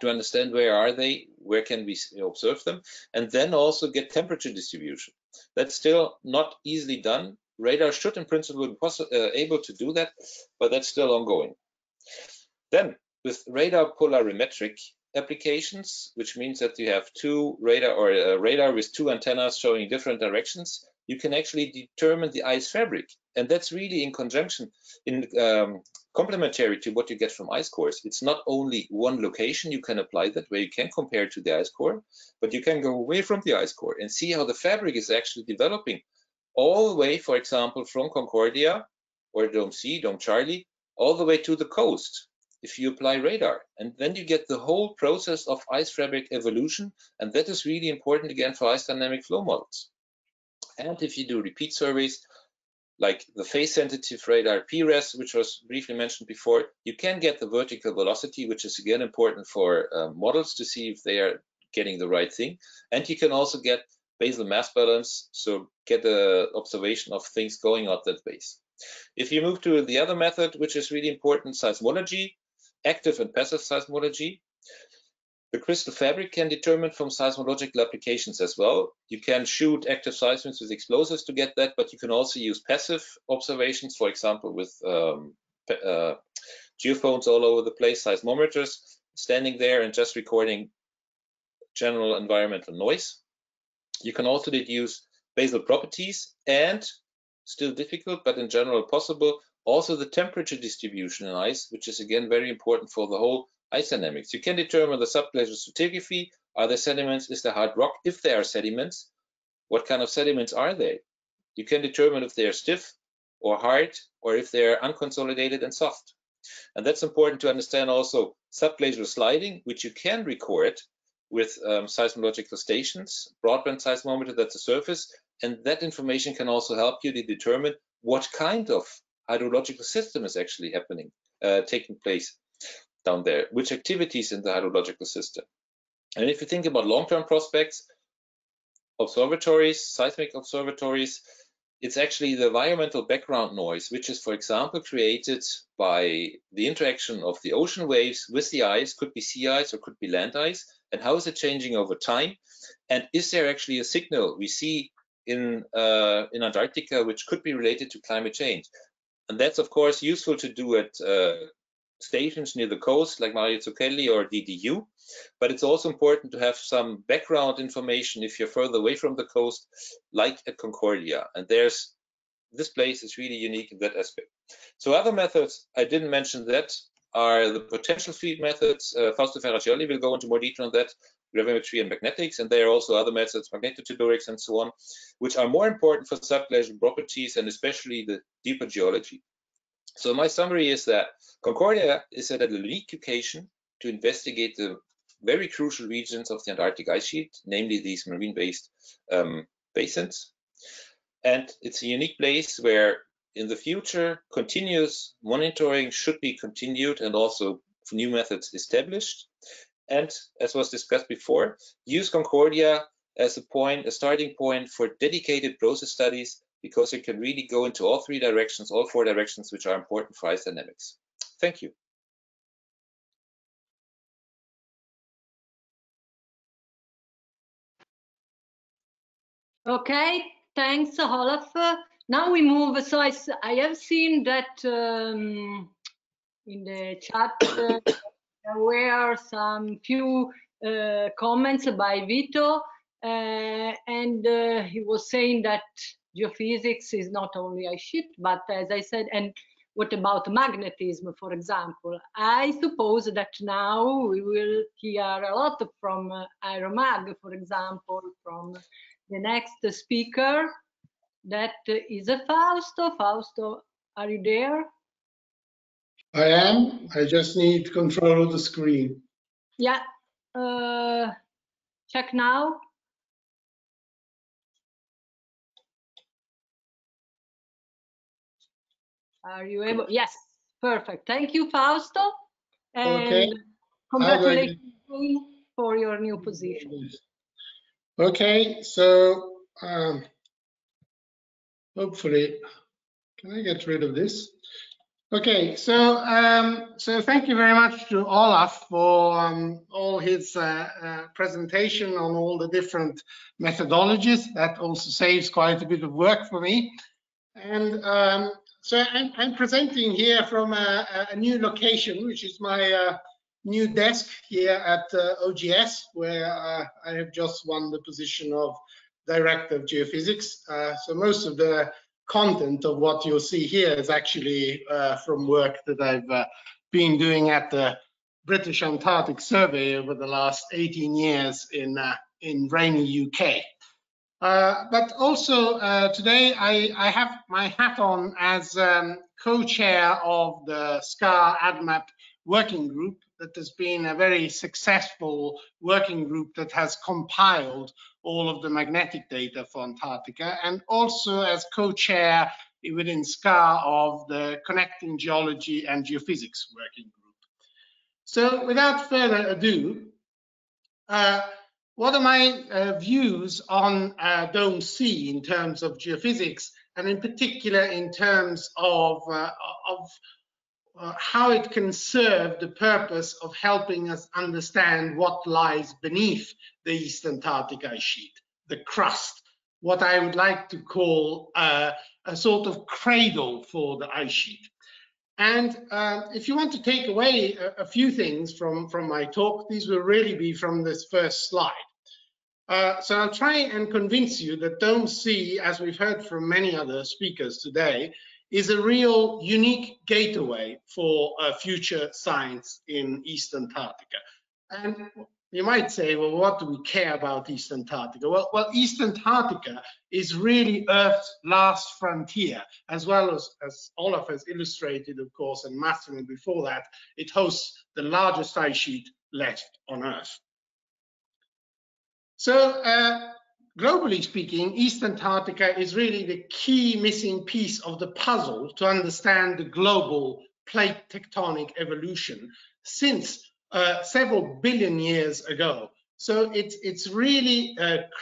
to understand where are they, where can we observe them, and then also get temperature distribution. That's still not easily done. Radar should in principle be able to do that, but that's still ongoing. Then with radar polarimetric applications, which means that you have two radar or a radar with two antennas showing different directions, you can actually determine the ice fabric. And that's really in conjunction, complementary to what you get from ice cores. It's not only one location you can apply that where you can compare to the ice core, but you can go away from the ice core and see how the fabric is actually developing all the way, for example, from Concordia or Dome C, Dome Charlie, all the way to the coast if you apply radar. And then you get the whole process of ice fabric evolution. And that is really important again for ice dynamic flow models. And if you do repeat surveys, like the phase-sensitive radar PRES, which was briefly mentioned before, you can get the vertical velocity, which is again important for models to see if they are getting the right thing. And you can also get basal mass balance, so get an observation of things going out that base. If you move to the other method, which is really important, seismology, active and passive seismology, the crystal fabric can determine from seismological applications as well. You can shoot active seismics with explosives to get that, but you can also use passive observations, for example, with geophones all over the place, seismometers, standing there and just recording general environmental noise. You can also deduce basal properties, and still difficult, but in general possible, also the temperature distribution in ice, which is again very important for the whole ice dynamics. You can determine the subglacial stratigraphy. Are there sediments? Is there hard rock? If there are sediments, what kind of sediments are they? You can determine if they are stiff or hard, or if they are unconsolidated and soft. And that's important to understand also subglacial sliding, which you can record with seismological stations, broadband seismometer, that's the surface, and that information can also help you to determine what kind of hydrological system is actually happening, taking place down there, which activities in the hydrological system. And if you think about long-term prospects, observatories, seismic observatories, it's actually the environmental background noise, which is, for example, created by the interaction of the ocean waves with the ice, could be sea ice or could be land ice, and how is it changing over time? And is there actually a signal we see in Antarctica which could be related to climate change? And that's, of course, useful to do at stations near the coast, like Mario Zucchelli or DDU, but it's also important to have some background information if you're further away from the coast, like at Concordia. And this place is really unique in that aspect. So other methods, I didn't mention that, are the potential field methods. Fausto Ferraggioli will go into more detail on that, gravimetry and magnetics, and there are also other methods, magnetotellurics and so on, which are more important for subglacial properties and especially the deeper geology. So my summary is that Concordia is at a unique occasion to investigate the very crucial regions of the Antarctic ice sheet, namely these marine-based basins. And it's a unique place where in the future, continuous monitoring should be continued and also new methods established. And as was discussed before, use Concordia as a starting point for dedicated process studies, because it can really go into all three directions, all four directions, which are important for ice dynamics. Thank you. Okay, thanks, Olaf. Now we move. So I have seen that in the chat there were some few comments by Vito, and he was saying that geophysics is not only ice sheet, but as I said, and what about magnetism, for example? I suppose that now we will hear a lot from aeromag, for example, from the next speaker. That is Fausto. Fausto, are you there? I am. I just need control of the screen. Yeah. Check now. Are you able? Yes. Perfect. Thank you, Fausto. And okay. Congratulations for your new position. Okay. So hopefully, can I get rid of this? Okay, so so thank you very much to Olaf for all his presentation on all the different methodologies. That also saves quite a bit of work for me. And so I'm presenting here from a new location, which is my new desk here at OGS, where I have just won the position of Director of Geophysics. So most of the content of what you'll see here is actually from work that I've been doing at the British Antarctic Survey over the last 18 years in rainy UK. But also today I have my hat on as co-chair of the SCAR ADMAP working group. That has been a very successful working group that has compiled all of the magnetic data for Antarctica, and also as co-chair within SCAR of the Connecting Geology and Geophysics working group. So without further ado, what are my views on Dome C in terms of geophysics, and in particular in terms of how it can serve the purpose of helping us understand what lies beneath the East Antarctic ice sheet, the crust, what I would like to call a sort of cradle for the ice sheet. And if you want to take away a few things from my talk, these will really be from this first slide. So I'll try and convince you that Dome C, as we've heard from many other speakers today, is a real unique gateway for future science in East Antarctica. And you might say, well, what do we care about East Antarctica? Well, East Antarctica is really Earth's last frontier, as well as Olaf has illustrated, of course, and Massimo before that, it hosts the largest ice sheet left on Earth. So, globally speaking, East Antarctica is really the key missing piece of the puzzle to understand the global plate tectonic evolution since several billion years ago. So it's really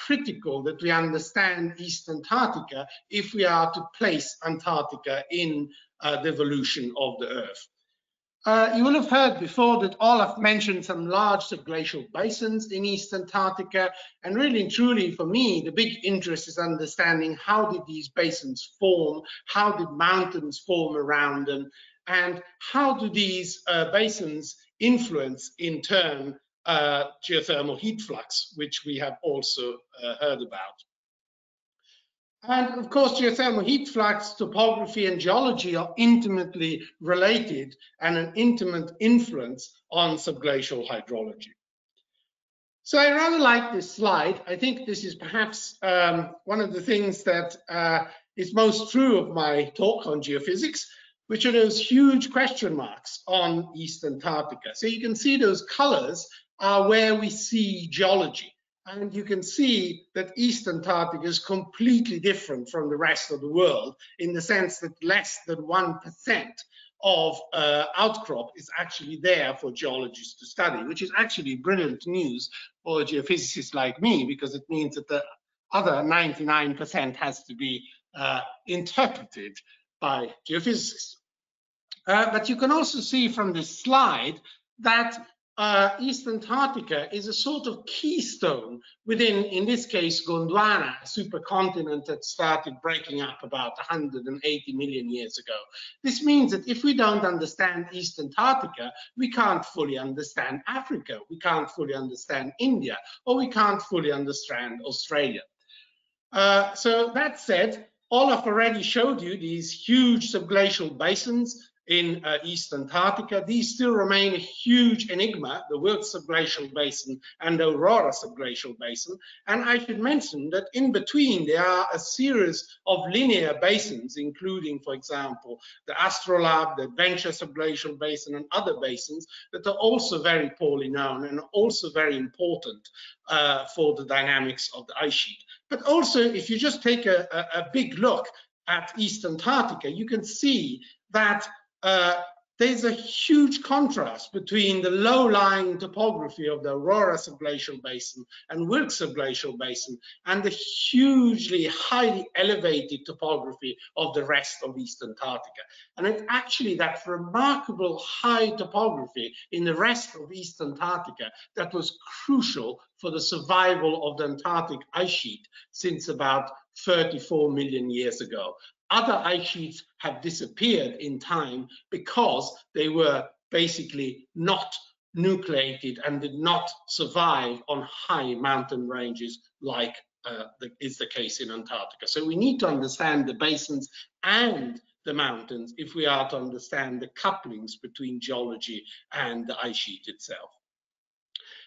critical that we understand East Antarctica if we are to place Antarctica in the evolution of the Earth. You will have heard before that Olaf mentioned some large subglacial basins in East Antarctica, and really and truly for me, the big interest is understanding how did these basins form, how did mountains form around them, and how do these basins influence in turn geothermal heat flux, which we have also heard about. And of course, geothermal heat flux, topography, and geology are intimately related and an intimate influence on subglacial hydrology. So I rather like this slide. I think this is perhaps one of the things that is most true of my talk on geophysics, which are those huge question marks on East Antarctica. So you can see those colors are where we see geology. And you can see that East Antarctica is completely different from the rest of the world in the sense that less than 1% of outcrop is actually there for geologists to study, which is actually brilliant news for a geophysicist like me, because it means that the other 99% has to be interpreted by geophysicists. But you can also see from this slide that East Antarctica is a sort of keystone within, in this case, Gondwana, a supercontinent that started breaking up about 180 million years ago. This means that if we don't understand East Antarctica, we can't fully understand Africa, we can't fully understand India, or we can't fully understand Australia. So that said, Olaf already showed you these huge subglacial basins in East Antarctica. These still remain a huge enigma, the Wilkes Subglacial Basin and the Aurora Subglacial Basin. And I should mention that in between there are a series of linear basins, including, for example, the Astrolabe, the Adventure Subglacial Basin, and other basins that are also very poorly known and also very important for the dynamics of the ice sheet. But also, if you just take a big look at East Antarctica, you can see that there's a huge contrast between the low-lying topography of the Aurora Subglacial Basin and Wilkes Subglacial Basin and the hugely highly elevated topography of the rest of East Antarctica. And it's actually that remarkable high topography in the rest of East Antarctica that was crucial for the survival of the Antarctic ice sheet since about 34 million years ago. Other ice sheets have disappeared in time because they were basically not nucleated and did not survive on high mountain ranges like is the case in Antarctica. So we need to understand the basins and the mountains if we are to understand the couplings between geology and the ice sheet itself.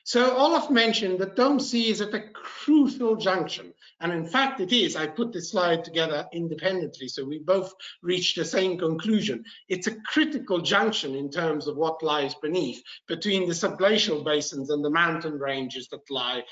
So Olaf mentioned that Dome C is at a crucial junction. And in fact, it is. I put this slide together independently, so we both reached the same conclusion. It's a critical junction in terms of what lies beneath, between the subglacial basins and the mountain ranges that lie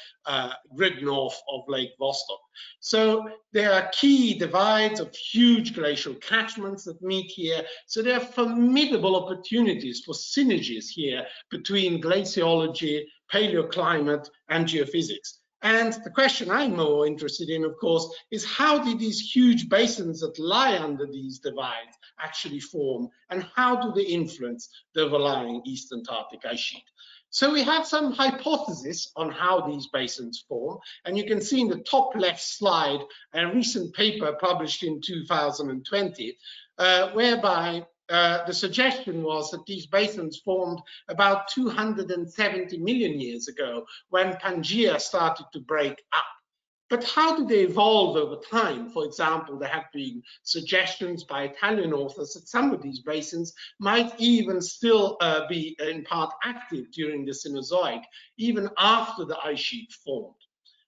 grid north of Lake Vostok. So there are key divides of huge glacial catchments that meet here. So there are formidable opportunities for synergies here between glaciology, paleoclimate, and geophysics. And the question I'm more interested in, of course, is how did these huge basins that lie under these divides actually form, and how do they influence the overlying East Antarctic ice sheet? So we have some hypotheses on how these basins form, and you can see in the top left slide a recent paper published in 2020, whereby the suggestion was that these basins formed about 270 million years ago when Pangaea started to break up. But how do they evolve over time? For example, there have been suggestions by Italian authors that some of these basins might even still be in part active during the Cenozoic, even after the ice sheet formed.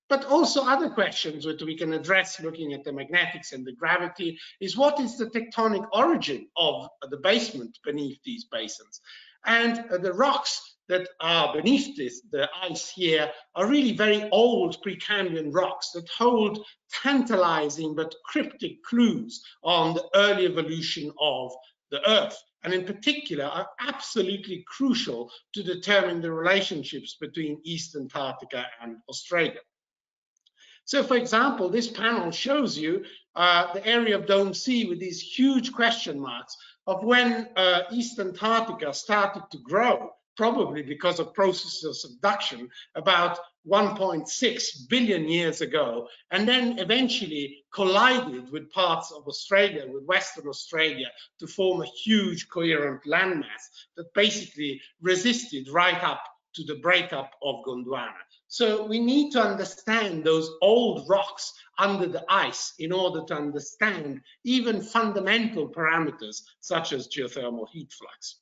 But also other questions that we can address looking at the magnetics and the gravity is what is the tectonic origin of the basement beneath these basins? And the rocks that are beneath the ice here are really very old Precambrian rocks that hold tantalizing but cryptic clues on the early evolution of the Earth, and in particular are absolutely crucial to determine the relationships between East Antarctica and Australia. So, for example, this panel shows you the area of Dome C with these huge question marks of when East Antarctica started to grow, probably because of processes of subduction, about 1.6 billion years ago, and then eventually collided with parts of Australia, with Western Australia, to form a huge coherent landmass that basically resisted right up to the breakup of Gondwana. So we need to understand those old rocks under the ice in order to understand even fundamental parameters such as geothermal heat flux.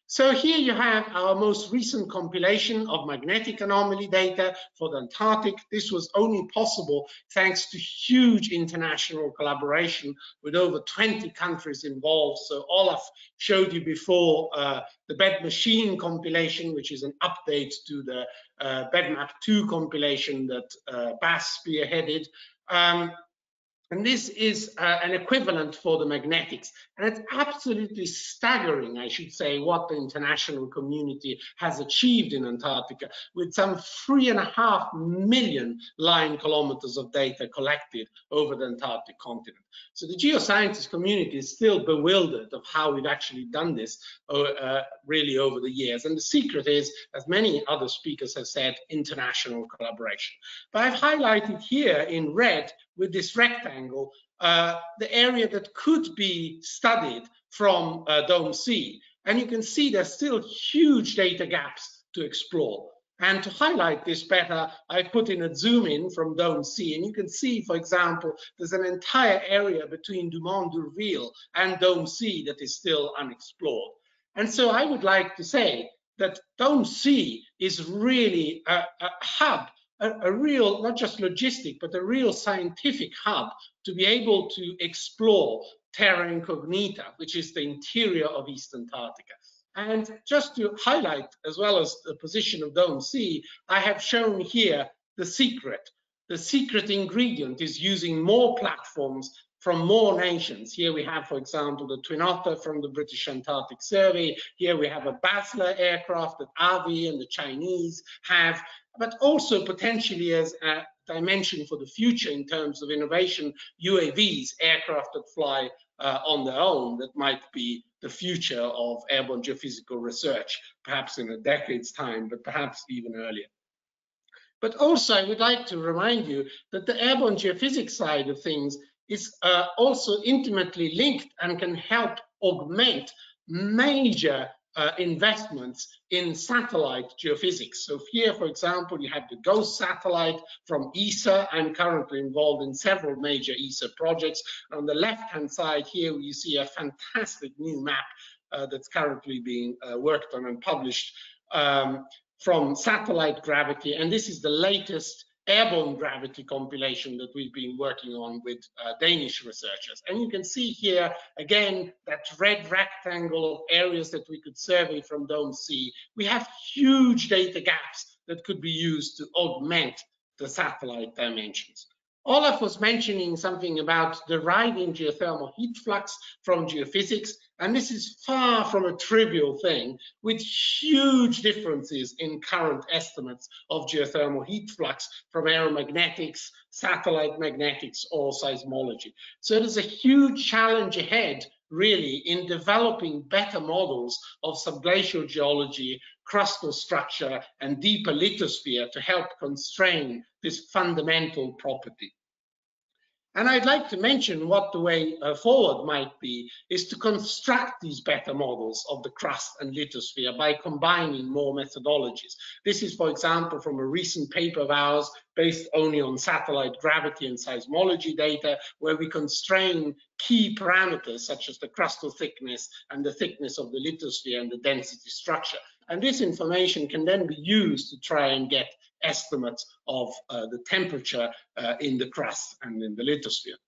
So here you have our most recent compilation of magnetic anomaly data for the Antarctic. This was only possible thanks to huge international collaboration with over 20 countries involved. So Olaf showed you before the Bed Machine compilation, which is an update to the BedMap 2 compilation that Bas spearheaded. And this is an equivalent for the magnetics. And it's absolutely staggering, I should say, what the international community has achieved in Antarctica, with some 3.5 million line kilometers of data collected over the Antarctic continent. So the geoscientist community is still bewildered of how we've actually done this really over the years. And the secret is, as many other speakers have said, international collaboration. But I've highlighted here in red with this rectangle, the area that could be studied from Dome C. And you can see there's still huge data gaps to explore. And to highlight this better, I put in a zoom in from Dome C. And you can see, for example, there's an entire area between Dumont-D'Urville and Dome C that is still unexplored. And so I would like to say that Dome C is really a hub, a real, not just logistic, but a real scientific hub to be able to explore terra incognita, which is the interior of East Antarctica. And just to highlight, as well as the position of Dome C, I have shown here the secret. The secret ingredient is using more platforms from more nations. Here we have, for example, the Twin Otter from the British Antarctic Survey. Here we have a Basler aircraft that Avi and the Chinese have, but also potentially as a dimension for the future in terms of innovation, UAVs, aircraft that fly on their own, that might be the future of airborne geophysical research, perhaps in a decade's time, but perhaps even earlier. But also, I would like to remind you that the airborne geophysics side of things is also intimately linked and can help augment major investments in satellite geophysics. So here, for example, you have the GHOST satellite from ESA. I'm currently involved in several major ESA projects. On the left-hand side here, you see a fantastic new map that's currently being worked on and published from satellite gravity. And this is the latest airborne gravity compilation that we've been working on with Danish researchers. And you can see here, again, that red rectangle of areas that we could survey from Dome C. We have huge data gaps that could be used to augment the satellite dimensions. Olaf was mentioning something about deriving geothermal heat flux from geophysics, and this is far from a trivial thing, with huge differences in current estimates of geothermal heat flux from aeromagnetics, satellite magnetics, or seismology. So there's a huge challenge ahead, really, in developing better models of subglacial geology, crustal structure, and deeper lithosphere to help constrain this fundamental property. And I'd like to mention what the way forward might be is to construct these better models of the crust and lithosphere by combining more methodologies. This is, for example, from a recent paper of ours based only on satellite gravity and seismology data, where we constrain key parameters such as the crustal thickness and the thickness of the lithosphere and the density structure. And this information can then be used to try and get estimates of the temperature in the crust and in the lithosphere.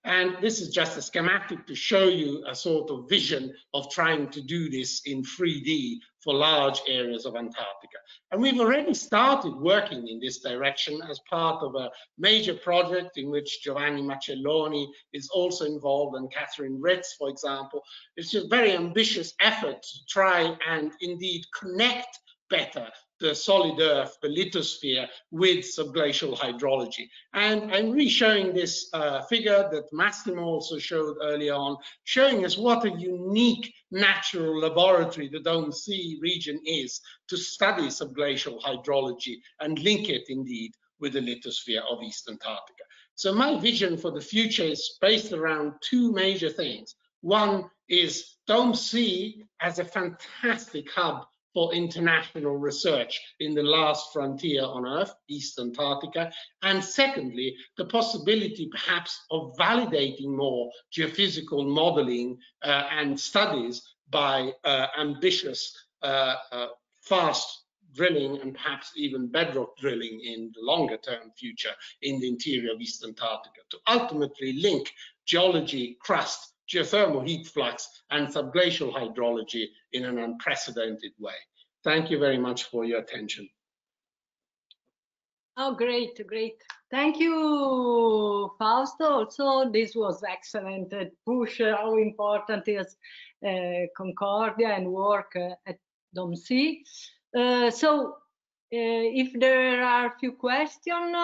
And this is just a schematic to show you a sort of vision of trying to do this in 3D for large areas of Antarctica. And we've already started working in this direction as part of a major project in which Giovanni Macelloni is also involved, and Catherine Ritz, for example. It's a very ambitious effort to try and indeed connect better the solid earth, the lithosphere, with subglacial hydrology. And I'm re-showing this figure that Massimo also showed earlier on, showing us what a unique natural laboratory the Dome Sea region is to study subglacial hydrology and link it indeed with the lithosphere of East Antarctica. So my vision for the future is based around two major things. One is Dome Sea as a fantastic hub for international research in the last frontier on Earth, East Antarctica. And secondly, the possibility perhaps of validating more geophysical modeling and studies by ambitious, fast drilling and perhaps even bedrock drilling in the longer term future in the interior of East Antarctica to ultimately link geology, crust, geothermal heat flux, and subglacial hydrology in an unprecedented way. Thank you very much for your attention. Oh, great, great. Thank you, Fausto. Also, this was excellent. Push how important is Concordia and work at Dome Sea. If there are a few questions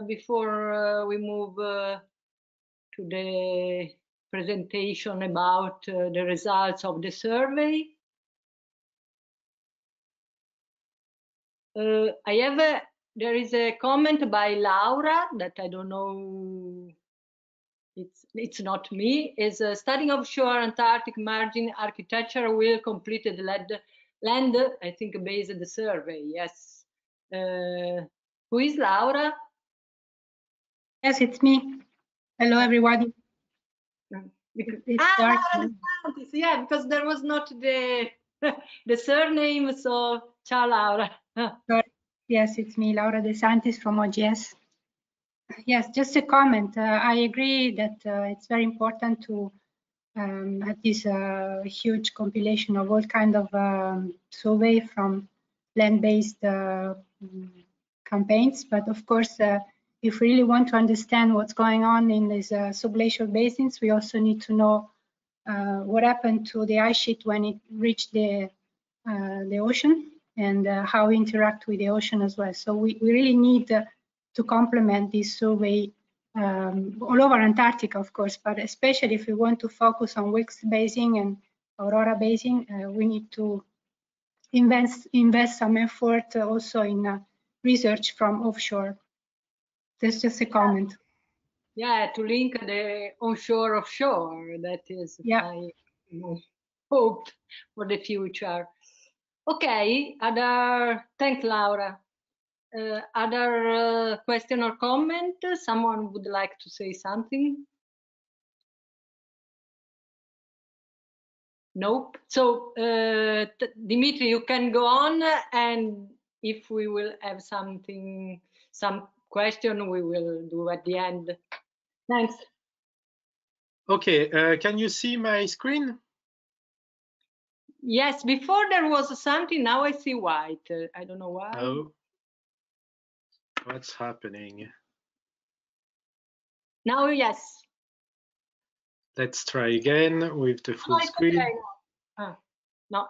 before we move to the presentation about the results of the survey. There is a comment by Laura that I don't know, it's not me, is studying offshore Antarctic margin architecture will complete the land, I think, based on the survey, yes. Who is Laura? Yes, it's me. Hello, everybody. Yeah, because there was not the the surname, so ciao, Laura. Sorry. Yes, it's me, Laura De Santis from OGS. Yes, just a comment. I agree that it's very important to have this huge compilation of all kind of survey from land-based campaigns. But of course, if we really want to understand what's going on in these subglacial basins, we also need to know what happened to the ice sheet when it reached the ocean, and how we interact with the ocean as well. So we really need to complement this survey all over Antarctica, of course, but especially if we want to focus on Wilkes Basin and Aurora Basin, we need to invest some effort also in research from offshore. That's just a comment. Yeah, to link the onshore offshore, that is my hope for the future. Okay, thanks, Laura. Other question or comment? Someone would like to say something? Nope. So, Dimitri, you can go on, and if we will have some question, we will do at the end. Thanks. Okay, can you see my screen? Yes, before there was something, now I see white. I don't know why. Oh, what's happening? Now, yes. Let's try again with the full screen. Okay. No.